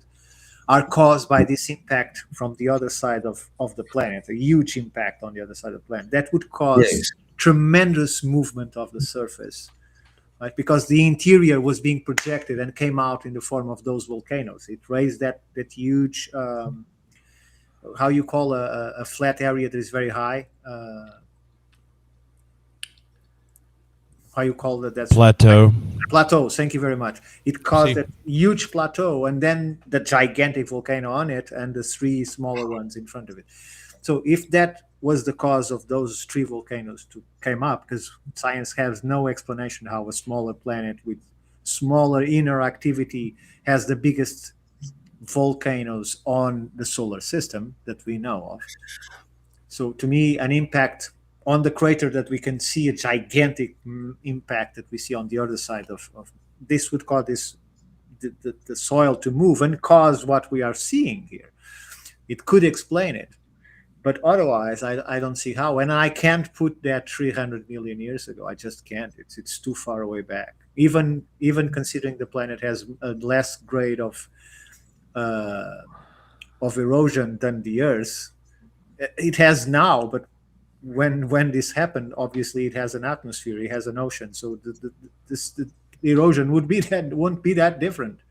are caused by this impact from the other side of the planet, a huge impact on the other side of the planet. That would cause Yes. tremendous movement of the surface, right? Because the interior was being projected and came out in the form of those volcanoes. It raised that huge, how you call a flat area that is very high? How you call that? That's Plateau. Plateau. Thank you very much. It caused See. that huge plateau, and then the gigantic volcano on it, and the 3 smaller ones in front of it. So, if that was the cause of those 3 volcanoes to came up, because science has no explanation how a smaller planet with smaller inner activity has the biggest volcanoes on the solar system that we know of. So, to me, an impact on the crater that we can see, a gigantic impact that we see on the other side of this would cause the soil to move and cause what we are seeing here. It could explain it, but otherwise I don't see how. And I can't put that 300 million years ago. I just can't. It's too far away back. Even considering the planet has a less grade of erosion than the Earth, it has now, but when this happened, obviously it has an atmosphere, it has an ocean, so the erosion won't be that different.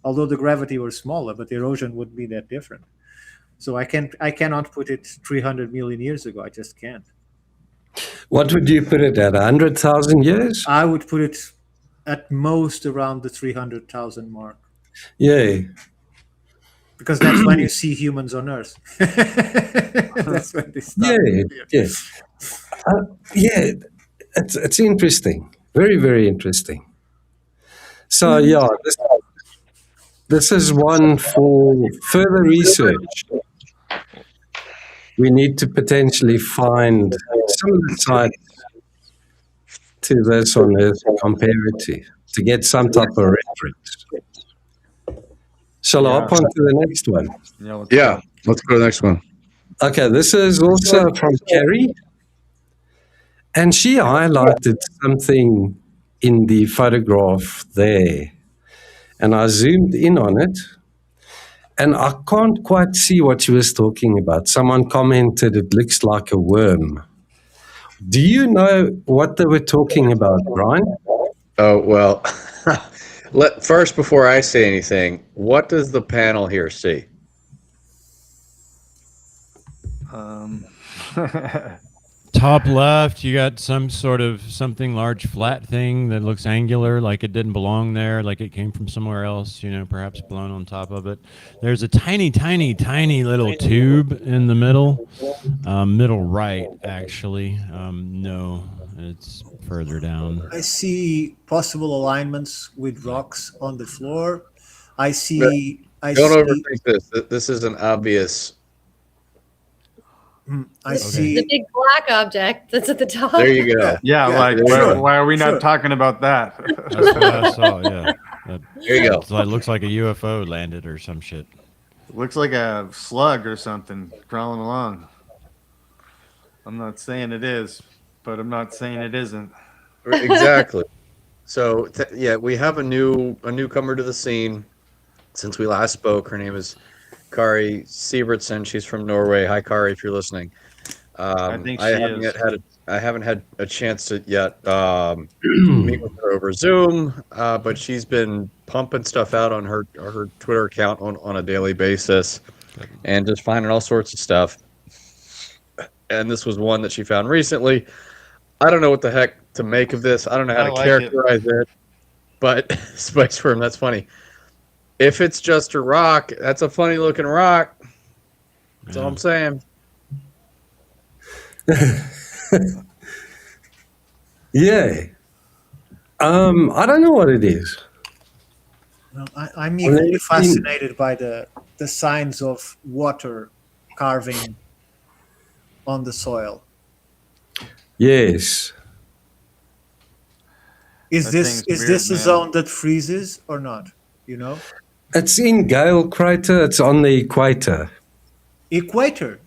Although the gravity was smaller, but the erosion wouldn't be that different. So I cannot put it 300 million years ago. I just can't. What would you put it at? 100,000 years? I would put it at most around the 300,000 mark. Yeah. Because that's when you see humans on Earth. That's when they start. Yeah. Yeah. It's interesting. Very, very interesting. So yeah, this is one for further research. We need to potentially find some of the sites to this on Earth and compare it to get some type of reference. Shall I hop on to the next one? Yeah, let's go to the next one. Okay, this is also from Carrie. And she highlighted something in the photograph there. And I zoomed in on it. And I can't quite see what she was talking about. Someone commented it looks like a worm. Do you know what they were talking about, Brian? Oh, well, first, before I say anything, what does the panel here see? Top left, you got some sort of something large flat thing that looks angular, like it didn't belong there, like it came from somewhere else, perhaps blown on top of it. There's a tiny, tiny, tiny little tube in the middle, middle right, actually. No, it's further down. I see possible alignments with rocks on the floor. Don't overthink this. This is an obvious. I see the big black object that's at the top. There you go. Yeah, like why are we not talking about that? That's what I saw, yeah. There you go. So it looks like a UFO landed or some shit. Looks like a slug or something crawling along. I'm not saying it is, but I'm not saying it isn't. Exactly. So we have a newcomer to the scene since we last spoke. Her name is Kari Siebertsen. She's from Norway. Hi, Kari, if you're listening. I haven't had a chance to yet meet with her over Zoom, but she's been pumping stuff out on her Twitter account on a daily basis, and just finding all sorts of stuff. And this was one that she found recently. I don't know what the heck to make of this. I don't know how to characterize it, but Spice Worm, that's funny. If it's just a rock, that's a funny looking rock. That's all I'm saying. Yeah. I don't know what it is. Well, I'm equally fascinated by the signs of water carving on the soil. Yes. Is this a zone that freezes or not? It's in Gale Crater. It's on the equator. Equator.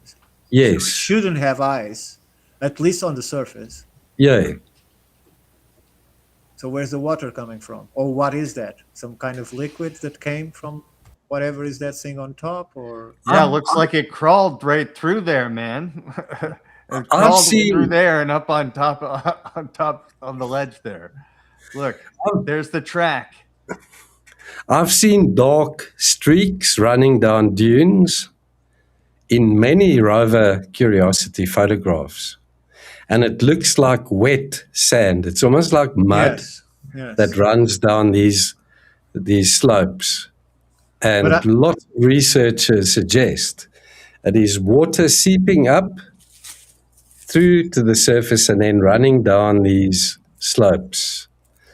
Yes. So it shouldn't have ice, at least on the surface. Yeah. So where's the water coming from? Or what is that? Some kind of liquid that came from whatever is that thing on top? Or Yeah, looks like it crawled right through there, man. It I've crawled seen- through there and up on top of the ledge there. Look, there's the track. I've seen dark streaks running down dunes in many rover Curiosity photographs. And it looks like wet sand. It's almost like mud Yes. that runs down these slopes. And lots of researchers suggest it is water seeping up through to the surface and then running down these slopes.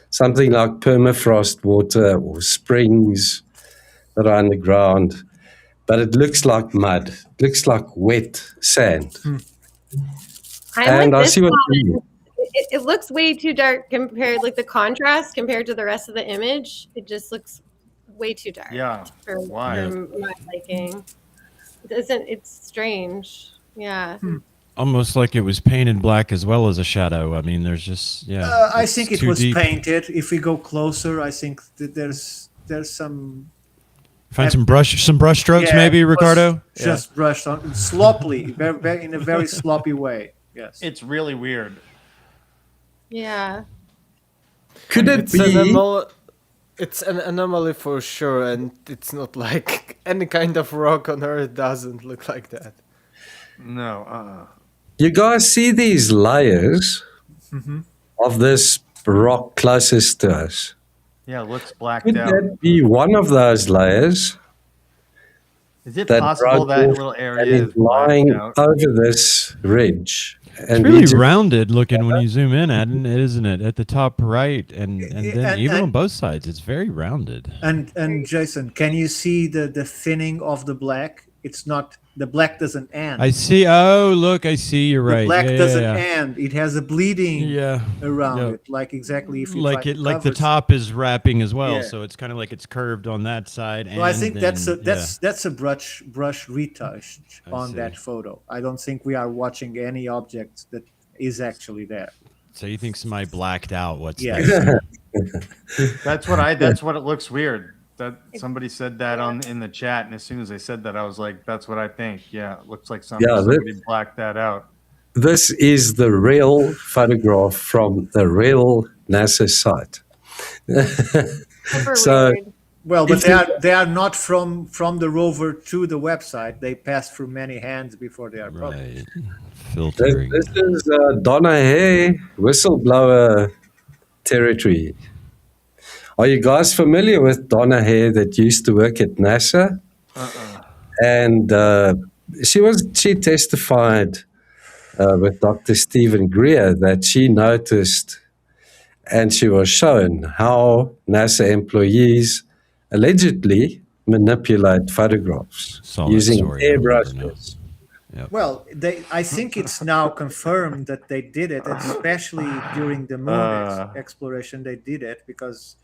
Something like permafrost water or springs that are underground. But it looks like mud. It looks like wet sand. And I see what you mean. It looks way too dark compared, like the contrast compared to the rest of the image. It just looks way too dark. Yeah. For my liking. It's strange. Yeah. Almost like it was painted black as well as a shadow. I mean, there's just I it's think it too was deep. painted. If we go closer, I think that there's some Find some brush strokes, Yeah, maybe, it was Ricardo. just brushed on sloppily, in a very sloppy way. Yes, It's really weird. Yeah. Could it It's be? It's an anomaly for sure, and it's not like any kind of rock on Earth doesn't look like that. No, You guys see these layers of this rock closest to us? Yeah, it looks blacked Could out. that be one of those layers Is it that possible broke that off little and area is is lying blacked out? over this ridge? It's And really these are- rounded looking when you zoom in at it, isn't it? At the top right, and then even on both sides, it's very rounded. and Jason, can you see the thinning of the black? It's not the black doesn't end. I see. Oh, look, I see. You're The right. black yeah, doesn't yeah. end. It has a bleeding Yeah. around it, like exactly if you Like try it, to like the cover top is wrapping as well, Yeah. so it's kind of like it's curved on that side. So I and think then, that's a brush retouch I on see. that photo. I don't think we are watching any object that is actually there. So you think somebody blacked out what's Yeah. there? That's what it looks weird. That somebody said that in the chat, and as soon as they said that, I was like, "That's what I think." Yeah, it looks like somebody blacked that out. This is the real photograph from the real NASA site. Super So- weird. Well, but If they are not from the rover to the website. They pass through many hands before they are published. Right. Filtering. This is Donna Hay whistleblower territory. Are you guys familiar with Donna Hay that used to work at NASA? And she testified with Dr. Stephen Greer that she noticed and she was shown how NASA employees allegedly manipulate photographs Saw that using story, I remember airbrushes. Well, I think it's now confirmed that they did it, and especially during the moon exploration, they did it because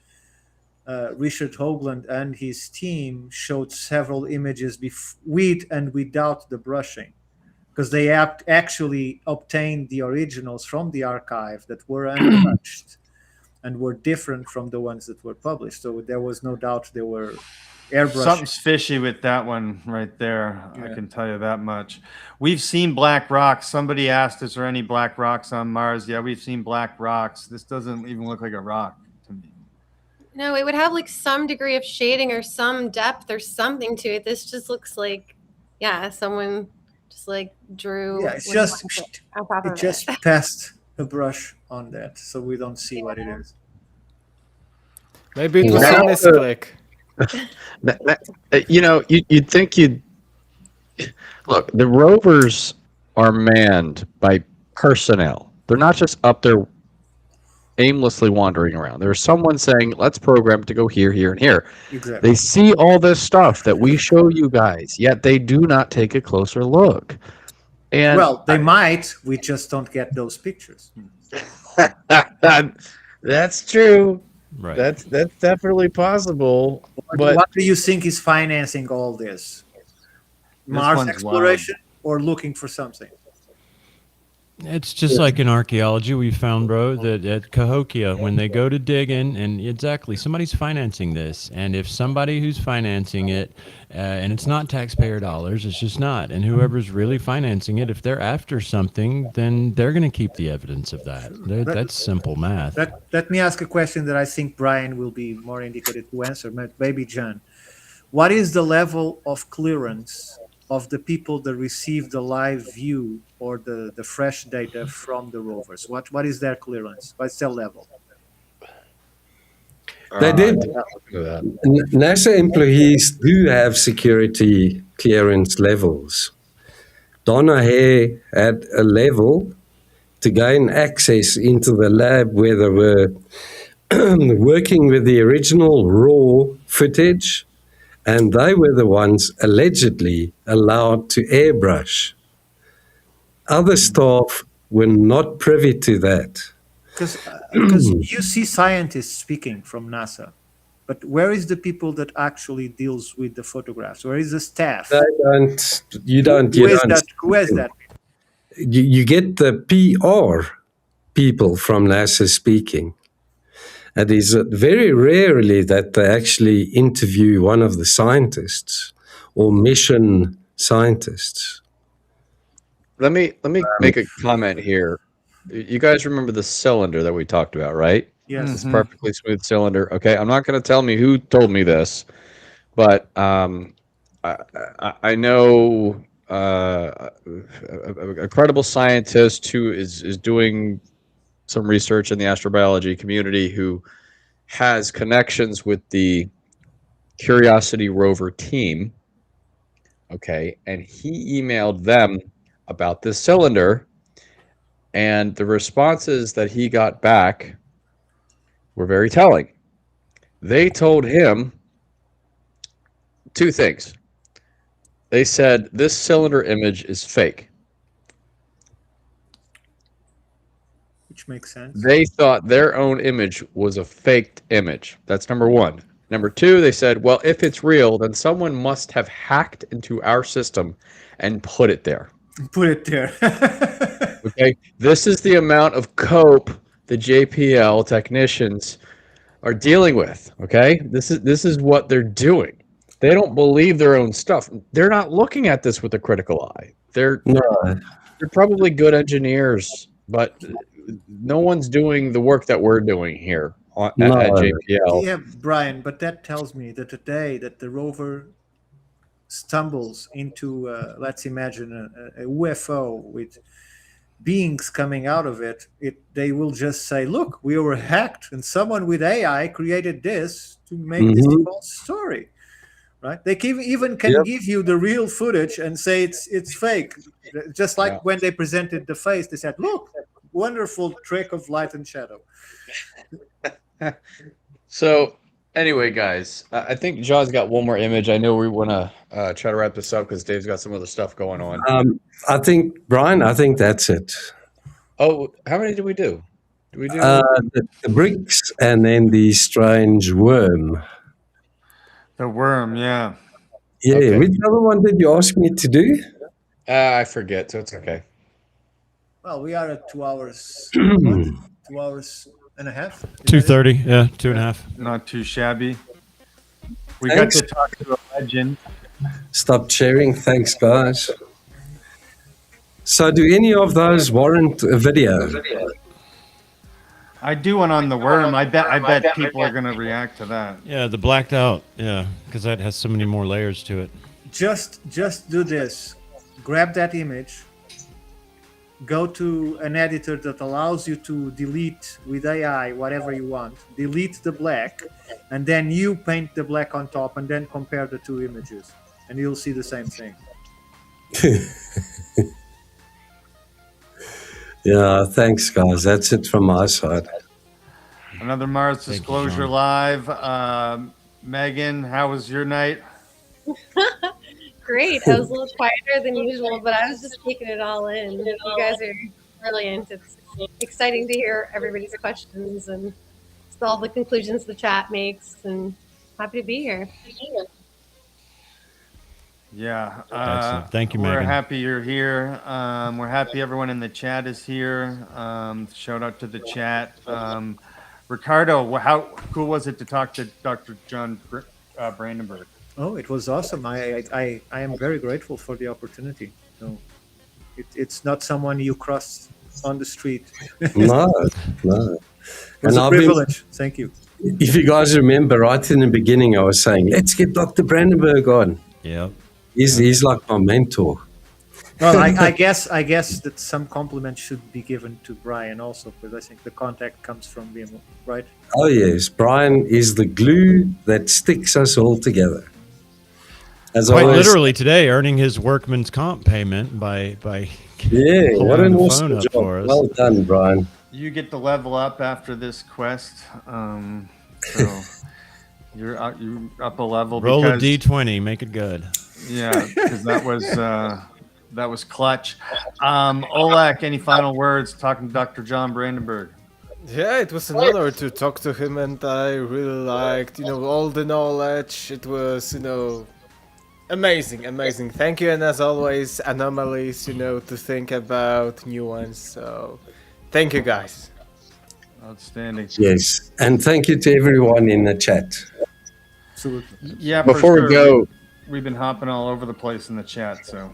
Richard Hoagland and his team showed several images with and without the brushing, because they actually obtained the originals from the archive that were untouched and were different from the ones that were published. So there was no doubt they were airbrushed. Something's fishy with that one right there. Yeah. I can tell you that much. We've seen black rocks. Somebody asked, "Is there any black rocks on Mars?" Yeah, we've seen black rocks. This doesn't even look like a rock to me. No, it would have like some degree of shading or some depth or something to it. This just looks like, someone just like drew. Yeah, it's with just on top it of just it. passed a brush on that, so we don't see what it is. Maybe it was Now, a misclick. You'd think look, the rovers are manned by personnel. They're not just up there aimlessly wandering around. There's someone saying, let's program to go here, here, and here. Exactly. They see all this stuff that we show you guys, yet they do not take a closer look. And Well, they might. We just don't get those pictures. that's true. Right. That's definitely possible. But What do you think is financing all this? Mars one's exploration? or looking for something? It's just like in archaeology, we found, bro, that at Cahokia, when they go to dig in, and exactly, somebody's financing this. And if somebody who's financing it, and it's not taxpayer dollars, it's just not. And whoever's really financing it, if they're after something, then they're going to keep the evidence of that. That's simple math. Let me ask a question that I think Brian will be more indicated to answer, maybe John. What is the level of clearance of the people that receive the live view or the fresh data from the rovers? What is their clearance? What's their level? They did. NASA employees do have security clearance levels. Donna Hare had a level to gain access into the lab where they were working with the original raw footage, and they were the ones allegedly allowed to airbrush. Other staff were not privy to that. Because you see scientists speaking from NASA, but where is the people that actually deals with the photographs? Where is the staff? Who is that? You get the PR people from NASA speaking. It is very rarely that they actually interview one of the scientists or mission scientists. Let me make a comment here. You guys remember the cylinder that we talked about, right? Yes. This perfectly smooth cylinder. Okay, I'm not going to tell me who told me this, but I know a credible scientist who is doing some research in the astrobiology community who has connections with the Curiosity rover team. Okay, and he emailed them about this cylinder, and the responses that he got back were very telling. They told him two things. They said this cylinder image is fake. Which makes sense. They thought their own image was a faked image. That's number one. Number two, they said, well, if it's real, then someone must have hacked into our system and put it there. Put it there. Okay, this is the amount of cope the JPL technicians are dealing with. Okay, this is what they're doing. They don't believe their own stuff. They're not looking at this with a critical eye. They're probably good engineers, but no one's doing the work that we're doing here at JPL. Yeah, Brian, but that tells me that the day that the rover stumbles into, let's imagine, a UFO with beings coming out of it, they will just say, look, we were hacked and someone with AI created this to make this false story. Right? They even can give you the real footage and say it's fake. Just like when they presented the face, they said, look, wonderful trick of light and shadow. So anyway, guys, I think John's got one more image. I know we want to try to wrap this up because Dave's got some other stuff going on. I think, Brian, that's it. Oh, how many did we do? Did we do the bricks and then the strange worm? The worm, yeah. Yeah, Okay. Which other one did you ask me to do? I forget, so it's okay. Well, we are at 2 hours, 2 hours and a half. 2:30, yeah, 2.5. Not too shabby. We Thanks. got to talk to a legend. Stop sharing. Thanks, guys. So do any of those warrant a video? I do one on the worm. I bet people are going to react to that. Yeah, the blacked out. Yeah, because that has so many more layers to it. Just do this. Grab that image. Go to an editor that allows you to delete with AI whatever you want. Delete the black, and then you paint the black on top, and then compare the two images, and you'll see the same thing. Yeah, thanks, guys. That's it from my side. Another Mars Disclosure Live. Megan, how was your night? Great. I was a little quieter than usual, but I was just taking it all in. You guys are brilliant. It's exciting to hear everybody's questions and all the conclusions the chat makes, and happy to be here. Yeah. Excellent. Thank you, We're Megan. happy you're here. We're happy everyone in the chat is here. Shout out to the chat. Ricardo, how cool was it to talk to Dr. John Brandenburg? Oh, it was awesome. I am very grateful for the opportunity. No, it's not someone you cross on the street. No. It's a privilege. Thank you. If you guys remember, right in the beginning, I was saying, let's get Dr. Brandenburg on. Yeah. He's like my mentor. Well, I guess that some compliment should be given to Brian also, because I think the contact comes from him, right? Oh, yes. Brian is the glue that sticks us all together. As Quite always, literally today, earning his workman's comp payment by yeah, what an the phone awesome up job. for us. Well done, Brian. You get to level up after this quest. So you're up a level. Roll a because, D20, make it good. Yeah, because that was clutch. Olek, any final words talking to Dr. John Brandenburg? Yeah, it was an honor to talk to him, and I really liked, all the knowledge. It was, amazing. Thank you, and as always, Anomalies, to think about new ones. So, thank you, guys. Outstanding. Yes. And thank you to everyone in the chat. Absolutely. Yeah, Before we go, we've been hopping all over the place in the chat. So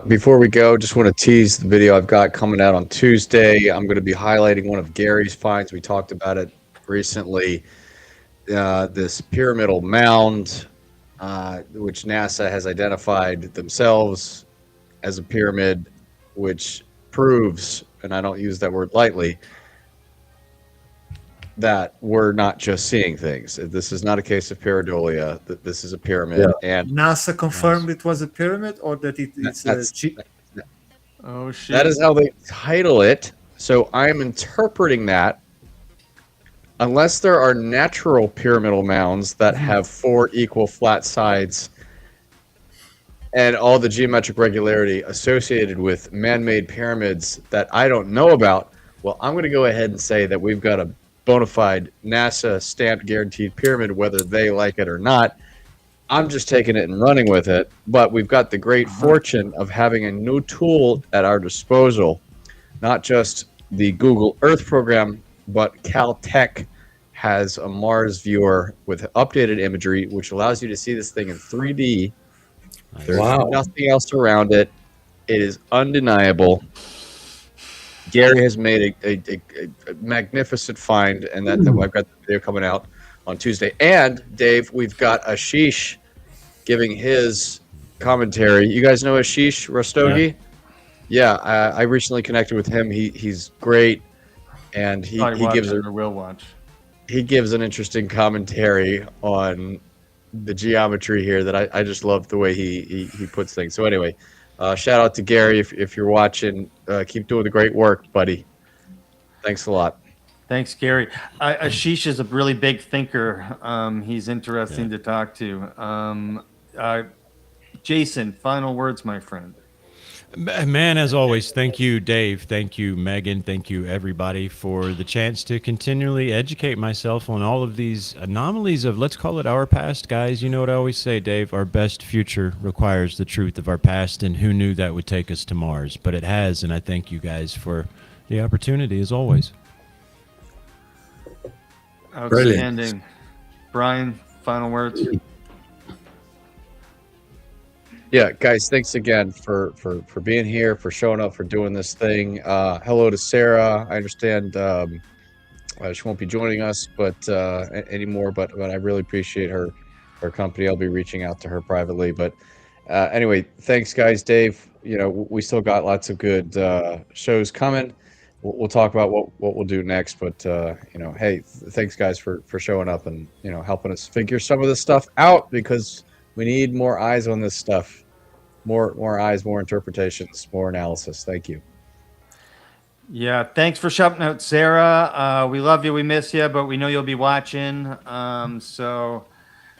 before we go, just want to tease the video I've got coming out on Tuesday. I'm going to be highlighting one of Gary's finds. We talked about it recently. This pyramidal mound, which NASA has identified themselves as a pyramid, which proves, and I don't use that word lightly, that we're not just seeing things. This is not a case of pareidolia. This is a pyramid. Yeah. And NASA confirmed it was a pyramid, or that it's oh shit. that is how they title it. So I'm interpreting that, unless there are natural pyramidal mounds that have 4 equal flat sides and all the geometric regularity associated with man-made pyramids that I don't know about, well, I'm going to go ahead and say that we've got a bona fide NASA stamped guaranteed pyramid, whether they like it or not. I'm just taking it and running with it. But we've got the great fortune of having a new tool at our disposal, not just the Google Earth program, but Caltech has a Mars viewer with updated imagery, which allows you to see this thing in 3D. There's nothing else around it. It is undeniable. Gary has made a magnificent find, and that I've got the video coming out on Tuesday. And Dave, we've got Ashish giving his commentary. You guys know Ashish Rastogi? Yeah, I recently connected with him. He's great, and he gives he gives an interesting commentary on the geometry here that I just love the way he puts things. So anyway, shout out to Gary if you're watching. Keep doing the great work, buddy. Thanks a lot. Thanks, Gary. Ashish is a really big thinker. He's interesting to talk to. Jason, final words, my friend. Man, as always, thank you, Dave. Thank you, Megan. Thank you, everybody, for the chance to continually educate myself on all of these anomalies of, let's call it our past, guys. You know what I always say, Dave, our best future requires the truth of our past, and who knew that would take us to Mars? But it has, and I thank you guys for the opportunity, as always. Outstanding. Brilliant. Brian, final words. Yeah, guys, thanks again for being here, for showing up, for doing this thing. Hello to Sarah. I understand she won't be joining us anymore, but I really appreciate her company. I'll be reaching out to her privately. But anyway, thanks, guys. Dave, we still got lots of good shows coming. We'll talk about what we'll do next. But hey, thanks, guys, for showing up and helping us figure some of this stuff out, because we need more eyes on this stuff. More eyes, more interpretations, more analysis. Thank you. Yeah, thanks for shouting out, Sarah. We love you, we miss you, but we know you'll be watching. So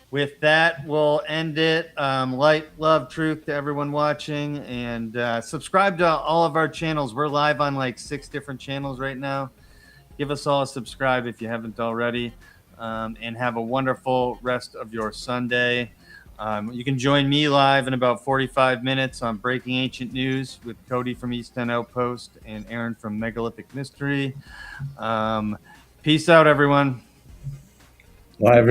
with that, we'll end it. Light, love, truth to everyone watching, and subscribe to all of our channels. We're live on like 6 different channels right now. Give us all a subscribe if you haven't already, and have a wonderful rest of your Sunday. You can join me live in about 45 minutes on Breaking Ancient News with Cody from East End Outpost and Aaron from Megalithic Mystery. Peace out, everyone. Bye, everyone.